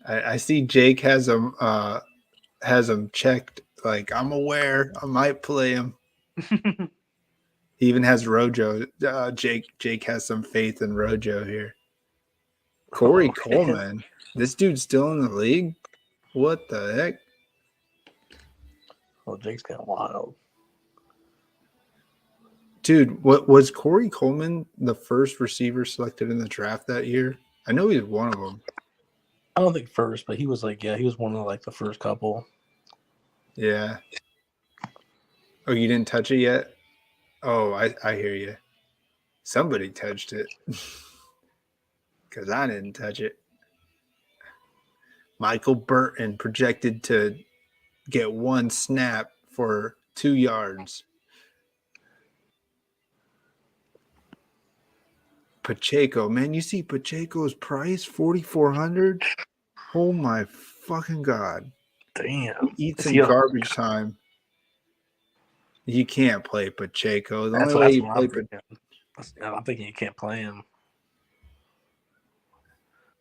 I see Jake has him checked. Like, I'm aware I might play him. He even has Rojo. Jake has some faith in Rojo here. Corey Oh, Coleman. This dude's still in the league? What the heck? oh, Jake's kind of wild. Dude, what was Corey Coleman the first receiver selected in the draft that year? I know he was one of them. I don't think first, but he was like, yeah, he was one of like the first couple. Yeah. Oh, you didn't touch it yet? Oh, I hear you. Somebody touched it. Because I didn't touch it. Michael Burton projected to get one snap for 2 yards. Pacheco, man, you see Pacheco's price, 4,400. Oh my fucking god! Damn, Eat is some he? garbage time. You can't play Pacheco. The only way That's you what play I'm thinking. I'm thinking you can't play him.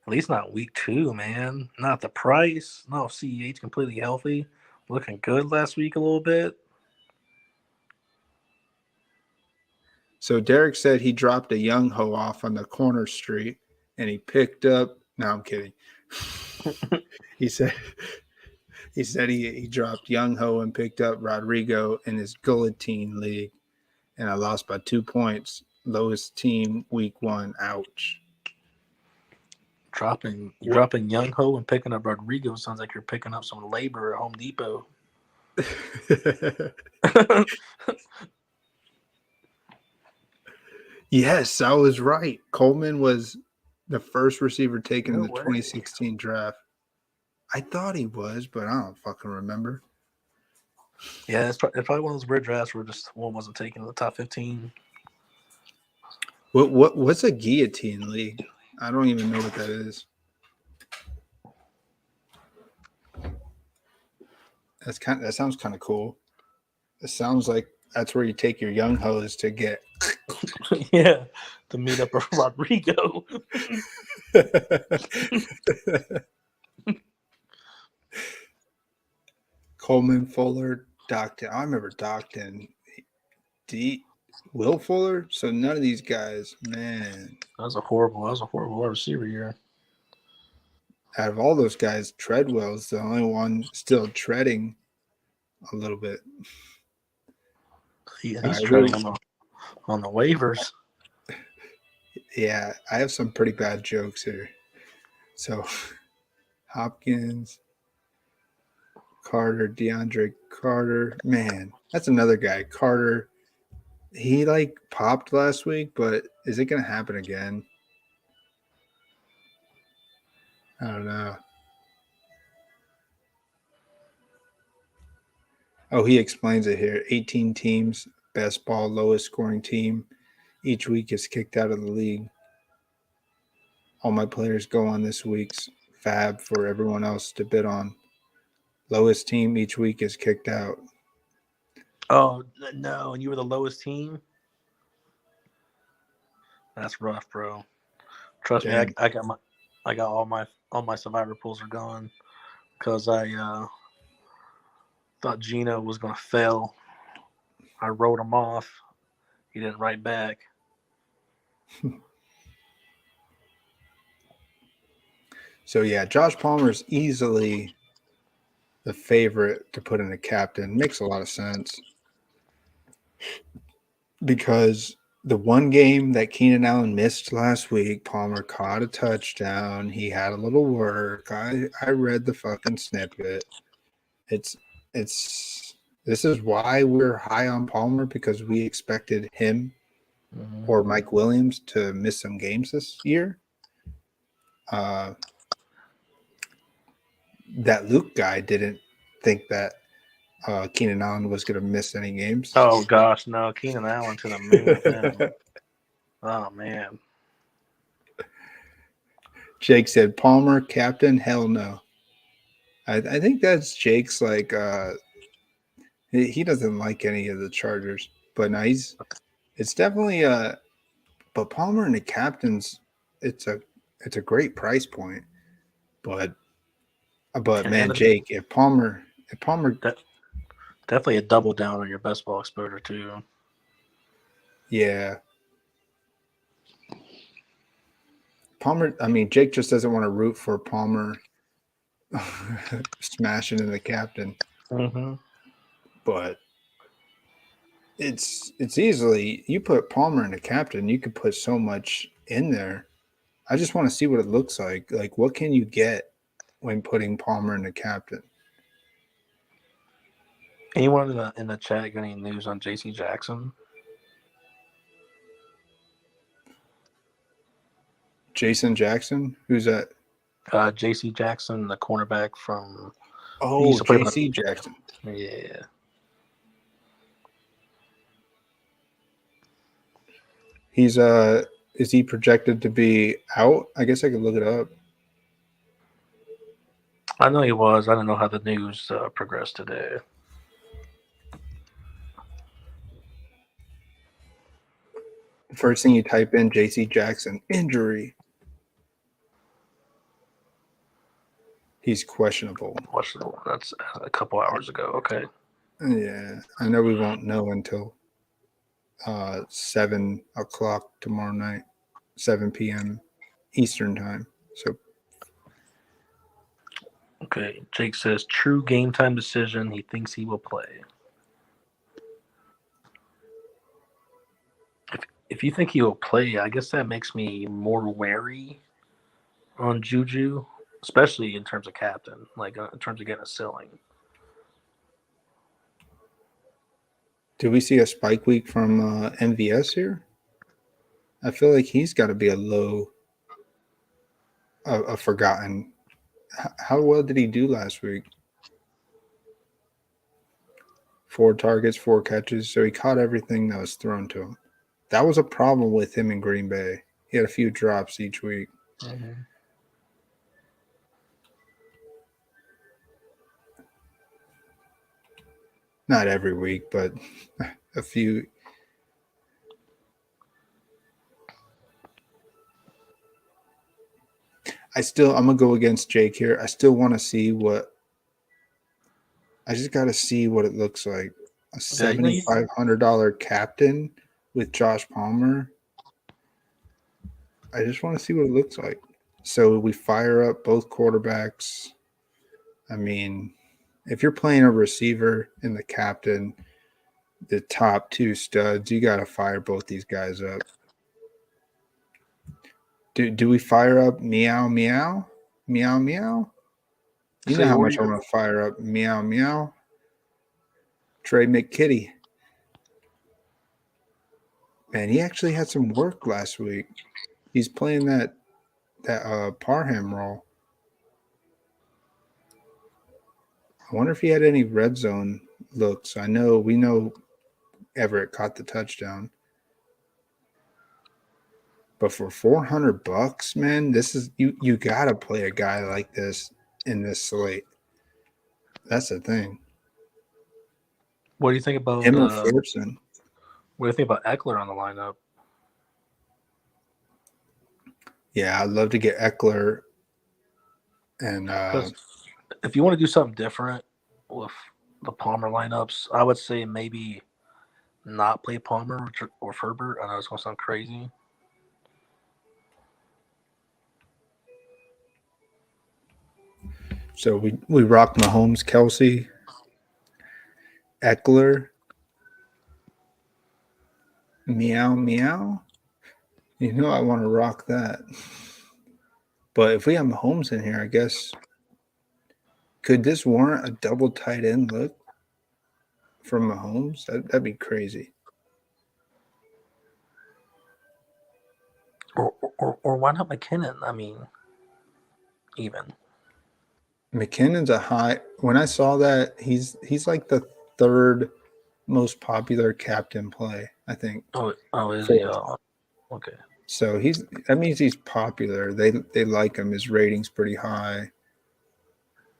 At least not week 2, man. Not the price. No, CEH completely healthy, looking good last week a little bit. So Derek said he dropped a young ho off on the corner street, and he picked up. No, I'm kidding. he said he dropped Young Ho and picked up Rodrigo in his Guillotine League, and I lost by 2 points. Lowest team week 1. Ouch. Dropping What? Young Ho and picking up Rodrigo sounds like you're picking up some labor at Home Depot. Yes, I was right. Coleman was the first receiver taken in No the way. 2016 draft. I thought he was, but I don't fucking remember. Yeah, it's probably one of those weird drafts where just one wasn't taken in the top 15. What's a guillotine league? I don't even know what that is. That sounds kind of cool. It sounds like that's where you take your young hoes to get. Yeah, to meet up with Rodrigo. Coleman, Fuller, Docton. I remember Docton. Will Fuller. So none of these guys, man. That was a horrible wide receiver year. Out of all those guys, Treadwell's the only one still treading a little bit. He's treading on the waivers. Yeah, I have some pretty bad jokes here. So Hopkins, Carter, DeAndre Carter. Man, that's another guy. Carter. He like popped last week, but is it going to happen again? I don't know. Oh, he explains it here. 18 teams, best ball, lowest scoring team. Each week is kicked out of the league. All my players go on this week's fab for everyone else to bid on. Lowest team each week is kicked out. Oh no! And you were the lowest team. That's rough, bro. Trust me, Damn. I got all my survivor pools are gone because I thought Gino was gonna fail. I wrote him off. He didn't write back. So yeah, Josh Palmer is easily the favorite to put in a captain. Makes a lot of sense. because the one game that Keenan Allen missed last week, Palmer caught a touchdown. He had a little work. I read the fucking snippet. It's this is why we're high on Palmer, because we expected him or Mike Williams to miss some games this year. That Luke guy didn't think that Keenan Allen was going to miss any games. Oh gosh, no, Keenan Allen to the moon with him. Oh man. Jake said Palmer captain. Hell no. I think that's Jake's like he doesn't like any of the Chargers, but no, it's definitely but Palmer and the captains, it's a great price point, but man, Jake, if Palmer definitely a double down on your best ball exposure too. Yeah. Palmer, I mean, Jake just doesn't want to root for Palmer smashing in the captain. Mm-hmm. But it's easily, you put Palmer in the captain, you could put so much in there. I just want to see what it looks like. Like, what can you get when putting Palmer in the captain? Anyone in the chat got any news on J.C. Jackson? Jason Jackson? Who's that? J.C. Jackson, the cornerback from. Oh, J.C. Jackson. Yeah. He's is he projected to be out? I guess I could look it up. I know he was. I don't know how the news progressed today. First thing you type in, J.C. Jackson, injury. He's questionable. Questionable. That's a couple hours ago. Okay. Yeah, I know we won't know until 7 o'clock tomorrow night, 7 p.m. Eastern time. So, okay. Jake says true game time decision. He thinks he will play. If you think he will play, I guess that makes me more wary on Juju, especially in terms of captain, like in terms of getting a ceiling. do we see a spike week from MVS here? I feel like he's got to be a forgotten. How well did he do last week? 4 targets, 4 catches. So he caught everything that was thrown to him. That was a problem with him in Green Bay. He had a few drops each week. Mm-hmm. Not every week, but a few. I'm gonna go against Jake here. I still want to see what. I just got to see what it looks like. A $7,500 captain with Josh Palmer. I just want to see what it looks like. So we fire up both quarterbacks. I mean, if you're playing a receiver and the captain, the top 2 studs, you got to fire both these guys up. Do we fire up Meow Meow? Meow Meow? You know how much I want to fire up Meow Meow? Trey McKitty. Man, he actually had some work last week. He's playing that Parham role. I wonder if he had any red zone looks. We know Everett caught the touchdown. But for $400, man, this is you gotta play a guy like this in this slate. That's the thing. What do you think about him or Phillipson? What do you think about Eckler on the lineup? Yeah, I'd love to get Eckler. And if you want to do something different with the Palmer lineups, I would say maybe not play Palmer or Herbert. I know it's going to sound crazy. So we rock Mahomes, Kelsey, Eckler. Meow meow. You know I want to rock that. But if we have Mahomes in here, I guess could this warrant a double tight end look from Mahomes? That'd be crazy. Or why not McKinnon? I mean, even McKinnon's a high. When I saw that, he's like the third most popular captain play, I think. is he? Fourth. Okay. So that means he's popular. They like him. His rating's pretty high.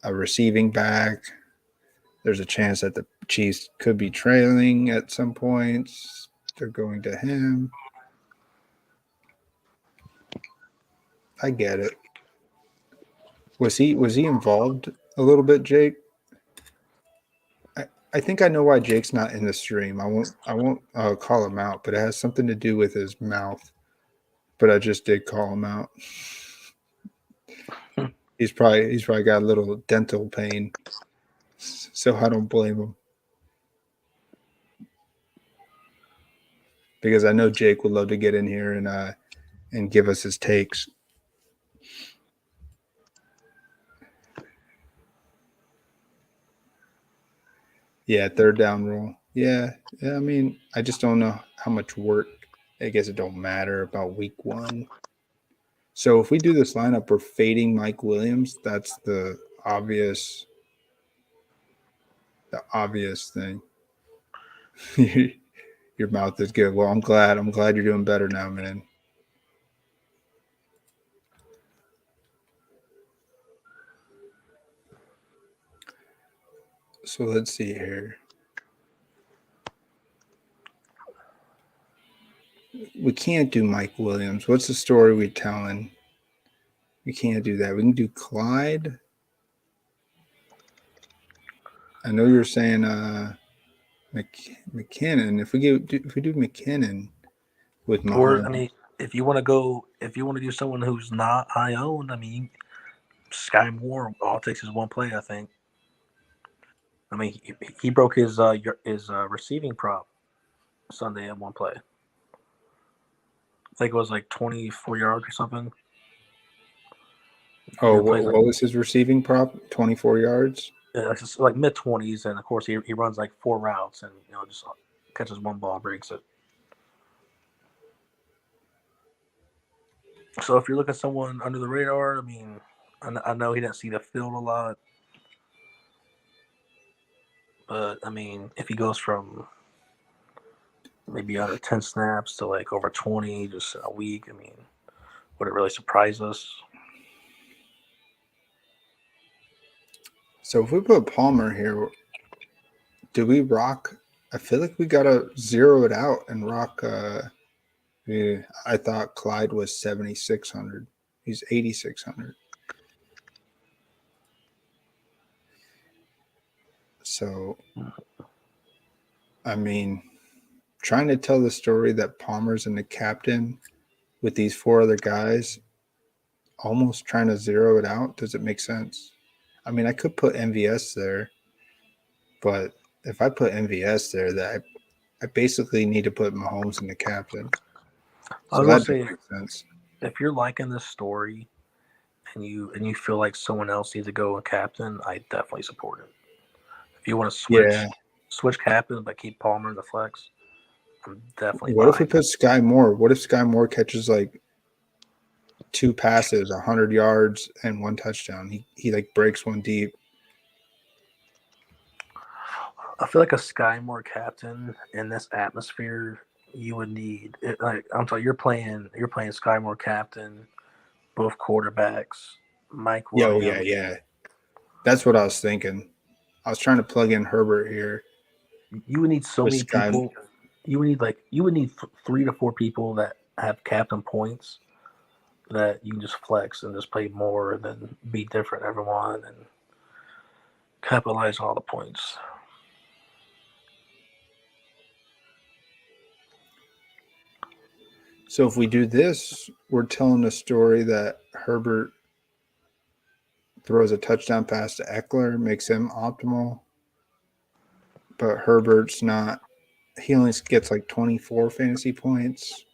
A receiving back. There's a chance that the Chiefs could be trailing at some points. They're going to him. I get it. Was he involved a little bit, Jake? I think I know why Jake's not in the stream. I won't call him out, but it has something to do with his mouth. But I just did call him out. He's probably got a little dental pain, so I don't blame him. Because I know Jake would love to get in here and give us his takes. Yeah, third down rule. Yeah. I mean, I just don't know how much work. I guess it don't matter about week 1. So if we do this lineup, we're fading Mike Williams. That's the obvious thing. Your mouth is good. Well, I'm glad you're doing better now, man. So let's see here. We can't do Mike Williams. What's the story we're telling? We can't do that. We can do Clyde. I know you're saying McKinnon. If we do McKinnon with Mahomes, Or I mean, if you want to do someone who's not high owned, I mean, Sky Moore, all it takes is one play. I think. I mean, he broke his receiving prop Sunday in one play. I think it was like 24 yards or something. what was his receiving prop? 24 yards. Yeah, it's just like mid-20s, and of course he runs like 4 routes, and just catches one ball, breaks it. So if you're looking at someone under the radar, I mean, I know he didn't see the field a lot, but I mean, if he goes from maybe under 10 snaps to like over 20 just in a week, I mean, would it really surprise us? So if we put Palmer here, do we rock? I feel like we gotta zero it out and rock. Yeah, I thought Clyde was 7,600. He's 8,600. So, I mean, trying to tell the story that Palmer's in the captain with these 4 other guys, almost trying to zero it out. Does it make sense? I mean, I could put MVS there, but if I put MVS there, that I basically need to put Mahomes in the captain. So that doesn't make sense. If you're liking this story and you feel like someone else needs to go a captain, I definitely support it. If you want to switch captain but keep Palmer in the flex, I'm definitely. What if we put Sky Moore? What if Sky Moore catches like 2 passes, 100 yards, and 1 touchdown? He like breaks one deep. I feel like a Sky Moore captain in this atmosphere, you would need it. Like I'm sorry, you're playing Sky Moore captain, both quarterbacks, Mike Williams. Yeah. That's what I was thinking. I was trying to plug in Herbert here. You would need so many people. You would need 3 to 4 people that have captain points that you can just flex and just play more and then be different everyone and capitalize on all the points. So if we do this, we're telling a story that Herbert throws a touchdown pass to Eckler, makes him optimal, but Herbert's not he only gets like 24 fantasy points.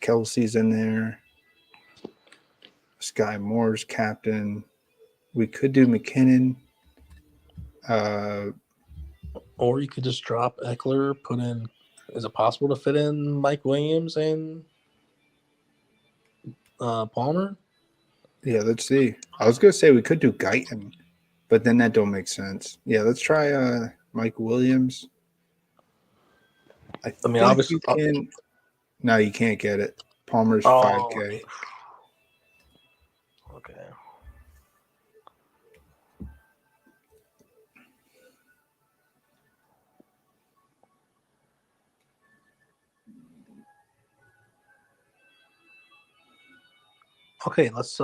Kelsey's in there. Sky Moore's captain. We could do McKinnon. Or you could just drop Eckler, put in. Is it possible to fit in Mike Williams and Palmer? Yeah, let's see. I was gonna say we could do Guyton, but then that don't make sense. Yeah, let's try Mike Williams. I I mean, think obviously. you can. No, you can't get it. Palmer's Oh, 5K. okay. Okay, let's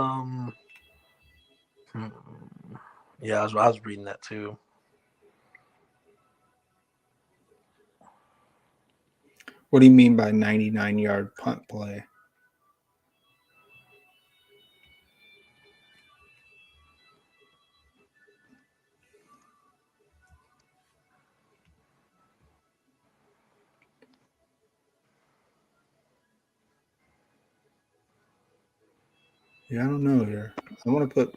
Yeah, I was reading that too. What do you mean by 99-yard punt play? Yeah, I don't know here. I want to put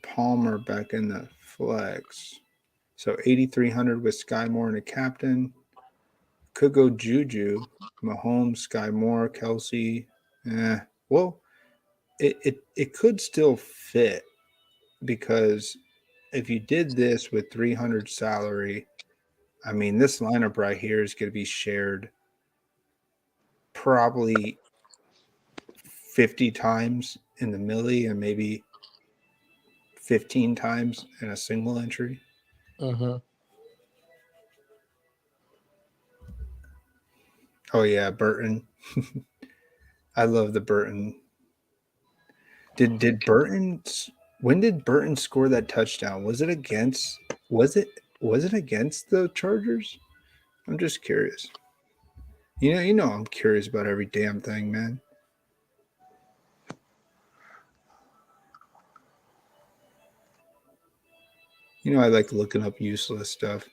Palmer back in the flex. So 8,300 with Sky Moore and a captain. Could go Juju, Mahomes, Sky Moore, Kelsey. Well, it could still fit because if you did this with 300 salary, I mean, this lineup right here is going to be shared probably 50 times in the millie and maybe 15 times in a single entry. Mm-hmm. Oh, yeah, Burton. I love the Burton. Did Burton when did Burton score that touchdown? Was it against the Chargers? I'm just curious. You know I'm curious about every damn thing, man. You know I like looking up useless stuff.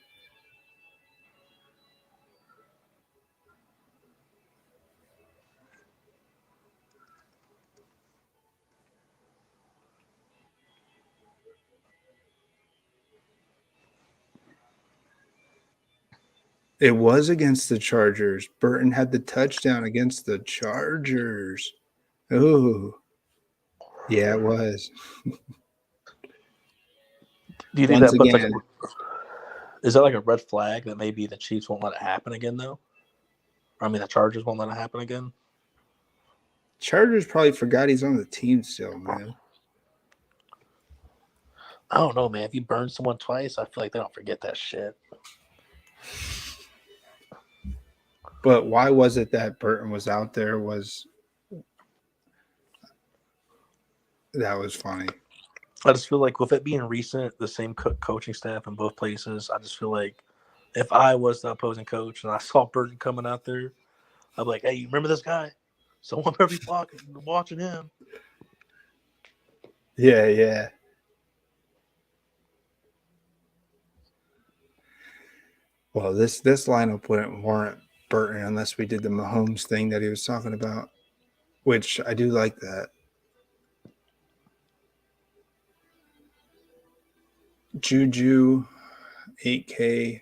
It was against the Chargers. Burton had the touchdown against the Chargers. Ooh. Yeah, it was. Do you think Once that puts again, is that like a red flag that maybe the Chiefs won't let it happen again though? I mean, the Chargers won't let it happen again. Chargers probably forgot he's on the team still, man. I don't know, man. If you burn someone twice, I feel like they don't forget that shit. But why was it that Burton was out there? That was funny. I just feel like with it being recent, the same coaching staff in both places, I just feel like if I was the opposing coach and I saw Burton coming out there, I'd be like, hey, you remember this guy? Someone better be watching him. Yeah, yeah. Well, this lineup wouldn't warrant Burton unless we did the Mahomes thing that he was talking about, which I do like that. Juju, 8K.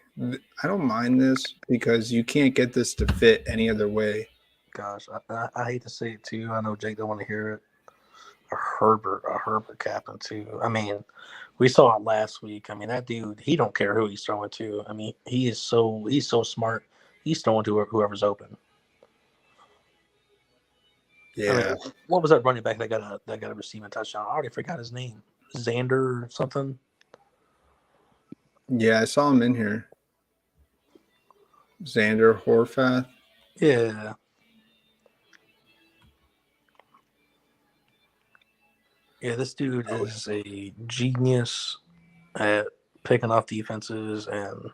I don't mind this because you can't get this to fit any other way. Gosh, I hate to say it too. I know Jake don't want to hear it. A Herbert captain too. I mean, we saw it last week. I mean, that dude, he don't care who he's throwing to. I mean, he's so smart. He's throwing to whoever's open. Yeah. I mean, what was that running back that got a receiving touchdown? I already forgot his name. Xander or something. Yeah, I saw him in here. Xander Horvath. Yeah. Yeah, this dude is a genius at picking off defenses and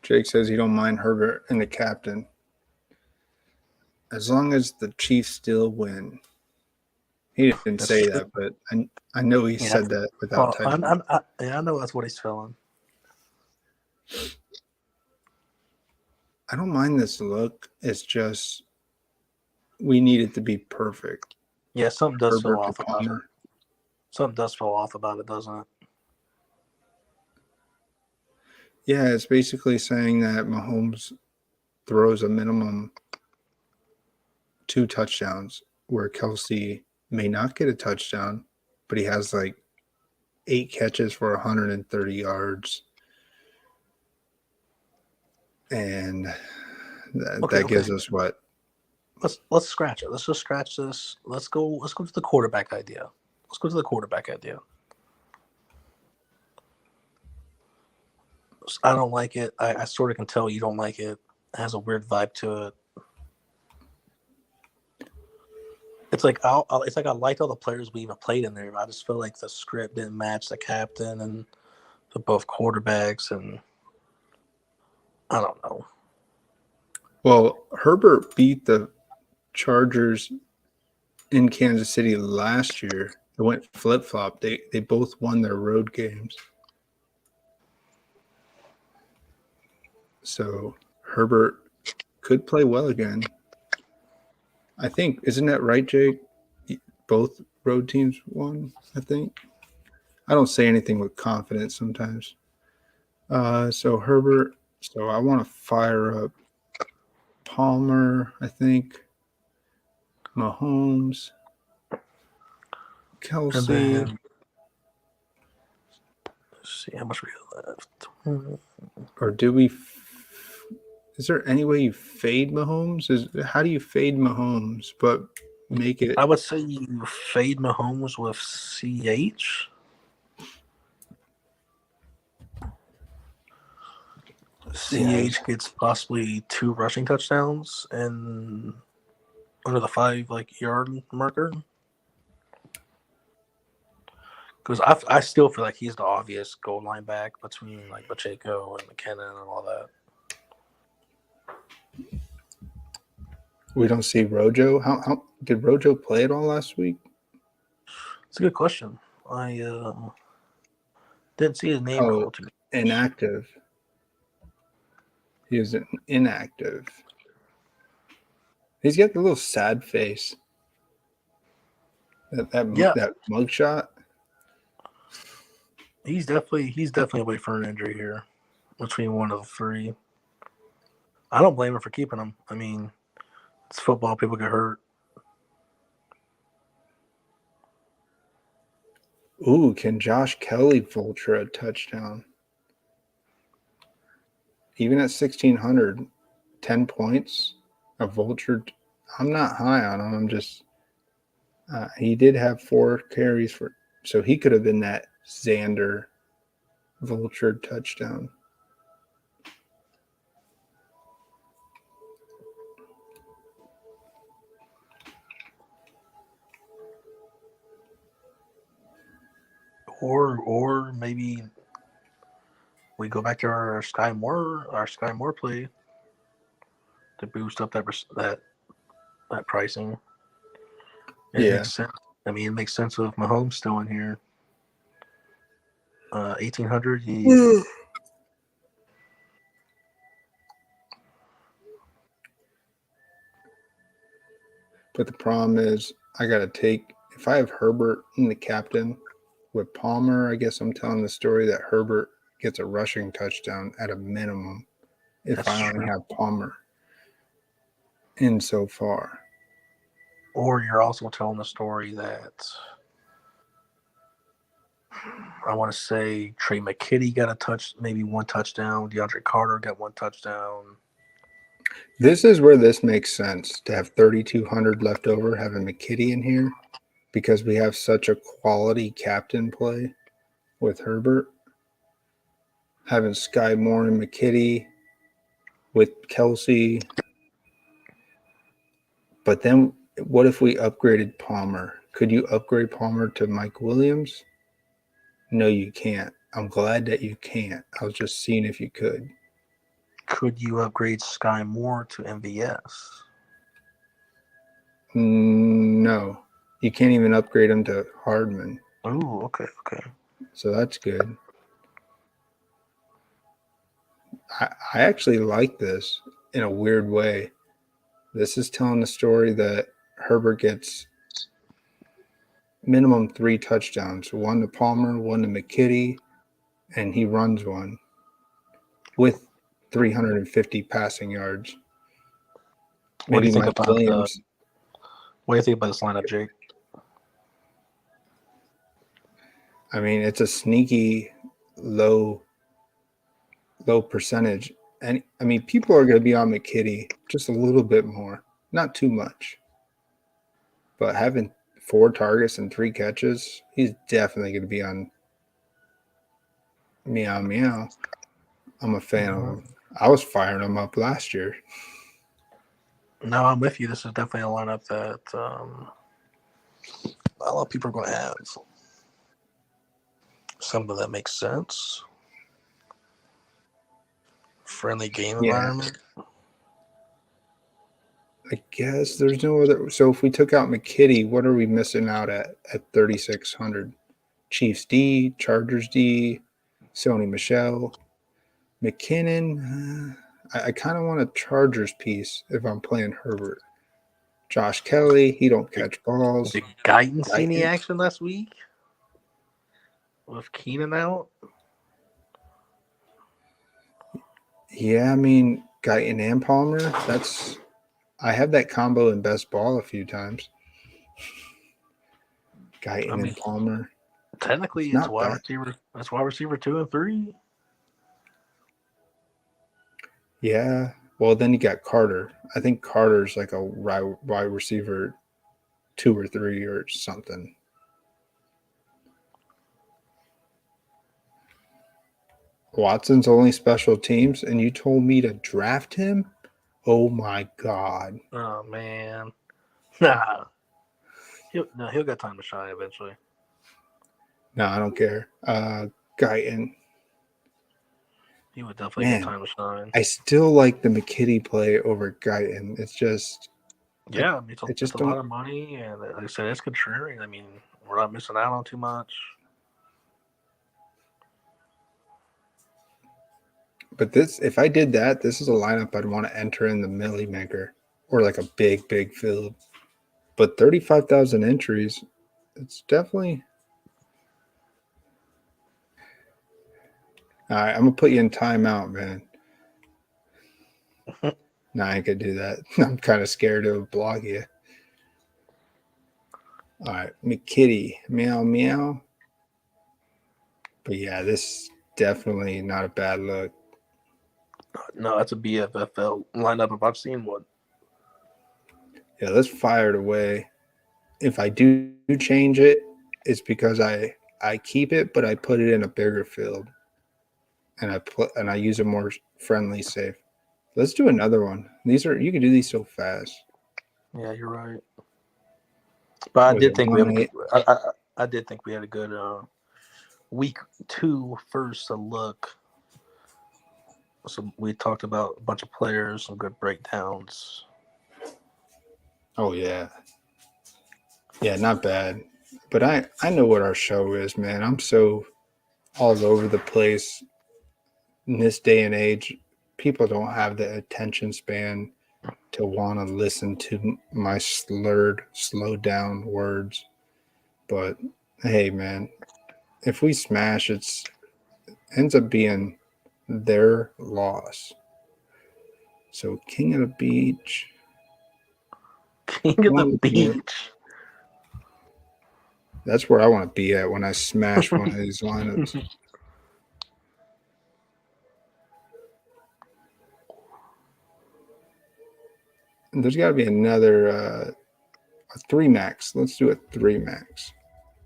Jake says he don't mind Herbert and the captain. As long as the Chiefs still win. He didn't say that, but I know he said that without touching. I know that's what he's feeling. I don't mind this look. It's just we need it to be perfect. Yeah, something does Herbert feel to off about it. Palmer. Something does feel off about it, doesn't it? Yeah, it's basically saying that Mahomes throws a minimum 2 touchdowns, where Kelsey may not get a touchdown, but he has like 8 catches for 130 yards. And that gives us what? Let's scratch it. Let's just scratch this. Let's go to the quarterback idea. I don't like it. I sort of can tell you don't like it. It has a weird vibe to it. It's like I liked all the players we even played in there, but I just feel like the script didn't match the captain and the both quarterbacks, and I don't know. Well, Herbert beat the Chargers in Kansas City last year. It went flip-flop. They both won their road games. So Herbert could play well again. I think, isn't that right, Jake? Both road teams won, I think. I don't say anything with confidence sometimes. So Herbert. So I want to fire up Palmer, I think. Mahomes. Kelsey. Then, let's see how much we got left. Or do we? Is there any way you fade Mahomes? How do you fade Mahomes but make it? I would say you fade Mahomes with CH. CH gets possibly 2 rushing touchdowns and under the 5-yard marker. Because I still feel like he's the obvious goal line back between like Pacheco and McKinnon and all that. We don't see Rojo. How did Rojo play at all last week? It's a good question. I didn't see his name called to me. Inactive. He was inactive. He's got the little sad face. That mugshot. He's definitely away for an injury here, between one of the 3. I don't blame him for keeping him. I mean, it's football; people get hurt. Ooh, can Josh Kelly vulture a touchdown? Even at 1,600, 10 points, a vulture. I'm not high on him. I'm just. He did have 4 carries so he could have been that Xander vulture touchdown. Or maybe we go back to our Sky Moore play to boost up that pricing. It makes sense. I mean, it makes sense with Mahomes still in here. 1,800. But the problem is, I got to take, if I have Herbert in the captain with Palmer, I guess I'm telling the story that Herbert gets a rushing touchdown at a minimum if I only have Palmer in so far. Or you're also telling the story that I want to say Trey McKitty got maybe 1 touchdown. DeAndre Carter got 1 touchdown. This is where this makes sense to have 3,200 left over, having McKitty in here, because we have such a quality captain play with Herbert. Having Sky Moore and McKitty with Kelsey. But then what if we upgraded Palmer? Could you upgrade Palmer to Mike Williams? No, you can't. I'm glad that you can't. I was just seeing if you could. Could you upgrade Sky Moore to MVS? No. You can't even upgrade him to Hardman. Oh, okay. So that's good. I actually like this in a weird way. This is telling the story that Herbert gets minimum 3 touchdowns, 1 to Palmer, 1 to McKitty, and he runs one with 350 passing yards. What do Maybe you think Mike about Williams. What do you think about this lineup, Jake? I mean, it's a sneaky low percentage. And I mean, people are going to be on McKitty just a little bit more, not too much. But having 4 targets and 3 catches, he's definitely going to be on meow meow. I'm a fan of him. I was firing him up last year. No, I'm with you. This is definitely a lineup that a lot of people are going to have. Something that makes sense. Friendly game environment. I guess there's no other. So if we took out McKitty, what are we missing out at 3,600? Chiefs D, Chargers D, Sony Michelle, McKinnon. I kind of want a Chargers piece if I'm playing Herbert. Josh Kelly, he don't catch balls. Did Guyton see any action last week? With Keenan out? Yeah, I mean, Guyton and Palmer, I have that combo in best ball a few times. Guyton and Palmer. Technically, it's wide receiver. That's wide receiver 2 and 3. Yeah. Well, then you got Carter. I think Carter's like a wide receiver 2 or 3 or something. Watson's only special teams, and you told me to draft him? Oh, my God. Oh, man. Nah. He'll get time to shine eventually. No, I don't care. Guyton. He would definitely get time to shine. I still like the McKitty play over Guyton. It's just... Yeah, it's a lot of money, and like I said, it's contrarian. I mean, we're not missing out on too much. But if I did that, this is a lineup I'd want to enter in the Millie Maker or like a big field. But 35,000 entries, it's definitely... All right, I'm going to put you in timeout, man. No, I ain't going to do that. I'm kind of scared to block you. All right, McKitty, meow, meow. But yeah, this is definitely not a bad look. No, that's a BFFL lineup if I've seen one. Yeah, let's fire it away. If I do change it, it's because I keep it, but I put it in a bigger field. And I use a more friendly safe. Let's do another one. You can do these so fast. Yeah, you're right. But I did think we had a good week 2 first to look. So we talked about a bunch of players, some good breakdowns. Oh yeah. Yeah, not bad. But I know what our show is, man. I'm so all over the place. In this day and age, people don't have the attention span to want to listen to my slowed down words. But hey, man, if we smash, it ends up being their loss. So King of the Beach. King of the Beach. That's where I want to be at when I smash one of these lineups. There's got to be another a 3 max. Let's do a 3 max.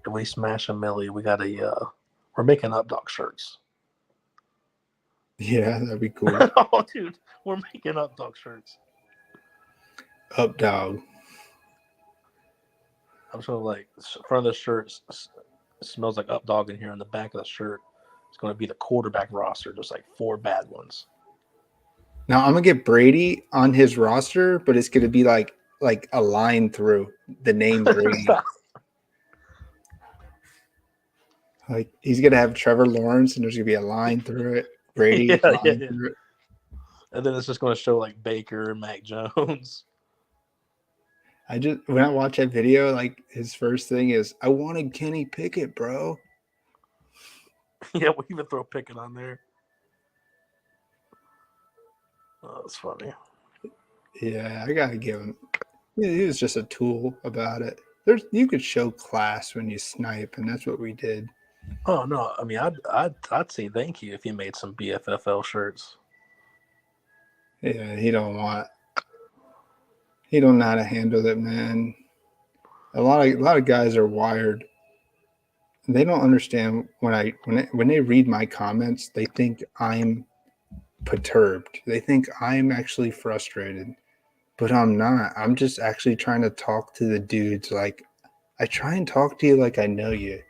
If we smash a millie, we got we're making Underdog shirts. Yeah, that'd be cool. Oh, dude, we're making Underdog shirts. Updog. I'm sure like front of the shirt smells like Updog in here. On the back of the shirt, it's going to be the quarterback roster, just like 4 bad ones. Now I'm gonna get Brady on his roster, but it's gonna be like a line through the name Brady. Like he's gonna have Trevor Lawrence, and there's gonna be a line through it. Brady yeah, line yeah. through it. And then it's just going to show like Baker and Mac Jones. When I watch that video, like his first thing is, "I wanted Kenny Pickett, bro." Yeah, we even throw Pickett on there. Oh, that's funny. Yeah, I gotta give him. Yeah, he was just a tool about it. You could show class when you snipe, and that's what we did. Oh no, I mean, I'd say thank you if you made some BFFL shirts. Yeah, he don't know how to handle it, man. A lot of guys are wired. They don't understand when they read my comments, they think I'm perturbed. They think I'm actually frustrated, but I'm not. I'm just actually trying to talk to the dudes. Like I try and talk to you like I know you,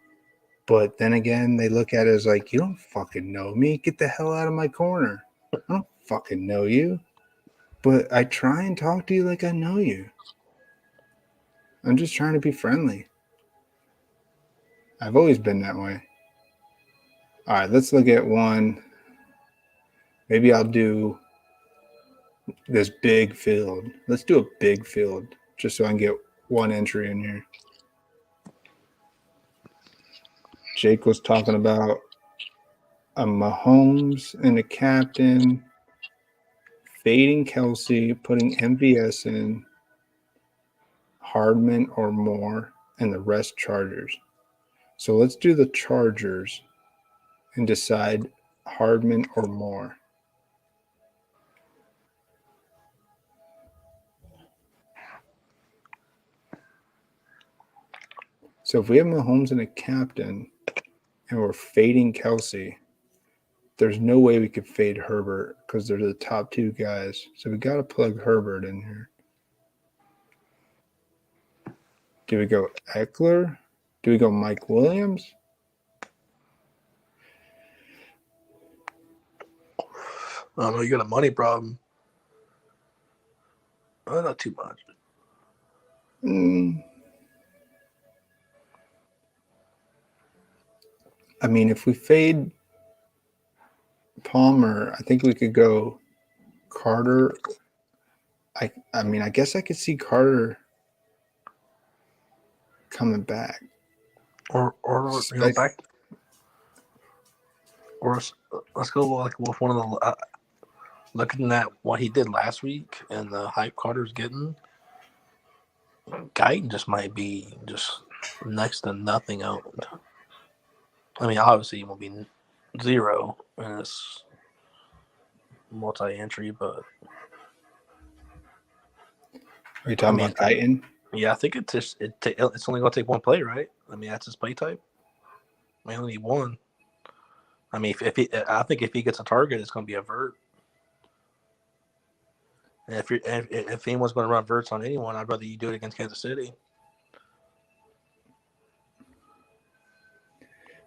but then again, they look at it as like, you don't fucking know me. Get the hell out of my corner. I don't fucking know you, but I try and talk to you like I know you. I'm just trying to be friendly. I've always been that way. All right, let's look at one. Maybe I'll do this big field. Let's do a big field just so I can get one entry in here. Jake was talking about a Mahomes and a captain, fading Kelsey, putting MVS in, Hardman or Moore, and the rest Chargers. So let's do the Chargers and decide Hardman or Moore. So if we have Mahomes and a captain and we're fading Kelsey, there's no way we could fade Herbert because they're the top two guys. So we got to plug Herbert in here. Do we go Eckler? Do we go Mike Williams? I don't know. You got a money problem. Not too much. I mean, if we fade Palmer, I think we could go Carter. I mean, I guess I could see Carter coming back. Or back. Or let's go like with one of the looking at what he did last week and the hype Carter's getting. Guyton just might be just next to nothing owned. I mean, obviously, it will be 0 in this multi-entry, but Are you talking about Guyton? Yeah, I think it's only going to take one play, right? I mean, that's his play type. We only need one. I mean, I think if he gets a target, it's going to be a vert. And if anyone's going to run verts on anyone, I'd rather you do it against Kansas City.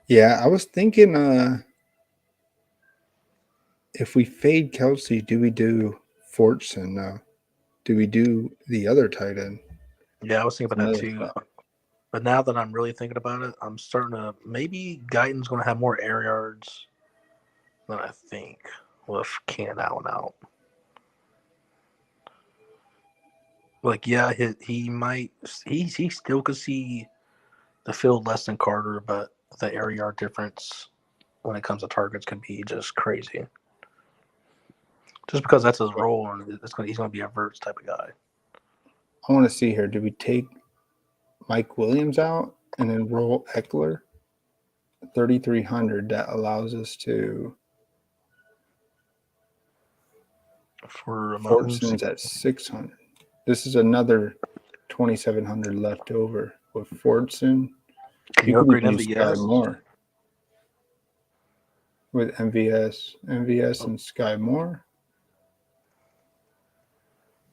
Yeah, I was thinking if we fade Kelsey, do we do Fortson? Do we do the other tight end? Yeah, I was thinking about that too. But now that I'm really thinking about it, I'm starting to maybe Guyton's going to have more air yards than I think with Can out. Like, yeah, he might he still could see the field less than Carter, but the air yard difference when it comes to targets can be just crazy. Just because that's his role, and he's going to be a verts type of guy. I want to see here. Do we take Mike Williams out and then roll Eckler? 3,300. That allows us to. For Fortson's at 600. This is another 2,700 left over with Fortson. You upgrade MVS? Sky Moore with MVS and Sky Moore.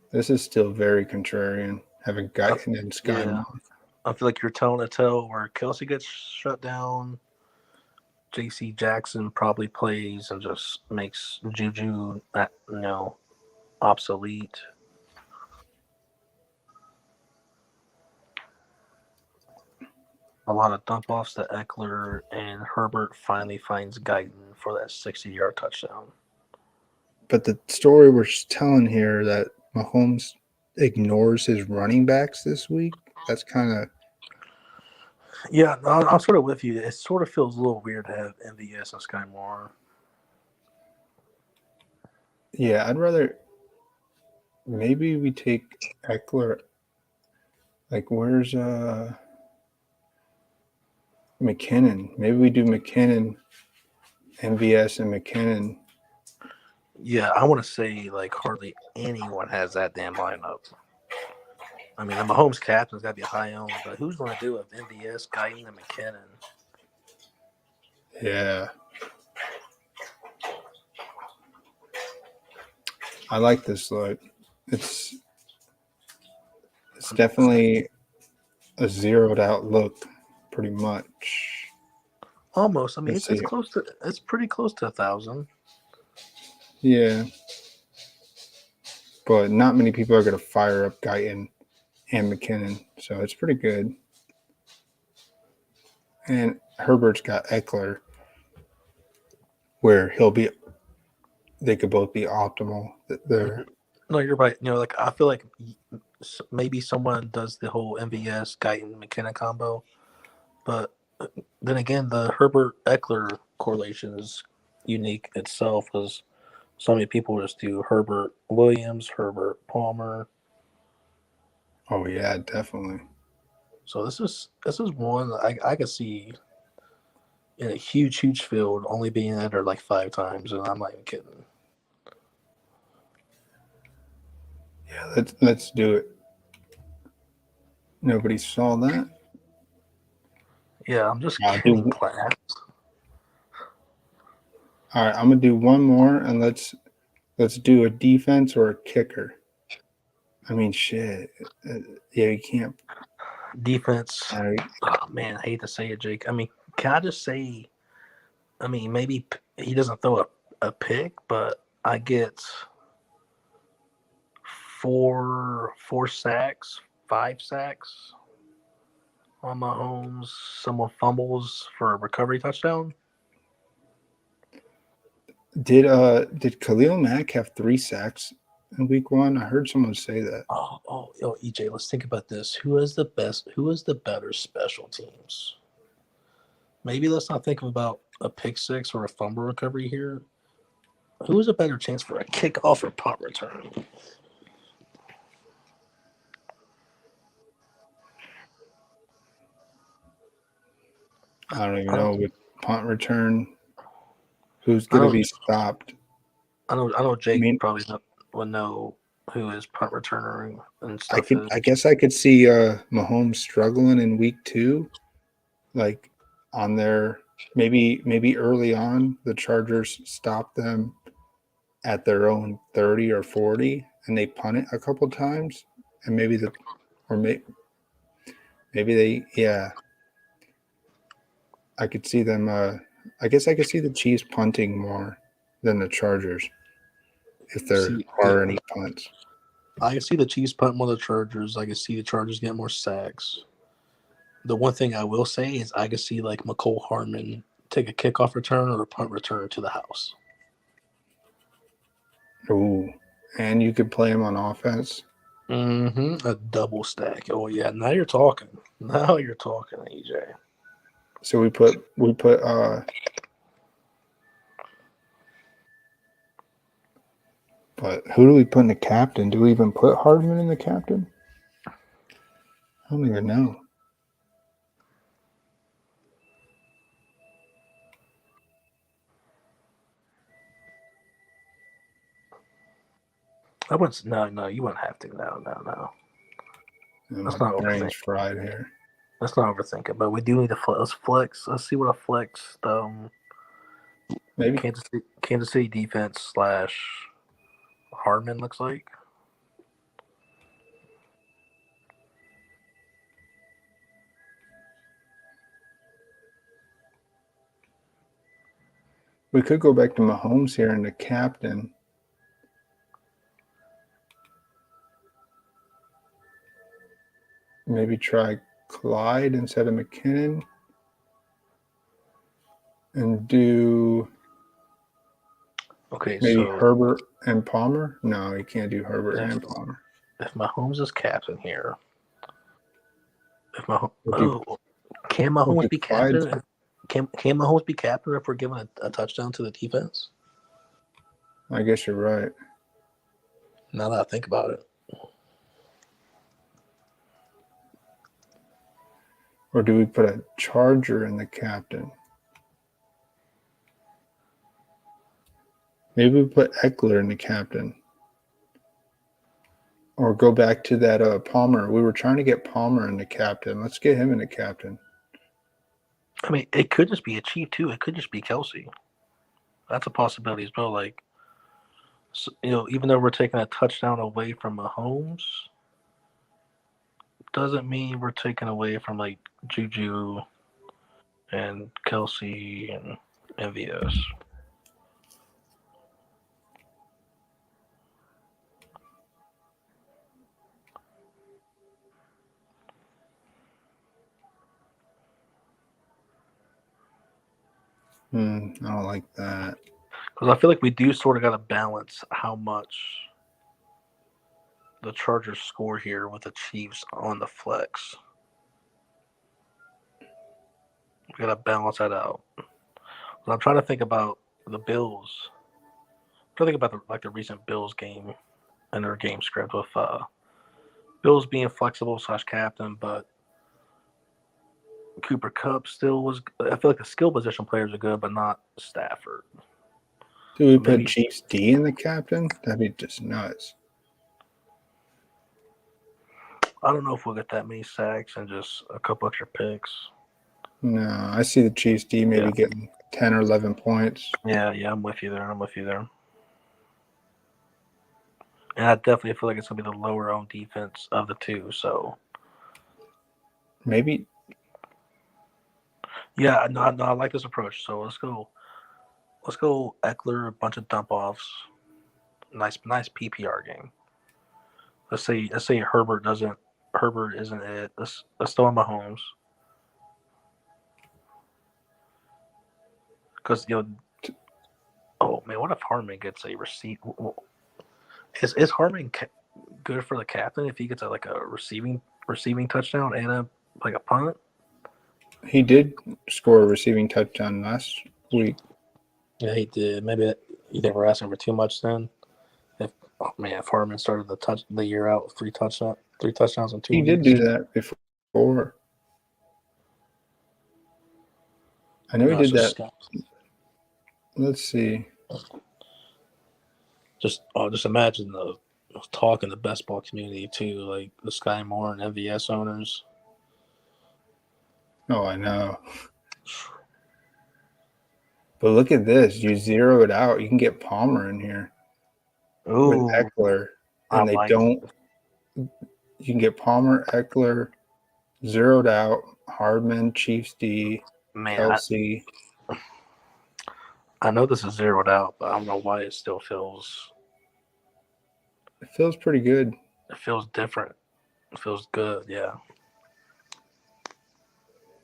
This is still very contrarian, having Guyton and Sky Moore. I feel like you're telling a tale where Kelsey gets shut down. J.C. Jackson probably plays and just makes Juju, obsolete. A lot of dump offs to Eckler, and Herbert finally finds Guyton for that 60-yard touchdown. But the story we're telling here that Mahomes ignores his running backs this week, that's kind of. Yeah, I'm sort of with you. It sort of feels a little weird to have MVS and Sky Moore. Yeah, I'd rather. Maybe we take Eckler. Like, where's McKinnon? Maybe we do McKinnon, MVS, and McKinnon. Yeah, I want to say like hardly anyone has that damn lineup. I mean, the Mahomes captain's got to be high owned, but who's going to do it? MVS, Guyton, and McKinnon. Yeah. I like this look. It's definitely a zeroed out look, pretty much. Almost. I mean, Let's it's see. close to. It's pretty close to 1,000. Yeah. But not many people are going to fire up Guyton and McKinnon, so it's pretty good. And Herbert's got Eckler, where they could both be optimal. They're, No, you're right. Like I feel like maybe someone does the whole MVS Guyton McKinnon combo, but then again, the Herbert Eckler correlation is unique itself because so many people just do Herbert Williams, Herbert Palmer. oh yeah, definitely. So this is one I could see in a huge field only being entered like 5 times, and I'm not even kidding. Yeah, let's do it. Nobody saw that. Yeah, I'm just I'll kidding, do. class. All right, I'm gonna do one more, and let's do a defense or a kicker. I mean, shit. Yeah, you can't. Defense. Oh man, I hate to say it, Jake. I mean, can I just say? I mean, maybe he doesn't throw a pick, but I get four sacks, 5 sacks on Mahomes. Someone fumbles for a recovery touchdown. Did Khalil Mack have 3 sacks in week 1? I heard someone say that. Yo, EJ, let's think about this. Who is the best? Who is the better special teams? Maybe let's not think about a pick six or a fumble recovery here. Who is a better chance for a kickoff or punt return? I don't even know with punt return. Who's going to be stopped? I know Jake probably would know who his punt returner and stuff is. I guess I could see Mahomes struggling in week 2, like on their maybe early on the Chargers stop them at their own 30 or 40 and they punt it a couple times, and maybe I could see them. I guess I could see the Chiefs punting more than the Chargers if there are any punts. I can see the Chiefs punt more than the Chargers. I can see the Chargers get more sacks. The one thing I will say is I can see like McCole Hardman take a kickoff return or a punt return to the house. Ooh, and you could play him on offense. A double stack. Oh yeah, now you're talking. Now you're talking, EJ. So we put but who do we put in the captain? Do we even put Hardman in the captain? I don't even know. I wouldn't. No, you wouldn't have to. No. Let's not brains fried here. Let's not overthink it. But we do need to flex. Let's see what a flex. Maybe Kansas City defense / Hardman looks like. we could go back to Mahomes here and the captain. Maybe try Clyde instead of McKinnon. And do Okay, maybe so Herbert and Palmer? No, you can't do Herbert and Palmer. if Mahomes is captain here, if Mahomes, We'll can we'll Mahomes do be Clyde. captain? Can Mahomes be captain if we're giving a touchdown to the defense? I guess you're right. Now that I think about it. Or do we put a Charger in the captain? Maybe we put Eckler in the captain. Or go back to that Palmer. We were trying to get Palmer in the captain. Let's get him in the captain. I mean, it could just be a Chief too. It could just be Kelsey. That's a possibility as well. Like, so, even though we're taking a touchdown away from Mahomes, doesn't mean we're taking away from like Juju and Kelsey and MVS. I don't like that. Because I feel like we do sort of got to balance how much the Chargers score here with the Chiefs on the flex. We got to balance that out. So I'm trying to think about the Bills. I'm trying to think about the recent Bills game and their game script with Bills being flexible / captain, but Cooper Kupp still was. I feel like the skill position players are good, but not Stafford. Do we So put Chiefs D in the captain? That'd be just nuts. I don't know if we'll get that many sacks and just a couple extra picks. No, I see the Chiefs D maybe getting 10 or 11 points. Yeah, I'm with you there. And I definitely feel like it's going to be the lower owned defense of the two. So maybe. Yeah, no, I like this approach. So let's go Eckler, a bunch of dump offs. Nice PPR game. Let's say Herbert isn't it. Let's throw in Mahomes. Because oh man, what if Harmon gets a receipt? Is Harmon good for the captain if he gets a receiving touchdown and a punt? He did score a receiving touchdown last week. Yeah, he did. Maybe you think we're asking for too much then? If Harmon started the year out 3 touchdowns in 2 weeks. He did do that before. I know he did that. Let's see. Just imagine the talk in the best ball community too, like the Sky Moore and MVS owners. Oh, I know. But look at this. You zero it out. You can get Palmer in here. Ooh, with Eckler. And you can get Palmer, Eckler, zeroed out, Hardman, Chiefs D, Kelsey. I know this is zeroed out, but I don't know why it still feels. It feels pretty good. It feels different. It feels good, yeah.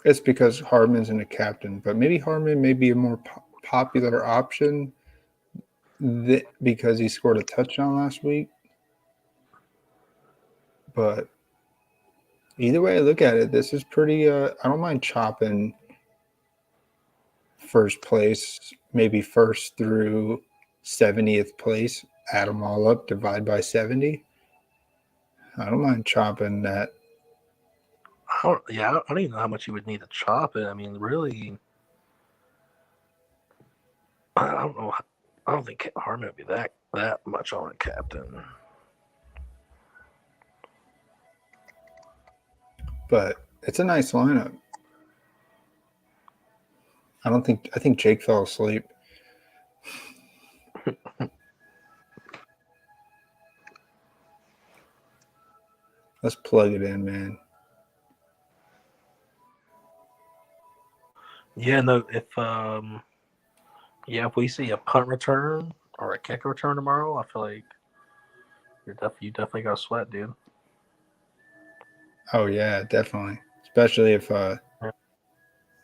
It's because Hardman's in a captain, but maybe Hardman may be a more popular option because he scored a touchdown last week. But either way I look at it, this is pretty I don't mind chopping first place, maybe first through 70th place, add them all up, divide by 70. I don't mind chopping that. I don't even know how much you would need to chop it. I mean, really, I don't know. I don't think Harmon would be that much on a captain. But it's a nice lineup. I think Jake fell asleep. Let's plug it in, man. Yeah, no, if we see a punt return or a kick return tomorrow, I feel like you definitely got to sweat, dude. Oh yeah, definitely. especially if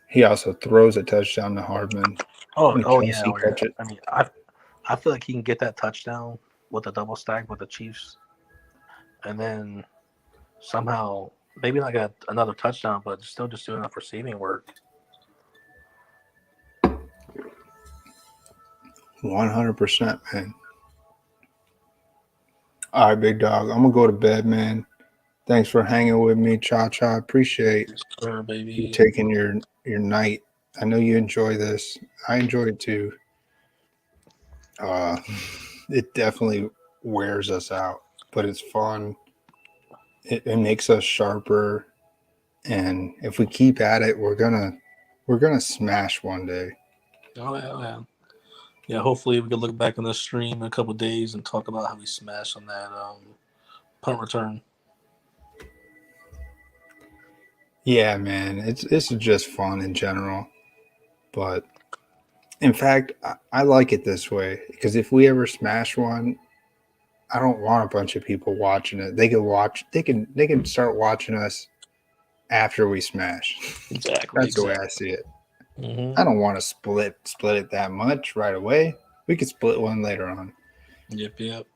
he also throws a touchdown to Hardman. Oh When yeah. Kelsey catch it. I mean, I feel like he can get that touchdown with a double stack with the Chiefs, and then somehow maybe not get another touchdown, but still just do enough receiving work. 100%, man. All right, big dog. I'm gonna go to bed, man. Thanks for hanging with me, Cha. Appreciate Sure, baby. you taking your night. I know you enjoy this. I enjoy it too. It definitely wears us out, but it's fun. It makes us sharper, and if we keep at it, we're gonna smash one day. Oh yeah. Yeah, hopefully we can look back on this stream in a couple of days and talk about how we smashed on that punt return. Yeah, man, it's just fun in general, but in fact, I like it this way because if we ever smash one, I don't want a bunch of people watching it. They can start watching us after we smash. Exactly. That's the way I see it. Mm-hmm. I don't want to split it that much right away. We could split one later on. Yep.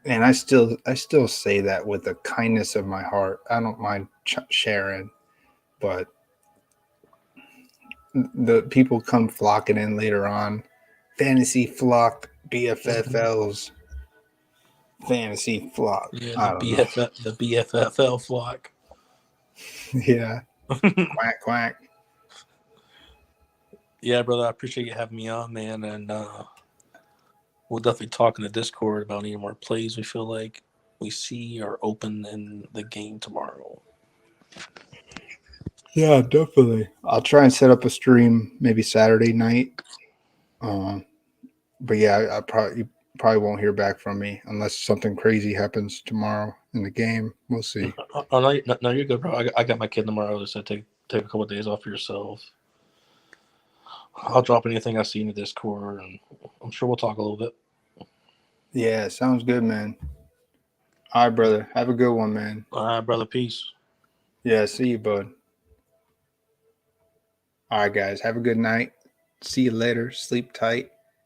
And I still say that with the kindness of my heart. I don't mind sharing, but the people come flocking in later on. Fantasy flock, BFFLs, fantasy flock. Yeah, I don't know. the BFFL flock. Yeah. Quack, quack. Yeah, brother, I appreciate you having me on, man, and we'll definitely talk in the Discord about any more plays we feel like we see are open in the game tomorrow. Yeah, definitely. I'll try and set up a stream maybe Saturday night. But yeah, you probably won't hear back from me unless something crazy happens tomorrow in the game. We'll see. Oh no, you're good, bro. I got my kid tomorrow, so take a couple of days off for yourself. I'll drop anything I see in the Discord, and I'm sure we'll talk a little bit. Yeah, sounds good, man. All right, brother. Have a good one, man. All right, brother. Peace. Yeah, see you, bud. All right, guys. Have a good night. See you later. Sleep tight.